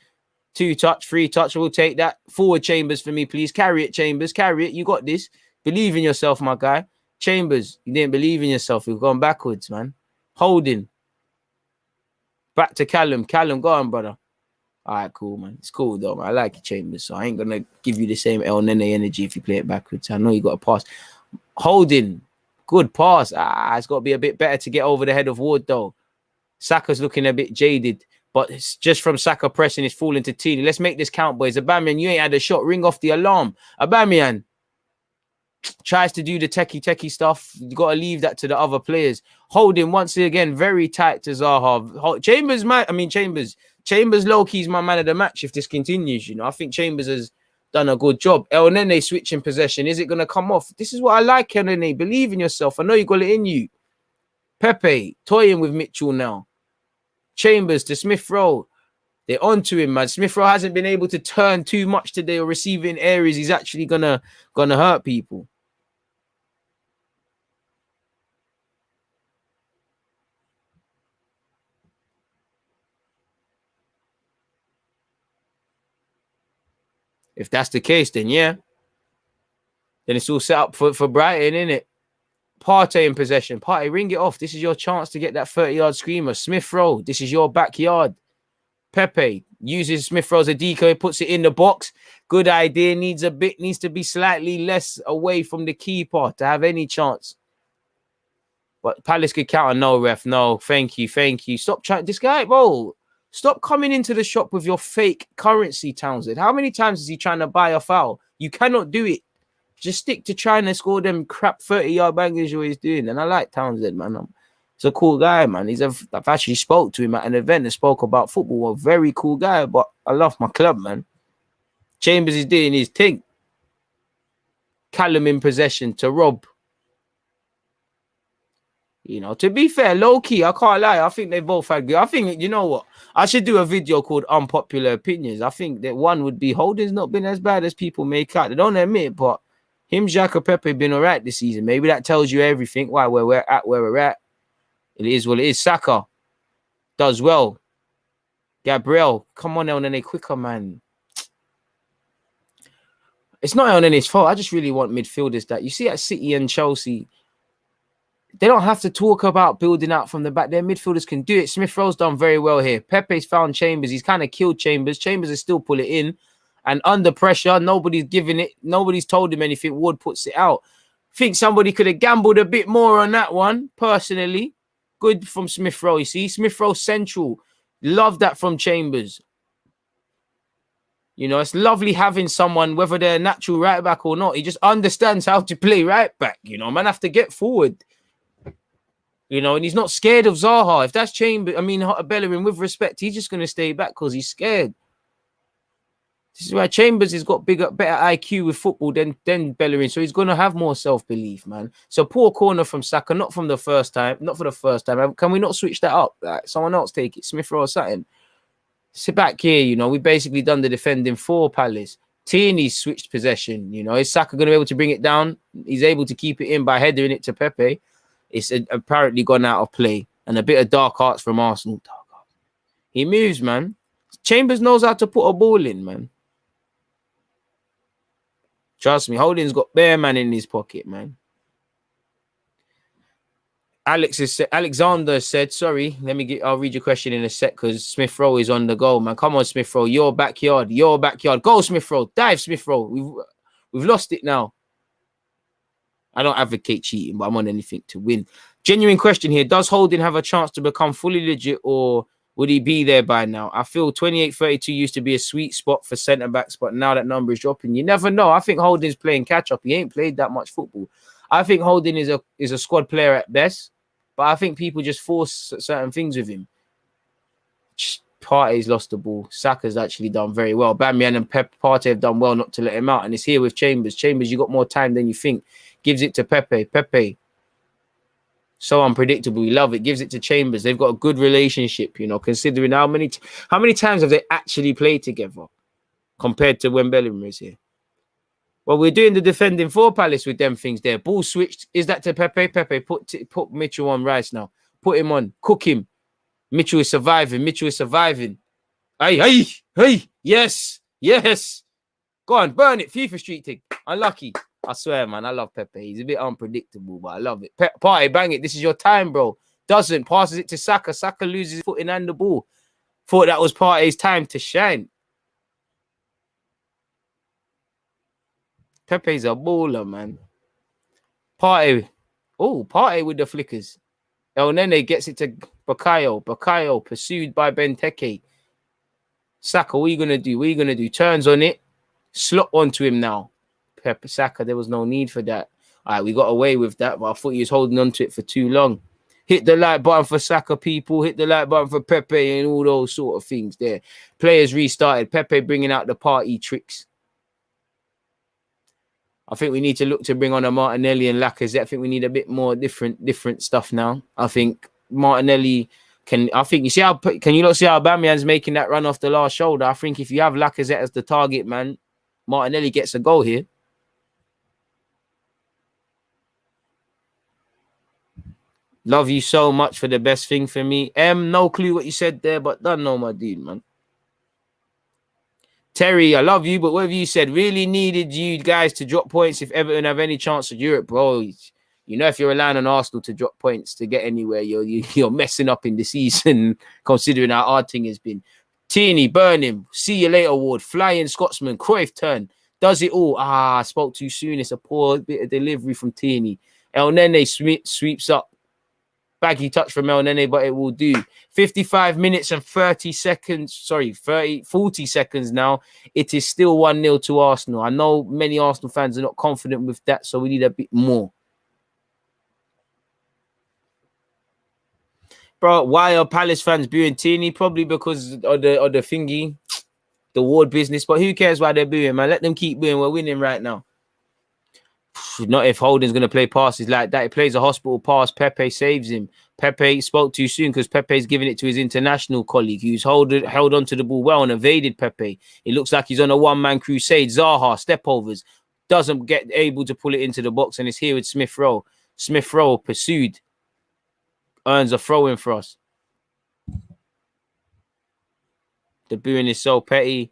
2 touch, 3 touch. We'll take that. Forward Chambers for me, please. Carry it, Chambers. Carry it. You got this. Believe in yourself, my guy. Chambers, you didn't believe in yourself. You've gone backwards, man. Holding. Back to Callum. Callum, go on, brother. All right, cool, man. It's cool, though, man. I like your Chambers, so I ain't going to give you the same El Nene energy if you play it backwards. I know you got a pass. Holding. Good pass. It's got to be a bit better to get over the head of Ward, though. Saka's looking a bit jaded, but it's just from Saka pressing, it's falling to Tini. Let's make this count, boys. Aubameyang, you ain't had a shot. Ring off the alarm. Aubameyang tries to do the techie stuff. You got to leave that to the other players. Holding once again, very tight to Zaha. Chambers low-key's my man of the match if this continues, you know. I think Chambers has done a good job. El Nene switching possession. Is it going to come off? This is what I like, El Nene. Believe in yourself. I know you got it in you. Pepe, toying with Mitchell now. Chambers to Smith Rowe. They're on to him, man. Smith Rowe hasn't been able to turn too much today or receive in areas. He's actually gonna hurt people. If that's the case, then yeah. Then it's all set up for Brighton, innit? Partey in possession. Partey, ring it off. This is your chance to get that 30-yard screamer. Smith Rowe, this is your backyard. Pepe uses Smith Rowe as a decoy, puts it in the box. Good idea. Needs to be slightly less away from the keeper to have any chance. But Palace could counter. No, ref. No, thank you. Stop trying. This guy, bro. Stop coming into the shop with your fake currency, Townsend. How many times is he trying to buy a foul? You cannot do it. Just stick to trying to score them crap 30-yard bangers what he's doing. And I like Townsend, man. He's a cool guy, man. I've actually spoke to him at an event and spoke about football. A very cool guy, but I love my club, man. Chambers is doing his thing. Callum in possession to Rob. You know, to be fair, low-key, I can't lie. I think they both had good. I think, you know what? I should do a video called Unpopular Opinions. I think that one would be Holding's not been as bad as people make out. They don't admit it, but him, Xhaka, Pepe been all right this season. Maybe that tells you everything. Why we're at where we're at. It is what it is. Saka does well. Gabriel, come on, El Nene, quicker, man. it's not Elneny's fault. I just really want midfielders that you see at City and Chelsea. They don't have to talk about building out from the back. Their midfielders can do it. Smith Rowe's done very well here. Pepe's found Chambers. He's kind of killed Chambers. Chambers is still pull it in. And under pressure, nobody's giving it. Nobody's told him anything. Ward puts it out. Think somebody could have gambled a bit more on that one, personally. Good from Smith Rowe. You see, Smith Rowe central. Love that from Chambers. You know, it's lovely having someone, whether they're a natural right back or not. He just understands how to play right back. You know, man have to get forward. You know, and he's not scared of Zaha. If that's Chambers, Bellerin, with respect, he's just going to stay back because he's scared. This is why Chambers has got better IQ with football than Bellerin, so he's going to have more self-belief, man. So poor corner from Saka, not for the first time. Can we not switch that up? Like, someone else take it, Smith Rowe or something. Sit back here, you know, we've basically done the defending for Palace. Tierney's switched possession, you know. Is Saka going to be able to bring it down? He's able to keep it in by headering it to Pepe. It's apparently gone out of play. And a bit of dark arts from Arsenal. He moves, man. Chambers knows how to put a ball in, man. Trust me, Holding's got bare man in his pocket, man. Alexander said, sorry, I'll read your question in a sec because Smith Rowe is on the goal, man. Come on, Smith Rowe, your backyard. Go, Smith Rowe. Dive, Smith Rowe. We've lost it now. I don't advocate cheating, but I'm on anything to win. Genuine question here. Does Holding have a chance to become fully legit or would he be there by now? I feel 28-32 used to be a sweet spot for centre-backs, but now that number is dropping. You never know. I think Holding's playing catch-up. He ain't played that much football. I think Holding is a squad player at best, but I think people just force certain things with him. Partey's lost the ball. Saka's actually done very well. Bamian and Partey have done well not to let him out, and it's here with Chambers. Chambers, you got more time than you think. Gives it to Pepe. Pepe, so unpredictable. We love it. Gives it to Chambers. They've got a good relationship, you know, considering how many times have they actually played together compared to when Bellerin was here. Well, we're doing the defending for Palace with them things there. Ball switched. Is that to Pepe? Pepe, put Mitchell on Rice now. Put him on. Cook him. Mitchell is surviving. Hey. Yes. Go on, burn it. FIFA Street thing. Unlucky. I swear, man, I love Pepe. He's a bit unpredictable, but I love it. Partey, bang it. This is your time, bro. Doesn't. Passes it to Saka. Saka loses his footing and the ball. Thought that was Partey's time to shine. Pepe's a baller, man. Partey. Oh, Partey with the flickers. Elneny gets it to Bakayo. Pursued by Benteke. Saka, what are you going to do? Turns on it. Slot onto him now. Saka, there was no need for that. All right, we got away with that, but I thought he was holding on to it for too long. Hit the like button for Saka, people. Hit the like button for Pepe and all those sort of things there. Players restarted. Pepe bringing out the party tricks. I think we need to look to bring on a Martinelli and Lacazette. I think we need a bit more different stuff now. I think Martinelli can you see how Aubameyang's making that run off the last shoulder? I think if you have Lacazette as the target man, Martinelli gets a goal here. Love you so much for the best thing for me. No clue what you said there, but don't know my dude, man. Terry, I love you, but whatever you said, really needed you guys to drop points if Everton have any chance at Europe, bro. You know, if you're relying on Arsenal to drop points to get anywhere, you're messing up in the season, considering how hard thing has been. Tierney, burn him. See you later, Ward. Flying Scotsman. Cruyff turn. Does it all. I spoke too soon. It's a poor bit of delivery from Tierney. Elneny sweeps up. Baggy touch from Elneny, but it will do. 55 minutes and 40 seconds now. It is still 1-0 to Arsenal. I know many Arsenal fans are not confident with that, so we need a bit more. Bro, why are Palace fans booing Tierney? Probably because of the thingy, the Ward business. But who cares why they're booing, man? Let them keep booing. We're winning right now. Not if Holding's going to play passes like that. He plays a hospital pass. Pepe saves him. Pepe spoke too soon because Pepe's giving it to his international colleague who's held on to the ball well and evaded Pepe. It looks like he's on a one-man crusade. Zaha, stepovers. Doesn't get able to pull it into the box, and it's here with Smith Rowe. Smith Rowe pursued. Earns a throw-in for us. The booing is so petty.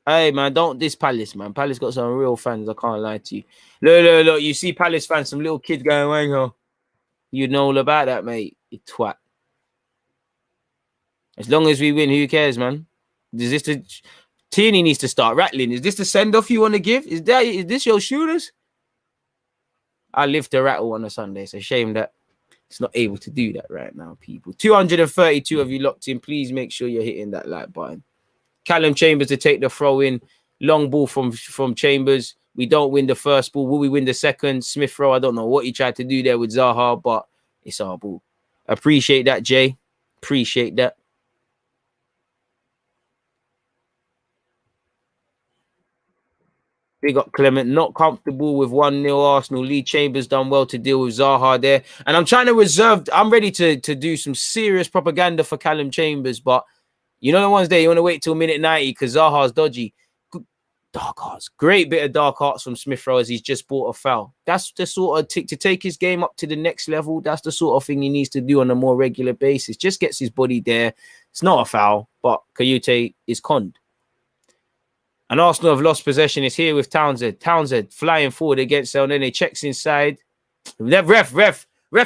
Hey, man, don't diss Palace, man. Palace got some real fans. I can't lie to you. Look. You see Palace fans, some little kids going, "Wango." You know all about that, mate. You twat. As long as we win, who cares, man? Is this the Tierney needs to start rattling? Is this the send off you want to give? Is this your shooters? I live to rattle on a Sunday. It's a shame that it's not able to do that right now, people. 232 of you locked in. Please make sure you're hitting that like button. Callum Chambers to take the throw in. Long ball from Chambers. We don't win the first ball. Will we win the second? Smith Rowe, I don't know what he tried to do there with Zaha, but it's our ball. Appreciate that, Jay. Appreciate that. Big up Clement, not comfortable with 1-0 Arsenal. Lee Chambers done well to deal with Zaha there. And I'm trying to reserve, I'm ready to do some serious propaganda for Callum Chambers, but you know the ones there, you want to wait till minute 90 because Zaha's dodgy. Dark Arts. Great bit of Dark Arts from Smith Rowe as he's just bought a foul. That's the sort of to take his game up to the next level. That's the sort of thing he needs to do on a more regular basis. Just gets his body there. It's not a foul, but Kayute is conned. And Arsenal have lost possession. It's here with Townsend. Townsend flying forward against Elneny. Checks inside. Ref,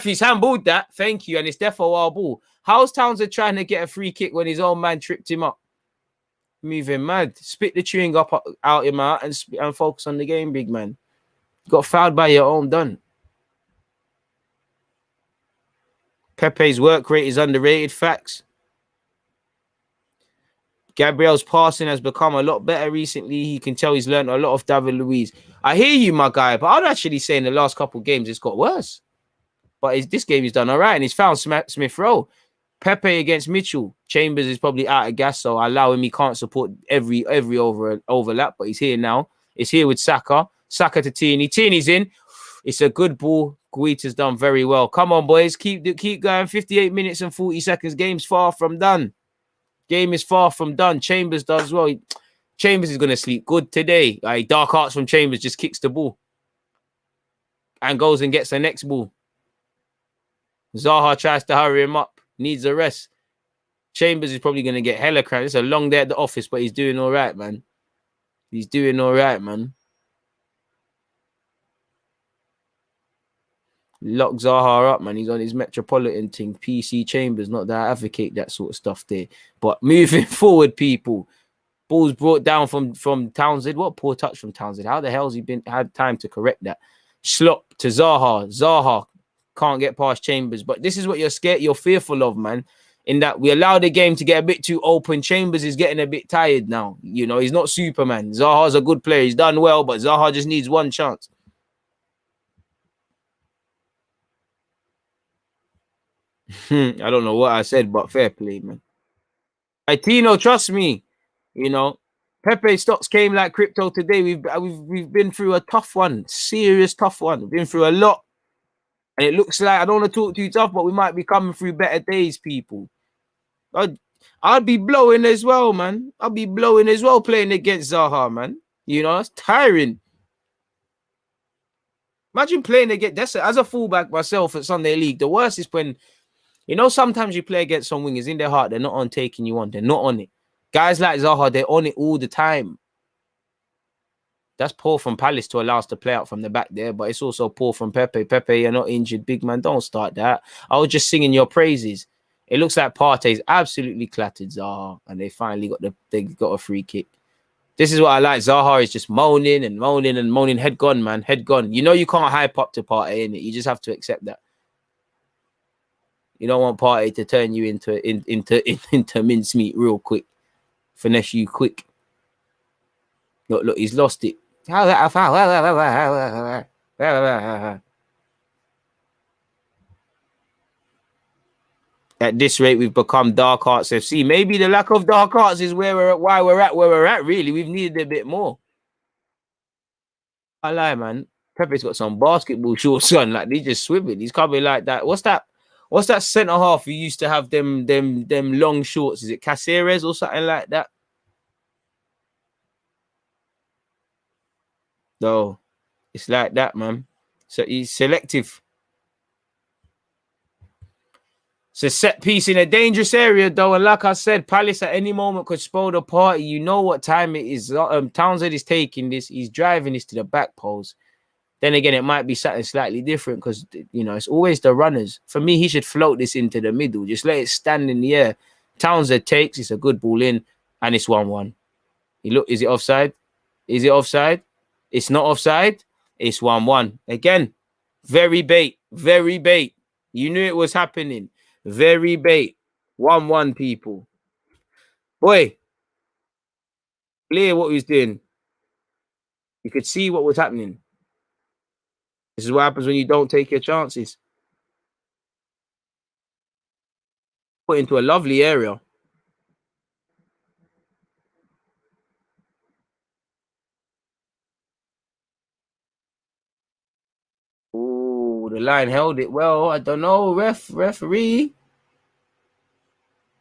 he's handballed that. Thank you. And it's defo our ball. How's Townsend trying to get a free kick when his own man tripped him up? Moving mad. Spit the chewing up out your mouth and focus on the game, big man. Got fouled by your own done. Pepe's work rate is underrated. Facts. Gabriel's passing has become a lot better recently. He can tell he's learned a lot of David Luiz. I hear you, my guy, but I'd actually say in the last couple of games it's got worse. But this game he's done all right, and he's found Smith Rowe. Pepe against Mitchell. Chambers is probably out of gas, so I allow him. He can't support every overlap, but he's here now. It's here with Saka. Saka to Tierney. Tierney's in. It's a good ball. Guita's done very well. Come on, boys. Keep going. 58 minutes and 40 seconds. Game's far from done. Game is far from done. Chambers does well. Chambers is going to sleep good today. Dark Arts from Chambers just kicks the ball and goes and gets the next ball. Zaha tries to hurry him up. Needs a rest. Chambers is probably going to get hella cramp. It's a long day at the office, but he's doing all right, man. He's doing all right, man. Lock Zaha up, man. He's on his Metropolitan thing. PC Chambers, not that I advocate that sort of stuff there. But moving forward, people. Ball's brought down from Townsend. What poor touch from Townsend. How the hell's he had time to correct that? Slop to Zaha. Zaha can't get past Chambers. But this is what you're fearful of, man. In that we allow the game to get a bit too open. Chambers is getting a bit tired now. You know, he's not Superman. Zaha's a good player. He's done well, but Zaha just needs one chance. I don't know what I said, but fair play, man. Tino, trust me. You know, Pepe stocks came like crypto today. We've been through a tough one, serious tough one. We've been through a lot. And it looks like, I don't want to talk too tough, but we might be coming through better days, people. I'd be blowing as well, man. I'll be blowing as well playing against Zaha, man. You know, it's tiring. Imagine playing against, as a fullback myself at Sunday League, the worst is when, you know, sometimes you play against some wingers in their heart, they're not on taking you on. They're not on it. Guys like Zaha, they're on it all the time. That's poor from Palace to allow us to play out from the back there, but it's also poor from Pepe. Pepe, you're not injured, big man. Don't start that. I was just singing your praises. It looks like Partey's absolutely clattered Zaha, and they finally got a free kick. This is what I like. Zaha is just moaning and moaning and moaning. Head gone, man. Head gone. You know you can't hype up to Partey, innit? You just have to accept that. You don't want Partey to turn you into mincemeat real quick. Finesse you quick. Look, he's lost it. At this rate, we've become Dark Arts FC. Maybe the lack of Dark Arts is why we're at. Really, we've needed a bit more. I lie, man. Pepe's got some basketball shorts on. Like, they just swimming. He's coming like that. What's that centre half who used to have them long shorts? Is it Caceres or something like that? No, it's like that, man. So he's selective. It's a set piece in a dangerous area, though. And like I said, Palace at any moment could spoil the party. You know what time it is. Townsend is taking this. He's driving this to the back post. Then again, it might be something slightly different because, you know, it's always the runners. For me, he should float this into the middle. Just let it stand in the air. Townsend takes. It's a good ball in. And it's 1-1. Is it offside? Is it offside? It's not offside. It's 1-1. Again, very bait. Very bait. You knew it was happening. Very bait. 1-1, people. Boy, clear what he was doing. You could see what was happening. This is what happens when you don't take your chances. Put into a lovely area. Oh, the line held it well. I don't know. Referee.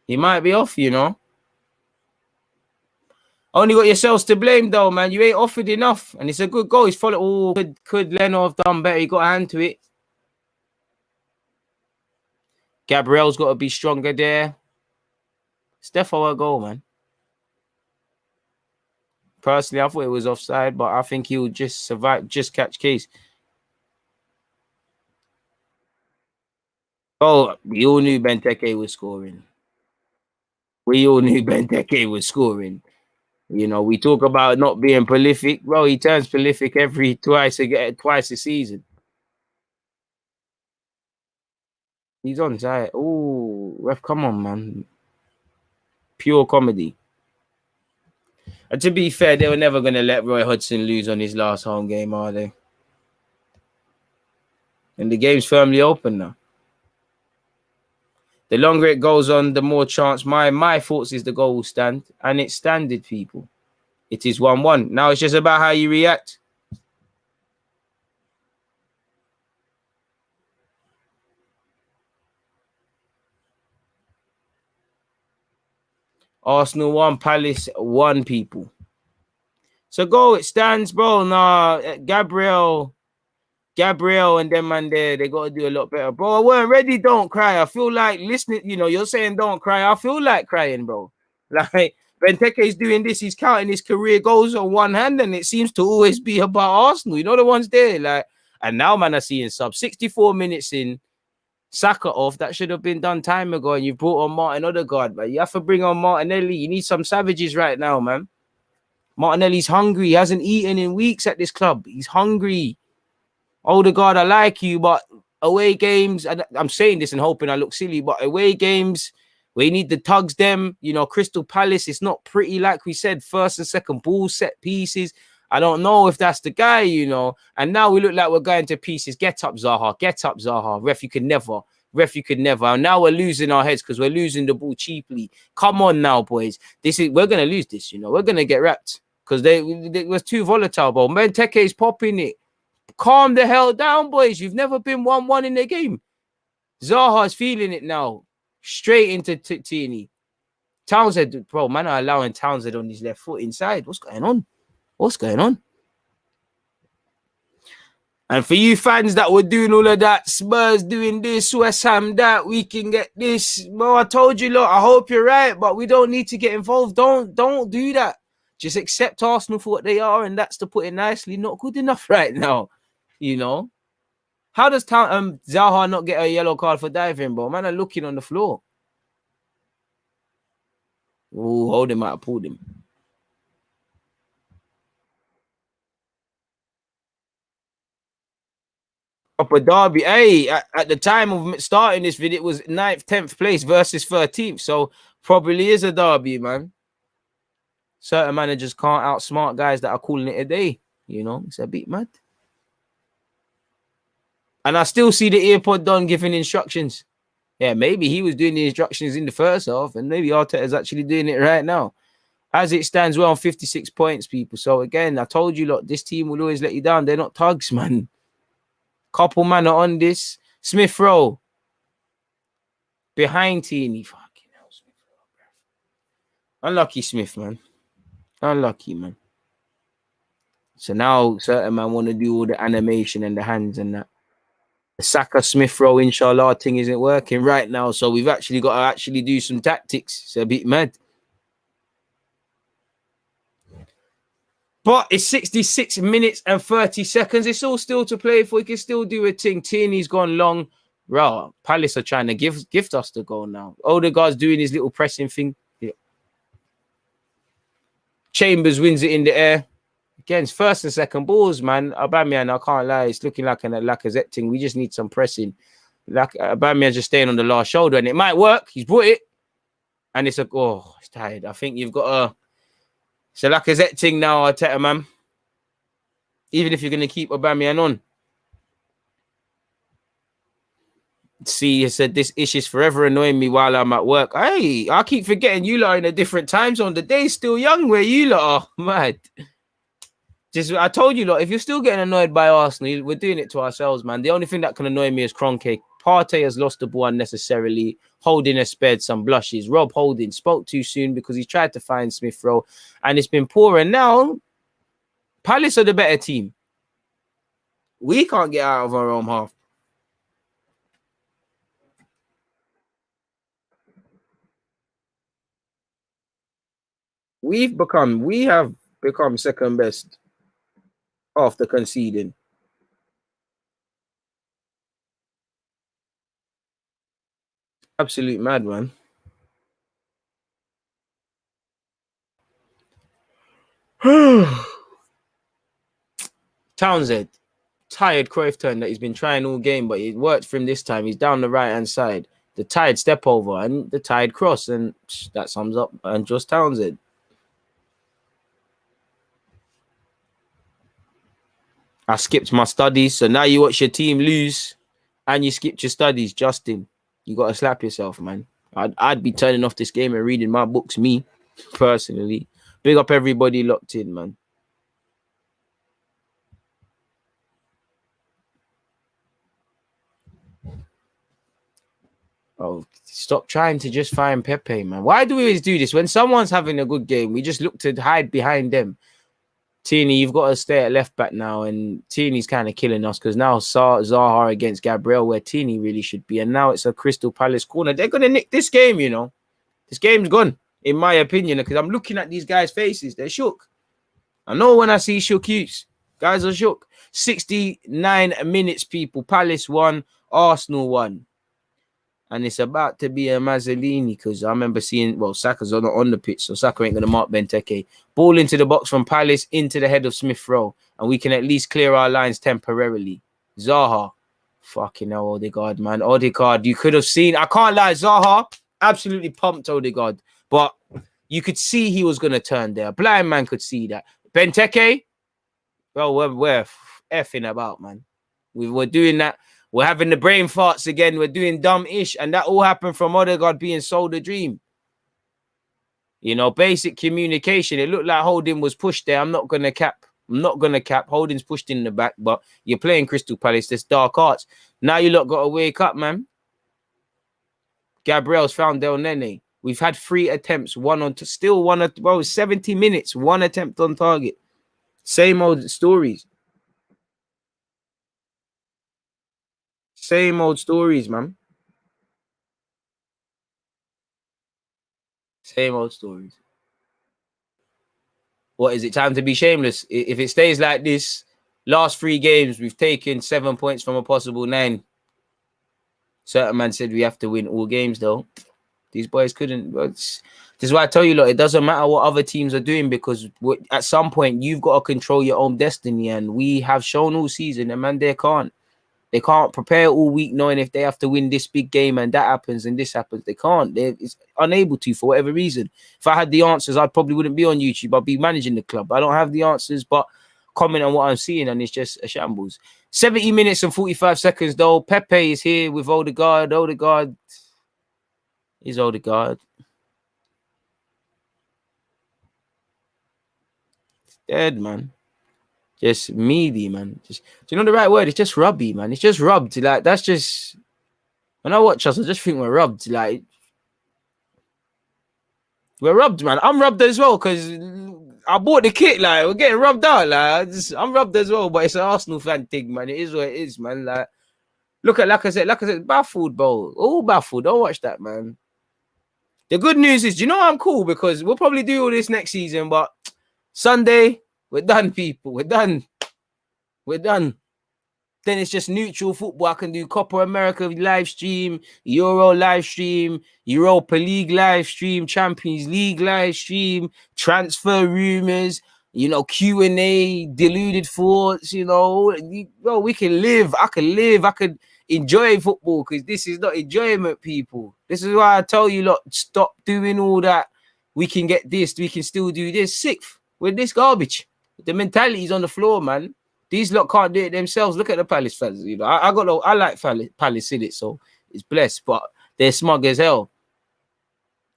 He might be off, you know. Only got yourselves to blame, though, man. You ain't offered enough. And it's a good goal. He's followed. Oh, could Leno have done better? He got a hand to it. Gabriel's got to be stronger there. Stefo a goal, man. Personally, I thought it was offside, but I think he'll just survive, just catch case. Oh, we all knew Benteke was scoring. We all knew Benteke was scoring. You know, we talk about not being prolific. Well, he turns prolific twice a season. He's on side. Oh, ref, come on, man. Pure comedy. And to be fair, they were never going to let Roy Hodgson lose on his last home game, are they? And the game's firmly open now. The longer it goes on, the more chance. My thoughts is the goal will stand. And it's standard, people. It is 1-1. Now it's just about how you react. Arsenal 1, Palace 1, people. So go, it stands, bro. Nah, Gabriel and them man there, they got to do a lot better. Bro, I weren't ready, don't cry. I feel like listening, you know, you're saying don't cry. I feel like crying, bro. Like, Benteke is doing this. He's counting his career goals on one hand, and it seems to always be about Arsenal. You know the ones there? Like, and now, man, I see in sub 64 minutes in, SAKA off. That should have been done time ago, and you brought on Martin Odegaard, but you have to bring on Martinelli. You need some savages right now, man. Martinelli's hungry. He hasn't eaten in weeks at this club. He's hungry. Odegaard, I like you, but away games, and I'm saying this and hoping I look silly, but away games, we need the tugs them. You know, Crystal Palace, it's not pretty, like we said, first and second ball set pieces. I don't know if that's the guy, you know. And now we look like we're going to pieces. Get up, Zaha. Get up, Zaha. Ref, you could never. Ref, you could never. And now we're losing our heads because we're losing the ball cheaply. Come on now, boys. We're gonna lose this, you know. We're gonna get wrapped because they was too volatile, bro. Benteke is popping it. Calm the hell down, boys. You've never been 1-1 in the game. Zaha's feeling it now. Straight into Tini. Townsend, bro, man, are allowing Townsend on his left foot inside. What's going on? What's going on? And for you fans that were doing all of that, Spurs doing this, West Ham that, we can get this. Well, I told you, look, I hope you're right, but we don't need to get involved. Don't do that. Just accept Arsenal for what they are, and that's, to put it nicely, not good enough right now. You know? How does Zaha not get a yellow card for diving, bro? Man, are looking on the floor. Oh, hold him out, pulled him. Proper derby. Hey, at the time of starting this video, it was 9th, 10th place versus 13th. So probably is a derby, man. Certain managers can't outsmart guys that are calling it a day. You know, it's a bit mad. And I still see the earpod Don giving instructions. Yeah, maybe he was doing the instructions in the first half, and maybe Arteta's actually doing it right now. As it stands, well on 56 points, people. So again, I told you, look, this team will always let you down. They're not thugs, man. Couple man are on this. Smith Rowe. Behind Teeny. Fucking hell, Smith Rowe. Unlucky Smith, man. Unlucky, man. So now certain man want to do all the animation and the hands and that. Saka Smith Rowe, inshallah, thing isn't working right now. So we've actually got to actually do some tactics. It's a bit mad. But it's 66 minutes and 30 seconds. It's all still to play for. We can still do a thing. Tierney's gone long. Rah, Palace are trying to gift us the goal now. Odegaard's doing his little pressing thing. Yeah. Chambers wins it in the air. Again, it's first and second balls, man. Aubameyang, I can't lie. It's looking like a Lacazette thing. We just need some pressing. Aubameyang just staying on the last shoulder. And it might work. He's brought it. And it's it's tired. I think you've got a... It's a Lacazette thing now, Arteta, man. Even if you're going to keep Aubameyang on. See, he said, this issue's forever annoying me while I'm at work. Hey, I keep forgetting you lot are in a different time zone. The day's still young where you lot are. Mad. I told you, lot, if you're still getting annoyed by Arsenal, we're doing it to ourselves, man. The only thing that can annoy me is Kroenke. Partey has lost the ball unnecessarily. Holding has spared some blushes. Rob Holding spoke too soon because he tried to find Smith Rowe, and it's been poor. And now, Palace are the better team. We can't get out of our own half. We have become second best after conceding. Absolute mad, man. Townsend, tired Cruyff turn that he's been trying all game, but it worked for him this time. He's down the right-hand side. The tired step over and the tired cross, and that sums up and just Townsend. I skipped my studies, so now you watch your team lose and you skipped your studies. Justin, you got to slap yourself, man. I'd be turning off this game and reading my books, me, personally. Big up everybody locked in, man. Oh, stop trying to just find Pepe, man. Why do we always do this? When someone's having a good game, we just look to hide behind them. Tierney, you've got to stay at left back now, and Tierney's kind of killing us because now Zaha against Gabriel, where Tierney really should be, and now it's a Crystal Palace corner. They're going to nick this game, you know. This game's gone, in my opinion, because I'm looking at these guys' faces. They're shook. I know when I see shook youths. Guys are shook. 69 minutes, people. Palace won, Arsenal won. And it's about to be a Mazzolini because I remember seeing, Saka's not on the pitch, so Saka ain't going to mark Benteke. Ball into the box from Palace, into the head of Smith Rowe, and we can at least clear our lines temporarily. Zaha. Fucking hell, Odegaard, man. Odegaard, you could have seen, I can't lie, Zaha absolutely pumped Odegaard, but you could see he was going to turn there. A blind man could see that. Benteke, well, we're effing about, man. We're doing that. We're having the brain farts again. We're doing dumb-ish. And that all happened from Odegaard being sold a dream. You know, basic communication. It looked like Holding was pushed there. I'm not going to cap. Holding's pushed in the back, but you're playing Crystal Palace. There's dark arts. Now you lot got to wake up, man. Gabriel's found Del Nene. We've had 3 attempts. 70 minutes. 1 attempt on target. Same old stories. Same old stories, man. Same old stories. What is it? Time to be shameless. If it stays like this, last 3 games, we've taken 7 points from a possible 9. Certain man said we have to win all games, though. These boys couldn't. This is why I tell you, look, it doesn't matter what other teams are doing because at some point, you've got to control your own destiny. And we have shown all season, and man, they can't. They can't prepare all week knowing if they have to win this big game and that happens and this happens. They can't. They're unable to for whatever reason. If I had the answers, I probably wouldn't be on YouTube. I'd be managing the club. I don't have the answers, but comment on what I'm seeing and it's just a shambles. 70 minutes and 45 seconds, though. Pepe is here with Odegaard. Odegaard is Odegaard. Dead, man. Just meaty, man. Do you know the right word? It's just rubby, man. It's just rubbed. Like, that's just... When I watch us, I just think we're rubbed. Like, we're rubbed, man. I'm rubbed as well because I bought the kit. Like, we're getting rubbed out. Like, I'm rubbed as well, but it's an Arsenal fan thing, man. It is what it is, man. Like, Look at, like I said, baffled, bro. All baffled. Don't watch that, man. The good news is, you know, I'm cool because we'll probably do all this next season, but Sunday, we're done, people. We're done. We're done. Then it's just neutral football. I can do Copa America live stream, Euro live stream, Europa League live stream, Champions League live stream, transfer rumors, you know, Q&A, deluded thoughts, you know. Well, we can live. I can live. I could enjoy football because this is not enjoyment, people. This is why I tell you, lot, stop doing all that. We can get this. We can still do this. Sixth with this garbage. The mentality's on the floor, man. These lot can't do it themselves. Look at the Palace fans. You know, I like Palace in it, so it's blessed. But they're smug as hell.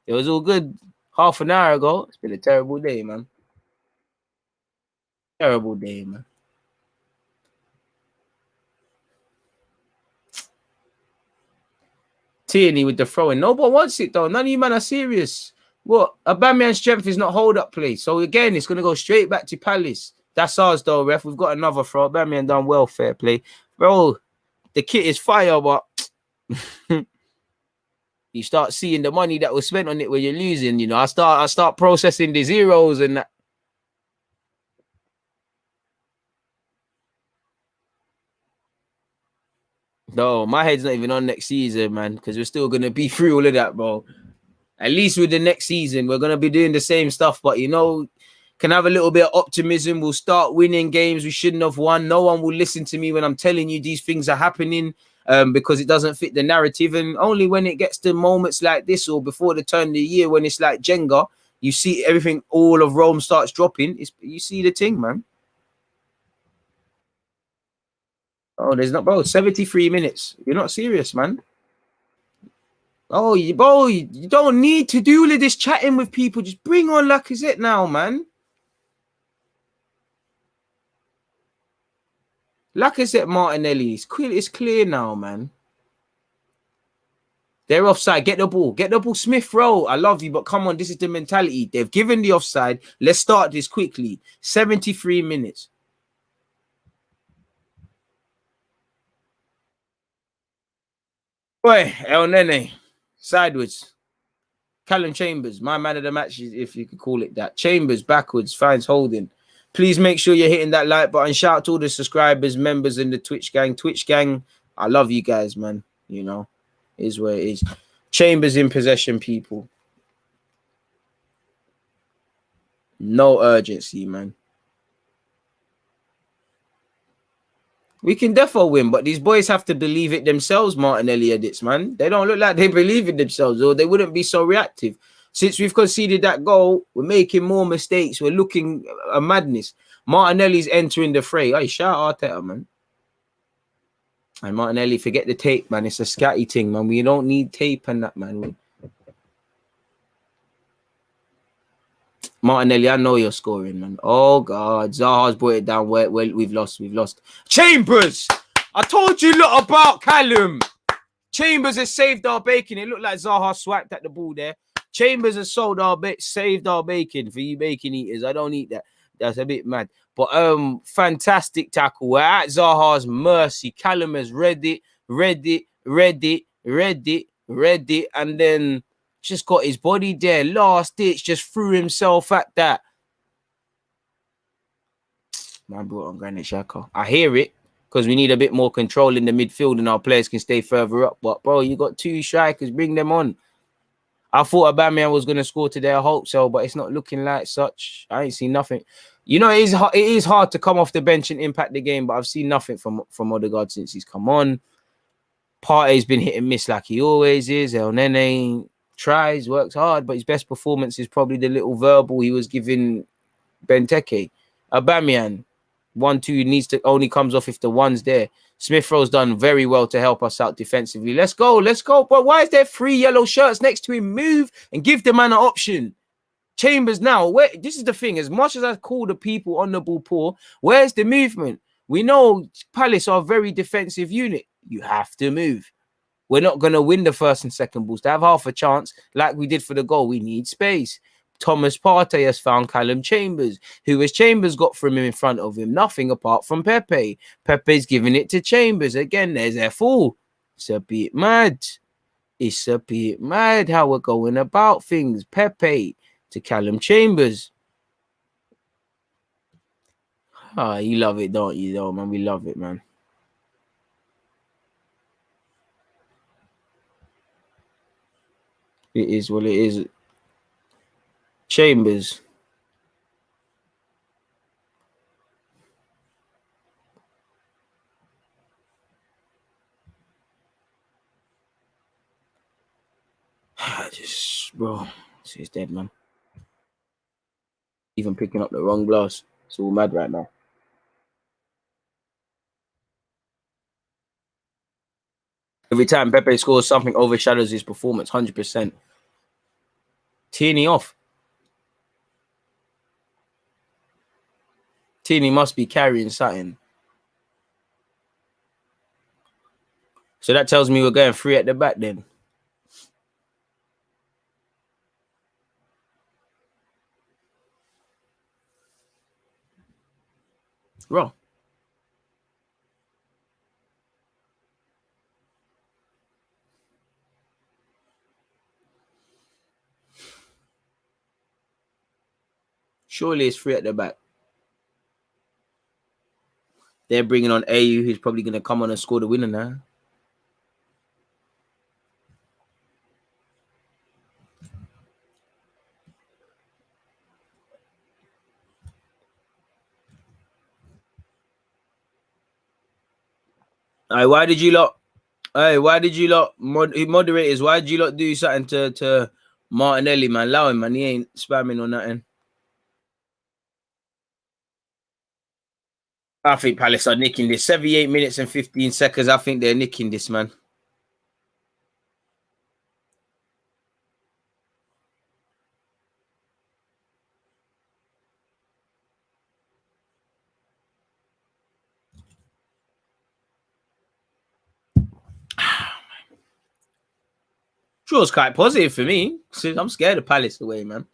It was all good half an hour ago. It's been a terrible day, man. Terrible day, man. Tierney with the throwing. No one wants it though. None of you man are serious. What? Aubameyang's strength is not hold up play. So again, it's gonna go straight back to Palace. That's ours though, ref. We've got another throw. Aubameyang done well, fair play. Bro, the kit is fire, but you start seeing the money that was spent on it when you're losing. You know, I start processing the zeros and that. No, my head's not even on next season, man, because we're still gonna be through all of that, bro. At least with the next season, we're gonna be doing the same stuff, but you know, can have a little bit of optimism. We'll start winning games we shouldn't have won. No one will listen to me when I'm telling you these things are happening because it doesn't fit the narrative. And only when it gets to moments like this or before the turn of the year, when it's like Jenga, you see everything, all of Rome starts dropping. You see the thing, man. Oh, there's not, bro, 73 minutes. You're not serious, man. Oh, bro, you don't need to do all of this chatting with people. Just bring on Lacazette now, man. Lacazette, Martinelli. It's clear now, man. They're offside. Get the ball. Get the ball. Smith Rowe. I love you, but come on. This is the mentality. They've given the offside. Let's start this quickly. 73 minutes. Boy, El Nene. Sideways. Callum Chambers. My man of the match, if you could call it that. Chambers backwards. Finds holding. Please make sure you're hitting that like button. Shout out to all the subscribers, members in the Twitch gang. Twitch gang, I love you guys, man. You know, is where it is. Chambers in possession, people. No urgency, man. We can defo win, but these boys have to believe it themselves, Martinelli edits, man. They don't look like they believe in themselves, or they wouldn't be so reactive. Since we've conceded that goal, we're making more mistakes. We're looking a madness. Martinelli's entering the fray. Hey, shout out Arteta, man. And Martinelli, forget the tape, man. It's a scatty thing, man. We don't need tape and that, man. Martinelli, I know you're scoring, man. Oh, God. Zaha's brought it down. Well, we've lost. We've lost. Chambers! I told you a lot about Callum. Chambers has saved our bacon. It looked like Zaha swiped at the ball there. Chambers has saved our bacon for you bacon eaters. I don't eat that. That's a bit mad. But fantastic tackle. We're at Zaha's mercy. Callum has read it, and then just got his body there. Last ditch, just threw himself at that. Man brought on Granit Xhaka. I hear it because we need a bit more control in the midfield and our players can stay further up. But, bro, you got two strikers. Bring them on. I thought Aubameyang was going to score today. I hope so, but it's not looking like such. I ain't seen nothing. You know, it is hard to come off the bench and impact the game, but I've seen nothing from Odegaard since he's come on. Partey's been hit and miss like he always is. El Nene tries, works hard, but his best performance is probably the little verbal he was giving Benteke. Aubameyang, 1-2 needs to only comes off if the one's there. Smith Rowe's done very well to help us out defensively. Let's go. But why is there 3 yellow shirts next to him? Move and give the man an option. Chambers now. This is the thing. As much as I call the people on the ball poor, where's the movement? We know Palace are a very defensive unit. You have to move. We're not going to win the first and second balls. To have half a chance, like we did for the goal, we need space. Thomas Partey has found Callum Chambers. Who has Chambers got from him in front of him? Nothing apart from Pepe. Pepe's giving it to Chambers. Again, there's their fool. It's a bit mad. It's a bit mad how we're going about things. Pepe to Callum Chambers. Ah, you love it, don't you, though, man? We love it, man. It is what it is. Chambers. Just, bro, it's dead, man. Even picking up the wrong glass. It's all mad right now. Every time Pepe scores, something overshadows his performance, 100%. Tierney off. Tierney must be carrying something. So that tells me we're going 3 at the back then. Bro. Surely it's 3 at the back. They're bringing on AU, who's probably going to come on and score the winner now. Hey, why did you lot? Hey, why did you lot? Moderators, why did you lot do something to Martinelli, man? Allow him, man. He ain't spamming or nothing. I think Palace are nicking this. 78 minutes and 15 seconds. I think they're nicking this, man. Draw's quite positive for me. I'm scared of Palace away, man.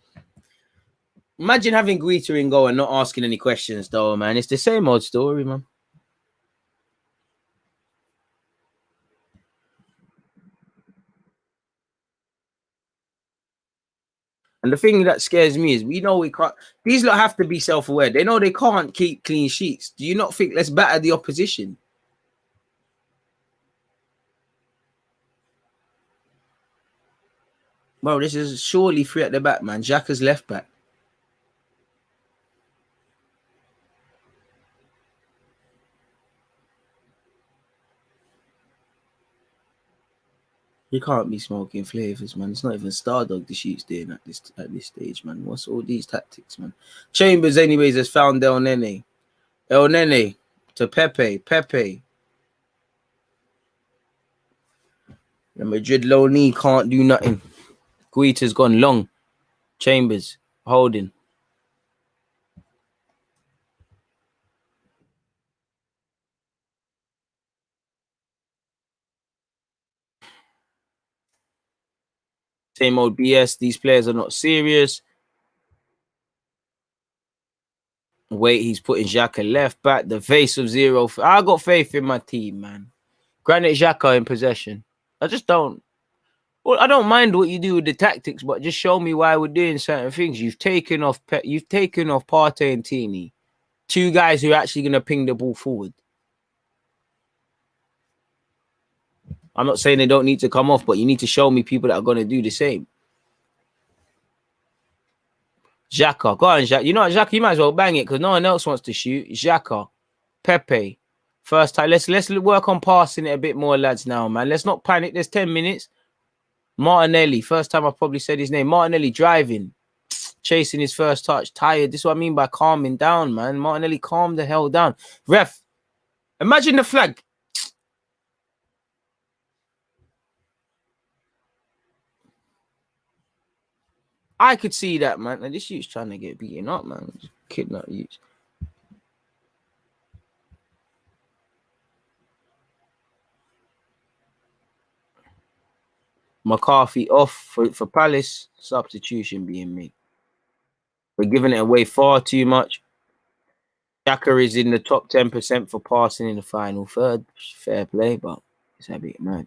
Imagine having Guita in goal and not asking any questions, though, man. It's the same old story, man. And the thing that scares me is we know we can't. These lot have to be self-aware. They know they can't keep clean sheets. Do you not think let's batter the opposition? Bro, this is surely 3 at the back, man. Xhaka's left back. You can't be smoking flavors, man. It's not even Stardog the sheet's doing at this stage, man. What's all these tactics, man? Chambers, anyways, has found El Nene. El Nene to Pepe. Pepe. The Madrid low knee can't do nothing. Guita's gone long. Chambers holding. Same old BS. These players are not serious. Wait, he's putting Xhaka left back. The face of 0. I got faith in my team, man. Granite Xhaka in possession. I just don't. Well, I don't mind what you do with the tactics, but just show me why we're doing certain things. You've taken off Partey and Tierney, 2 guys who are actually going to ping the ball forward. I'm not saying they don't need to come off, but you need to show me people that are going to do the same. Xhaka, go on, Xhaka. You know what, Xhaka, you might as well bang it because no one else wants to shoot. Xhaka, Pepe, first time. Let's work on passing it a bit more, lads. Now, man. Let's not panic. There's 10 minutes. Martinelli, first time I've probably said his name. Martinelli driving, chasing his first touch. Tired. This is what I mean by calming down, man. Martinelli, calm the hell down. Ref, imagine the flag. I could see that, man. And this youth's trying to get beaten up, man. Kidnap youths. McCarthy off for Palace. Substitution being made. We're giving it away far too much. Xhaka is in the top 10% for passing in the final third. Fair play, but it's a bit mad.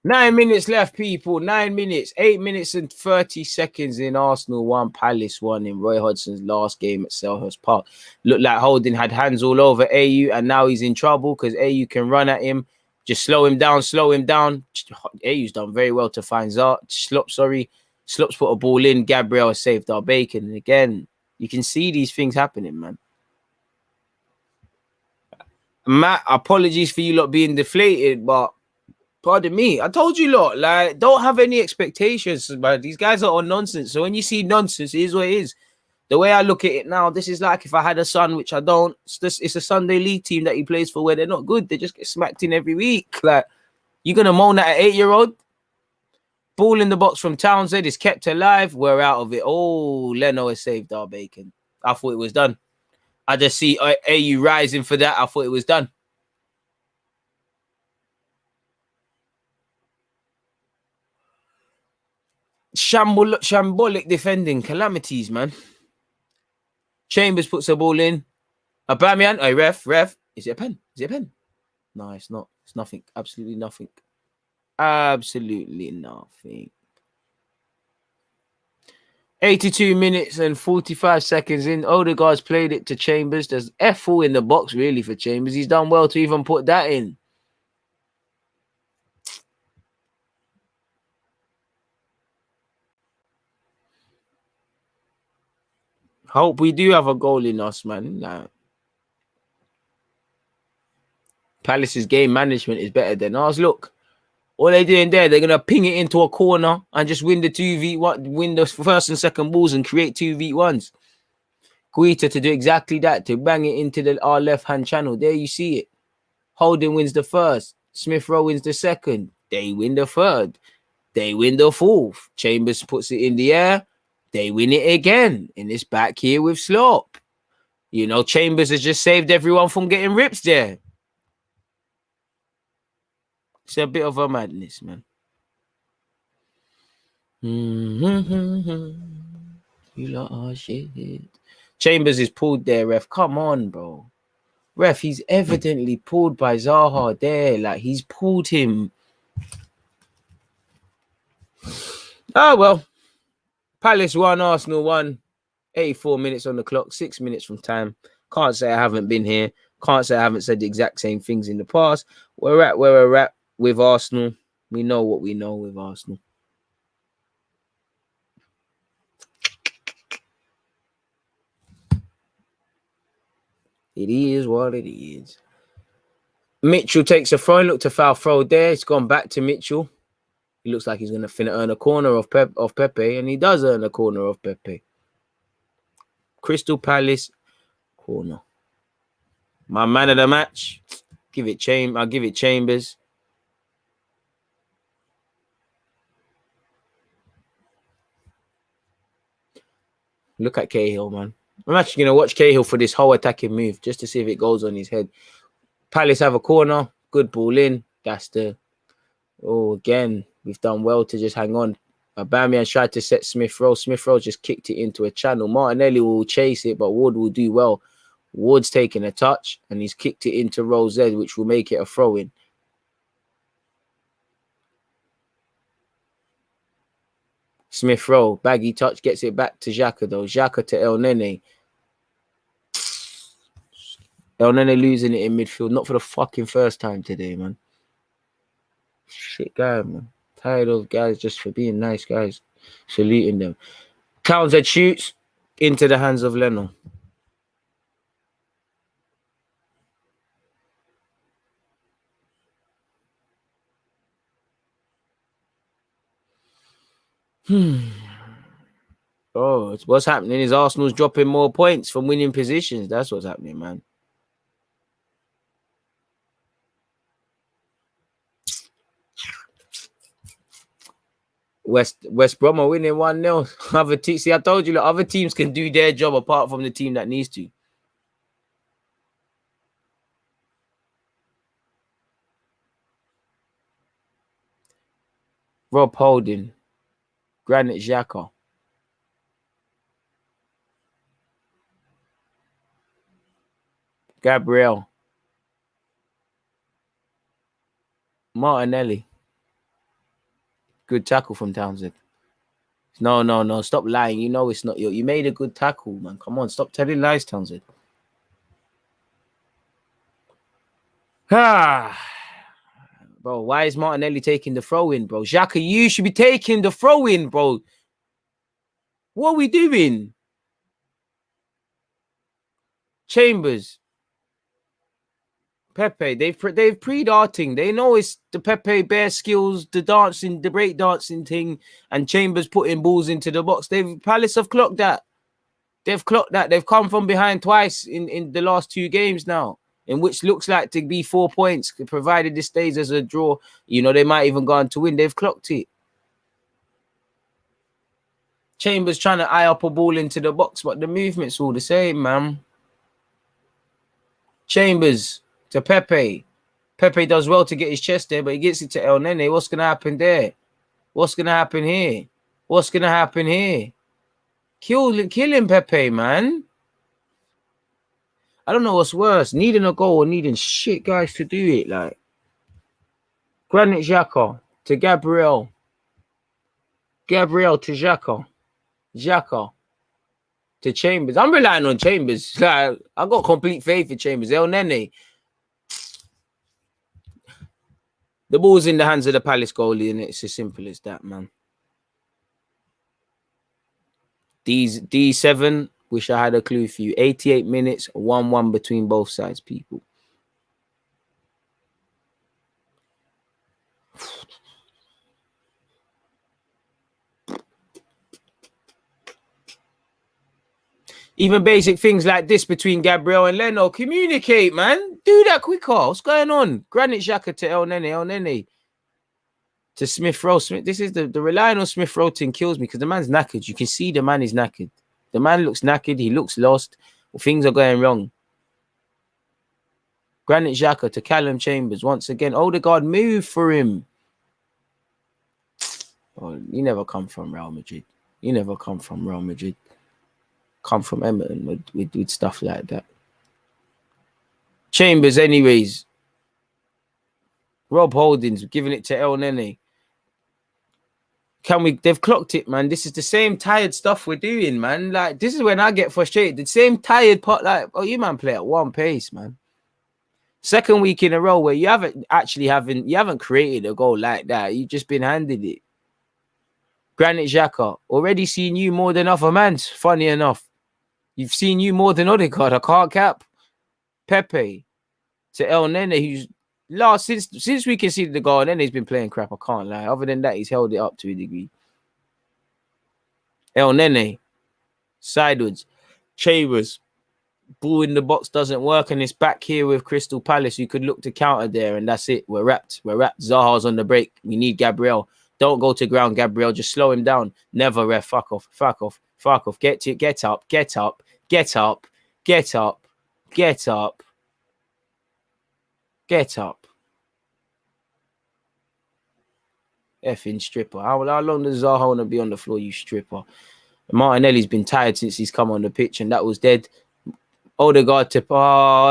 9 minutes left, people. 9 minutes. 8 minutes and 30 seconds in Arsenal 1, Palace 1 in Roy Hodgson's last game at Selhurst Park. Looked like Holding had hands all over AU, and now he's in trouble because AU can run at him. Just slow him down, slow him down. AU's done very well to find Slops put a ball in. Gabriel has saved our bacon. And again, you can see these things happening, man. Matt, apologies for you lot being deflated, but pardon me, I told you lot, like, don't have any expectations, man. These guys are on nonsense. So when you see nonsense, it is what it is. The way I look at it now, this is like if I had a son, which I don't. It's a Sunday league team that he plays for where they're not good. They just get smacked in every week. Like, you're going to moan at an 8-year-old? Ball in the box from Townsend is kept alive. We're out of it. Oh, Leno has saved our bacon. I thought it was done. I just see AU rising for that. I thought it was done. Shambolic defending. Calamities, man. Chambers puts the ball in. Aubameyang. Hey, ref. Is it a pen? Is it a pen? No, it's not. It's nothing. Absolutely nothing. Absolutely nothing. 82 minutes and 45 seconds in. Odegaard's played it to Chambers. There's F4 in the box, really, for Chambers. He's done well to even put that in. Hope we do have a goal in us, man. Nah. Palace's game management is better than ours. Look, all they're doing there, they're going to ping it into a corner and just win the 2v1, win the first and second balls and create 2v1s. Guita to do exactly that, to bang it into our left-hand channel. There you see it. Holding wins the first. Smith Rowe wins the second. They win the third. They win the fourth. Chambers puts it in the air. They win it again. And it's back here with Slop. You know, Chambers has just saved everyone from getting ripped there. It's a bit of a madness, man. You lot are shit. Chambers is pulled there, ref. Come on, bro. Ref, he's evidently pulled by Zaha there. Like, he's pulled him. Oh, well. Palace 1, Arsenal 1. 84 minutes on the clock. 6 minutes from time. Can't say I haven't been here. Can't say I haven't said the exact same things in the past. We're at where we're at with Arsenal. We know what we know with Arsenal. It is what it is. Mitchell takes a throw. Look to foul throw there. It's gone back to Mitchell. He looks like he's going to earn a corner of Pepe, and he does earn a corner of Pepe. Crystal Palace corner. My man of the match. I'll give it Chambers. Look at Cahill, man. I'm actually going to watch Cahill for this whole attacking move just to see if it goes on his head. Palace have a corner. Good ball in. That's the... Oh, again, we've done well to just hang on. Aubameyang tried to set Smith Rowe. Smith Rowe just kicked it into a channel. Martinelli will chase it, but Ward will do well. Ward's taking a touch, and he's kicked it into Rowe's head, which will make it a throw-in. Smith Rowe, baggy touch, gets it back to Xhaka, though. Xhaka to El Nene. El Nene losing it in midfield, not for the fucking first time today, man. Shit guy, man. Tired of guys just for being nice guys. Saluting them. Townsend shoots into the hands of Leno. Oh, what's happening is Arsenal's dropping more points from winning positions. That's what's happening, man. West Brom are winning 1-0. Other teams, see, I told you, other teams can do their job apart from the team that needs to. Rob Holding. Granit Xhaka. Gabriel. Martinelli. Good tackle from Townsend. No. Stop lying. You know it's not your. You made a good tackle, man. Come on. Stop telling lies, Townsend. Ah. Bro, why is Martinelli taking the throw in, bro? Xhaka, you should be taking the throw in, bro. What are we doing? Chambers. Pepe, they've pre-darting. They know it's the Pepe bare skills, the dancing, the break dancing thing, and Chambers putting balls into the box. Palace have clocked that. They've clocked that. They've come from behind twice in the last 2 games now, in which looks like to be 4 points, provided this stays as a draw. You know, they might even go on to win. They've clocked it. Chambers trying to eye up a ball into the box, but the movement's all the same, man. Chambers to Pepe. Pepe does well to get his chest there, but he gets it to El Nene. What's going to happen there? What's going to happen here? What's going to happen here? Kill him, Pepe, man. I don't know what's worse, needing a goal or needing shit guys to do it. Like Granit Xhaka to Gabriel. Gabriel to Xhaka. Xhaka to Chambers. I'm relying on Chambers. Like, I got complete faith in Chambers. El Nene. The ball's in the hands of the Palace goalie, and it's as simple as that, man. D7, wish I had a clue for you. 88 minutes, 1-1 between both sides, people. Even basic things like this between Gabriel and Leno. Communicate, man. Do that quicker. What's going on? Granit Xhaka to El Nene to Smith Rowe. This is the relying on Smith Rowe thing kills me because the man's knackered. You can see the man is knackered. The man looks knackered. He looks lost. Things are going wrong. Granit Xhaka to Callum Chambers once again. Odegaard, move for him. Oh, you never come from Real Madrid. You never come from Real Madrid. Come from Everton with stuff like that. Chambers, anyways. Rob Holdings giving it to El Nene. They've clocked it, man. This is the same tired stuff we're doing, man. Like, this is when I get frustrated. The same tired part, like, oh, you man play at one pace, man. Second week in a row where you haven't created a goal like that. You've just been handed it. Granit Xhaka, already seen you more than other mans, funny enough. You've seen you more than Odegaard. I can't cap. Pepe to El Nene, who's since we conceded the goal, Nene's been playing crap. I can't lie. Other than that, he's held it up to a degree. El Nene, sideways. Chambers, ball in the box doesn't work, and it's back here with Crystal Palace. You could look to counter there, and that's it. We're wrapped. Zaha's on the break. We need Gabriel. Don't go to ground, Gabriel. Just slow him down. Never, ref. Fuck off. Get up. Effing stripper. How long does Zaha want to be on the floor, you stripper? Martinelli's been tired since he's come on the pitch, and that was dead. Odegaard to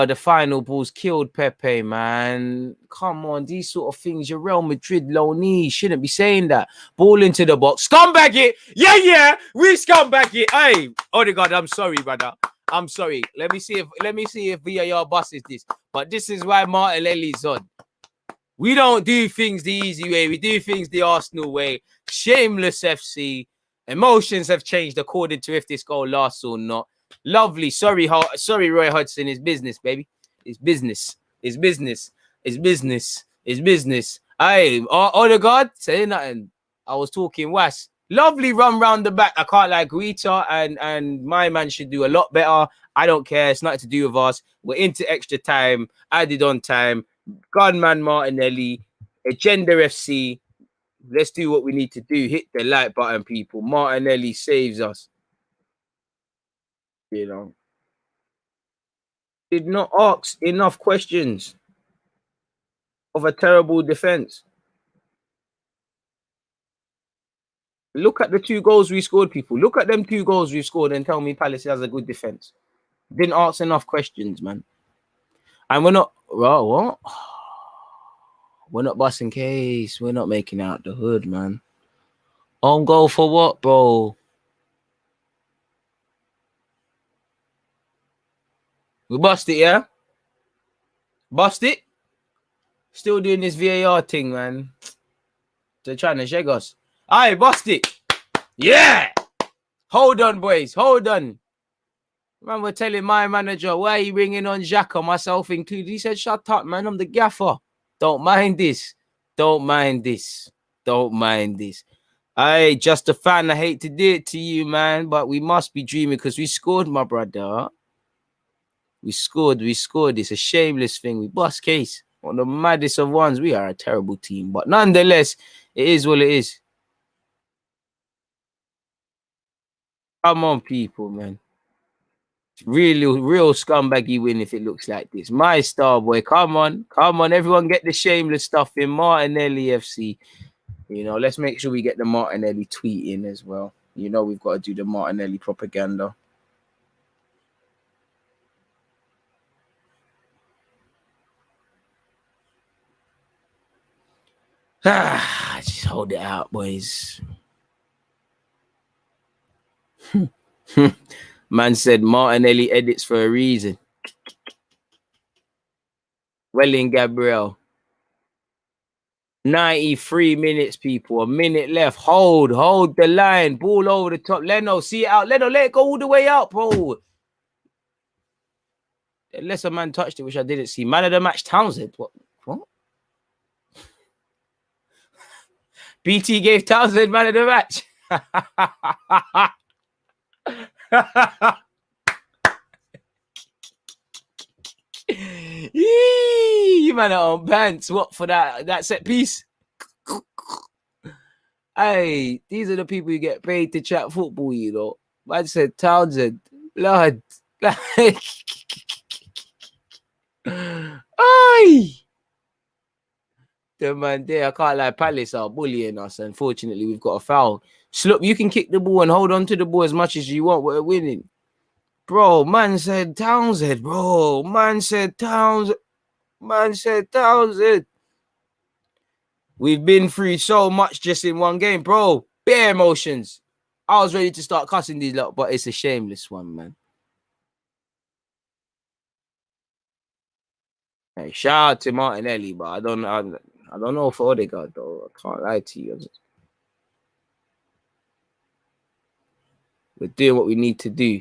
the final ball's killed Pepe, man. Come on, these sort of things. You're Real Madrid loanee. Shouldn't be saying that. Ball into the box. Scumbag it. Yeah. We scumbag it. Hey, Odegaard, I'm sorry, brother. I'm sorry. Let me see if VAR buses this. But this is why Martinelli's on. We don't do things the easy way. We do things the Arsenal way. Shameless FC. Emotions have changed according to if this goal lasts or not. Lovely. Sorry, Roy Hodgson. It's business, baby. It's business. Hey, Odegaard, say nothing. I was talking was. Lovely run round the back. I can't lie. Guita and my man should do a lot better. I don't care. It's nothing to do with us. We're into extra time. Added on time. Gunman Martinelli. Agenda FC. Let's do what we need to do. Hit the like button, people. Martinelli saves us. You know. Did not ask enough questions of a terrible defense. Look at the 2 goals we scored, people. Look at them 2 goals we scored and tell me Palace has a good defense. Didn't ask enough questions, man. And we're not, well, what? We're not busting case. We're not making out the hood, man. On goal for what, bro? We bust it, yeah? Bust it? Still doing this VAR thing, man. They're trying to shake us. Aye, bust it. Yeah! Hold on, boys. Hold on. Man, we're telling my manager, why are you bringing on Xhaka, myself included? He said, shut up, man. I'm the gaffer. Don't mind this. Don't mind this. Don't mind this. Aye, just a fan. I hate to do it to you, man, but we must be dreaming because we scored, my brother. We scored. It's a shameless thing. We bust case. One of the maddest of ones. We are a terrible team, but nonetheless, it is what it is. Come on, people, man. Real scumbaggy win if it looks like this. My star boy, come on. Everyone get the shameless stuff in MARTINELLI FC. You know, let's make sure we get the Martinelli tweet in as well. You know, we've got to do the Martinelli propaganda. Just hold it out, boys. Man said Martinelli edits for a reason. Welling Gabriel. 93 minutes, people. A minute left. Hold the line. Ball over the top. Leno, see it out. Leno, let it go all the way up, bro. Unless a man touched it, which I didn't see. Man of the match, Townsend. What? BT gave Townsend man of the match. You man are on pants. What for that set piece? Hey, these are the people who get paid to chat football, you know. Man said Townsend. Blood. Aye. The man there, I can't lie, Palace are bullying us. Unfortunately, we've got a foul. Sloop, you can kick the ball and hold on to the ball as much as you want. We're winning. Bro, man said Townsend, bro. Man said Townsend. We've been through so much just in one game, bro. Bare emotions. I was ready to start cussing these lot, but it's a shameless one, man. Hey, shout out to Martinelli, but I don't know for Odegaard, though. I can't lie to you. We're doing what we need to do.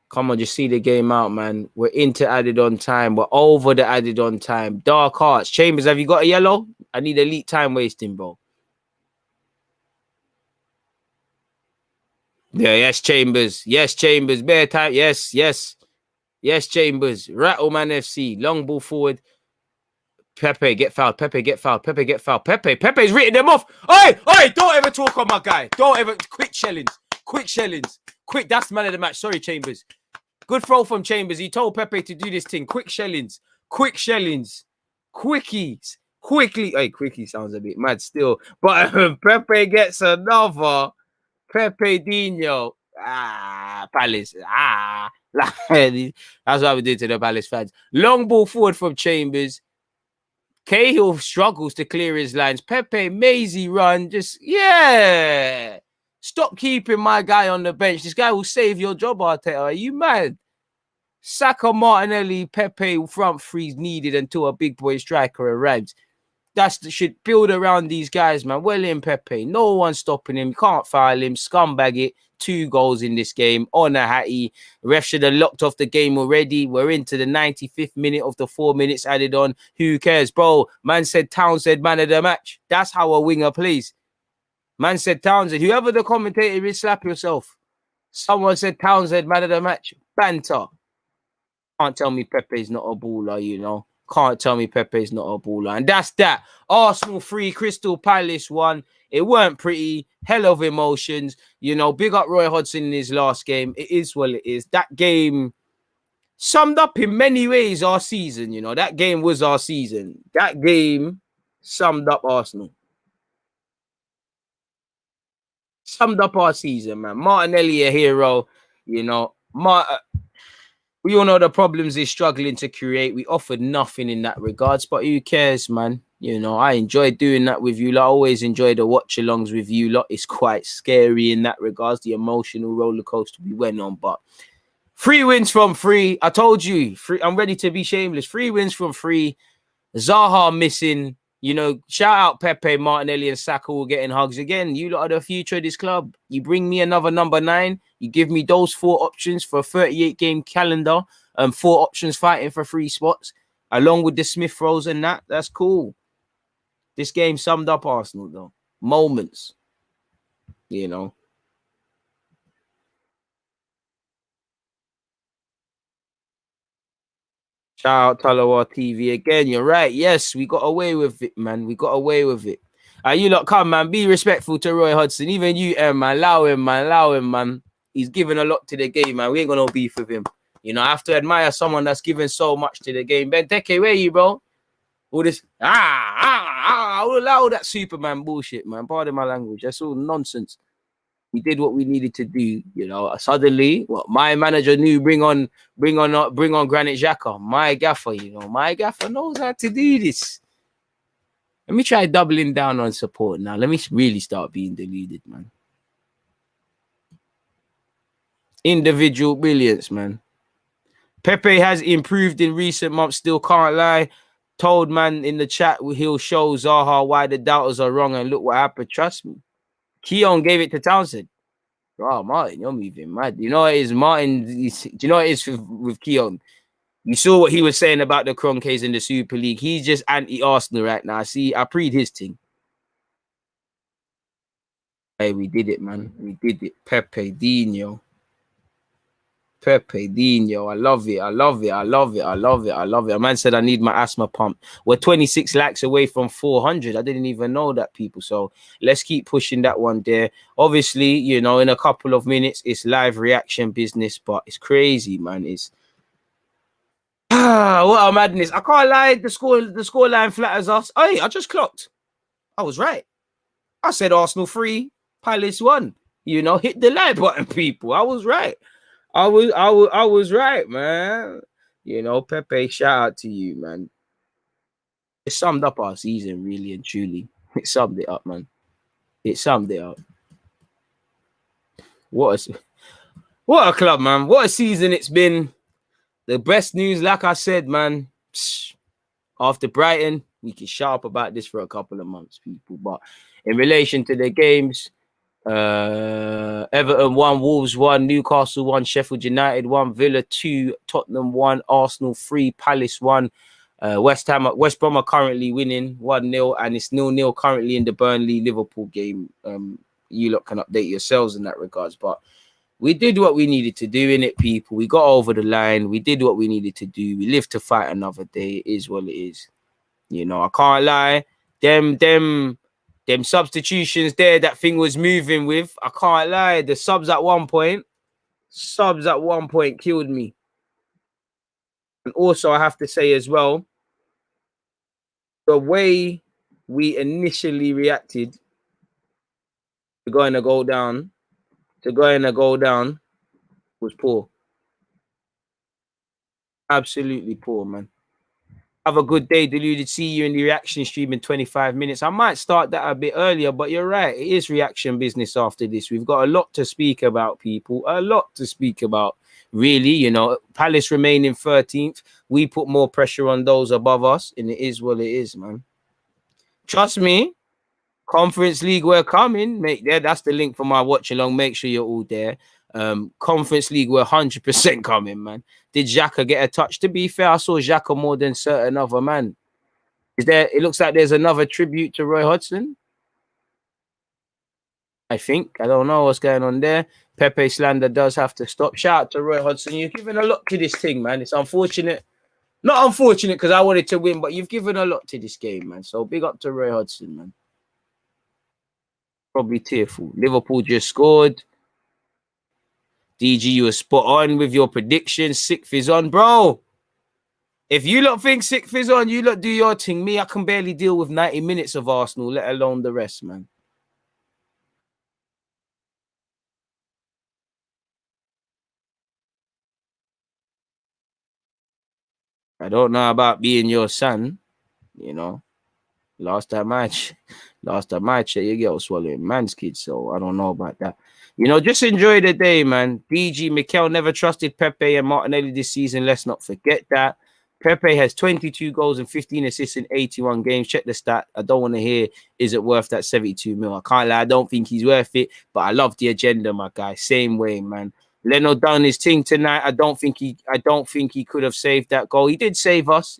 Come on, just see the game out, man. We're into added on time. We're over the added on time. Dark Hearts. Chambers, have you got a yellow? I need elite time wasting, bro. Yeah, yes, Chambers. Yes, Chambers. Bare time. Yes. Yes, Chambers. Rattleman FC. Long ball forward. Pepe, get fouled. Pepe's written them off. Oi, don't ever talk on my guy. Don't ever. Quick shellings. That's man of the match. Sorry, Chambers. Good throw from Chambers. He told Pepe to do this thing. Quick shellings. Quickies. Quickly. Hey, quickie sounds a bit mad still. But Pepe gets another. Pepe Dino. Palace. That's what we did to the Palace fans. Long ball forward from Chambers. Cahill struggles to clear his lines. Pepe, mazy run. Just, yeah. Stop keeping my guy on the bench. This guy will save your job, Arteta. Are you mad? Saka, Martinelli, Pepe front threes needed until a big boy striker arrives. Should build around these guys, man. Well in Pepe. No one stopping him. Can't foul him. Scumbag it. 2 goals in this game. On a hattie. Ref should have locked off the game already. We're into the 95th minute of the 4 minutes added on. Who cares, bro? Man said Townsend man of the match. That's how a winger plays. Man said Townsend. Whoever the commentator is, slap yourself. Someone said Townsend man of the match. Banter. Can't tell me Pepe's not a baller, you know. Can't tell me Pepe's not a baller. And that's that. Arsenal 3, Crystal Palace 1. It weren't pretty. Hell of emotions. You know, big up Roy Hodgson in his last game. It is what it is. That game summed up in many ways our season, you know. That game was our season. That game summed up Arsenal. Summed up our season, man. Martinelli a hero, you know. We all know the problems he's struggling to create. We offered nothing in that regards, but who cares, man? You know, I enjoy doing that with you lot. I always enjoy the watch-alongs with you lot. It's quite scary in that regards, the emotional roller coaster we went on. But 3 wins from 3. I told you, I'm ready to be shameless. 3 wins from 3. Zaha missing. You know, shout out Pepe, Martinelli, and Saka all getting hugs again. You lot are the future of this club. You bring me another number 9. You give me those 4 options for a 38-game calendar and 4 options fighting for 3 spots, along with the Smith Rose and that. That's cool. This game summed up Arsenal, though. Moments, you know. Shout out Talawa TV again. You're right. Yes, we got away with it, man. We got away with it. You lot come, man. Be respectful to Roy Hodgson. Even you, man. Allow him, man. Allow him, man. He's given a lot to the game, man. We ain't got no beef with him. You know, I have to admire someone that's given so much to the game. Ben Teke, where you, bro? All this, I will allow that Superman bullshit, man. Pardon my language. That's all nonsense. We did what we needed to do, you know. Suddenly, what my manager knew, bring on Granit Xhaka, my gaffer, you know. My gaffer knows how to do this. Let me try doubling down on support now. Let me really start being deluded, man. Individual brilliance, man. Pepe has improved in recent months, still can't lie. Told man in the chat he'll show Zaha why the doubters are wrong, and look what happened. Trust me. Keon gave it to Townsend. Oh, Martin, you're moving mad. You know what it is, Martin? Do you know what it is with Keon? You saw what he was saying about the Kroenkes in the Super League. He's just anti-Arsenal right now. See, I preed his thing. Hey, we did it, man. We did it. Pepe Dino. Pepe Dino. I love it. I love it. I love it. I love it. I love it. A man said I need my asthma pump. We're 26 likes away from 400. I didn't even know that, people. So let's keep pushing that one there. Obviously, you know, in a couple of minutes, it's live reaction business, but it's crazy, man. It's what a madness. I can't lie. The scoreline flatters us. Hey, I just clocked. I was right. I said Arsenal 3, Palace 1. You know, hit the like button, people. I was right. I was right, man. You know, Pepe, shout out to you, man. It summed up our season, really and truly. It summed it up, man. It summed it up. What a club, man. What a season it's been. The best news, like I said, man. After Brighton, we can sharp about this for a couple of months, people. But in relation to the games, Everton 1, Wolves 1, Newcastle 1, Sheffield United 1, Villa 2, Tottenham 1, Arsenal 3, Palace 1. West Brom are currently winning 1-0, and it's 0-0 currently in the Burnley-Liverpool game. You lot can update yourselves in that regards. But we did what we needed to do in it, people. We got over the line. We did what we needed to do. We live to fight another day. It is what it is. You know, I can't lie. Them substitutions there, that thing was moving with. I can't lie. The subs at one point killed me. And also, I have to say as well, the way we initially reacted to going to go down, was poor. Absolutely poor, man. Have a good day, Deluded. See you in the reaction stream in 25 minutes. I might start that a bit earlier, but you're right. It is reaction business after this. We've got a lot to speak about, people. A lot to speak about, really. You know, Palace remaining 13th. We put more pressure on those above us, and it is what it is, man. Trust me. Conference League, we're coming. Mate, there, that's the link for my watch along. Make sure you're all there. Conference League, we're 100% coming, man. Did Xhaka get a touch? To be fair, I saw Xhaka more than certain other man. Is there? It looks like there's another tribute to Roy Hodgson. I think. I don't know what's going on there. Pepe slander does have to stop. Shout out to Roy Hodgson. You've given a lot to this thing, man. It's unfortunate. Not unfortunate because I wanted to win, but you've given a lot to this game, man. So big up to Roy Hodgson, man. Probably tearful. Liverpool just scored. DG, you were spot on with your prediction. Sixth is on, bro. If you lot think sixth is on, you lot do your thing. Me, I can barely deal with 90 minutes of Arsenal, let alone the rest, man. I don't know about being your son, you know. Last time I checked, your girl was swallowing man's kids, so I don't know about that. You know, just enjoy the day, man. DG Mikel never trusted Pepe and Martinelli this season. Let's not forget that. Pepe has 22 goals and 15 assists in 81 games. Check the stat. I don't want to hear, is it worth that 72 mil? I can't lie, I don't think he's worth it, but I love the agenda, my guy. Same way, man. Leno done his thing tonight. I don't think he could have saved that goal. He did save us.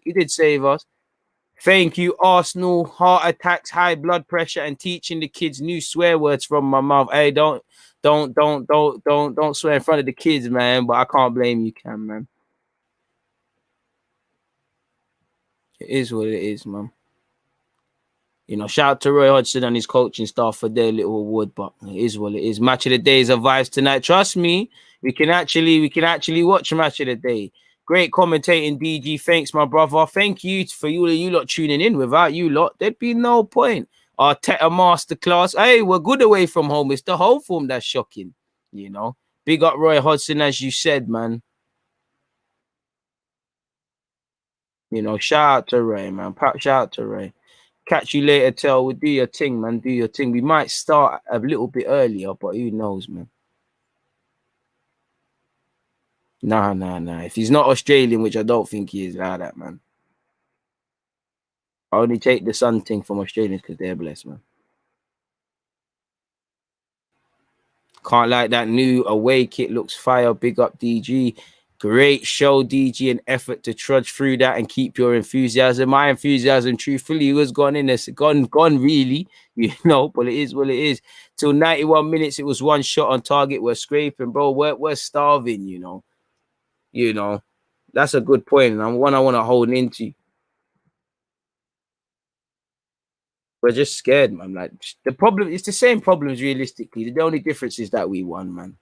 Thank you, Arsenal. Heart attacks, high blood pressure, and teaching the kids new swear words from my mouth. Hey, don't swear in front of the kids, man. But I can't blame you, Cam, man. It is what it is, man. You know, shout out to Roy Hodgson and his coaching staff for their little award, but it is what it is. Match of the day is a vibes tonight. Trust me, we can actually watch match of the day. Great commentating, DG. Thanks, my brother. Thank you for you lot tuning in. Without you lot, there'd be no point. Arteta masterclass. Hey, we're good away from home. It's the home form that's shocking. You know, big up Roy Hodgson, as you said, man. You know, shout out to Ray, man. Shout out to Ray. Catch you later, Tell. We'll do your thing, man. Do your thing. We might start a little bit earlier, but who knows, man. Nah. If he's not Australian, which I don't think he is, like that, man. I only take the sun thing from Australians because they're blessed, man. Can't like that new away kit. Looks fire. Big up, DG. Great show, DG, and effort to trudge through that and keep your enthusiasm. My enthusiasm, truthfully, was gone in this, gone, really, you know, but it is what it is. Till 91 minutes, it was one shot on target. We're scraping, bro. We're starving, you know. You know, that's a good point, and one I want to hold into. We're just scared, man. Like, the problem, it's the same problems realistically. The only difference is that we won, man.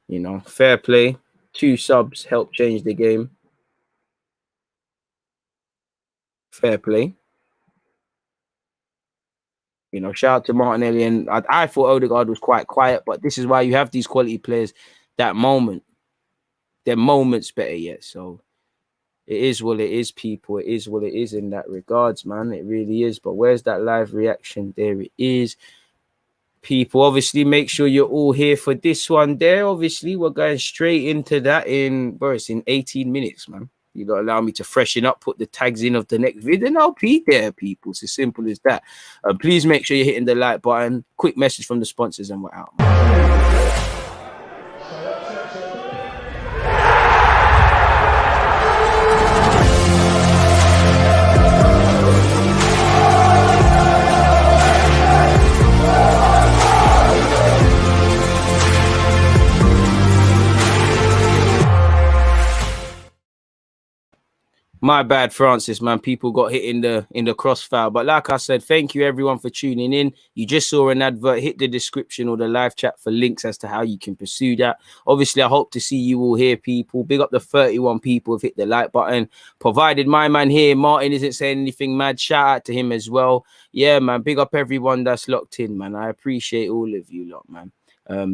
You know, fair play. 2 subs help change the game. Fair play. You know, shout out to Martinelli. And I thought Odegaard was quite quiet, but this is why you have these quality players. That moment, their moment's better yet. So it is what it is, people. It is what it is in that regards, man. It really is. But where's that live reaction? There it is. People, obviously, make sure you're all here for this one there. Obviously, we're going straight into that in 18 minutes, man. You got to allow me to freshen up, put the tags in of the next video, and I'll be there, people. It's as simple as that. Please make sure you're hitting the like button. Quick message from the sponsors, and we're out, man. My bad, Francis, man. People got hit in the crossfire. But like I said, thank you everyone for tuning in. You just saw an advert. Hit the description or the live chat for links as to how you can pursue that. Obviously, I hope to see you all here, people. Big up the 31 people who've hit the like button. Provided my man here, Martin, isn't saying anything mad, shout out to him as well. Yeah, man. Big up everyone that's locked in, man. I appreciate all of you lot, man.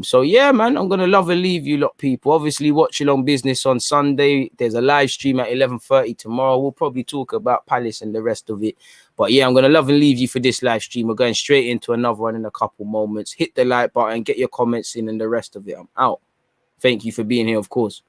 So yeah, man, I'm gonna love and leave you lot, people. Obviously, Watchalong business on Sunday. There's a live stream at 11:30 tomorrow. We'll probably talk about Palace and the rest of it. But yeah, I'm gonna love and leave you for this live stream. We're going straight into another one in a couple moments. Hit the like button, get your comments in, and the rest of it. I'm out. Thank you for being here, of course.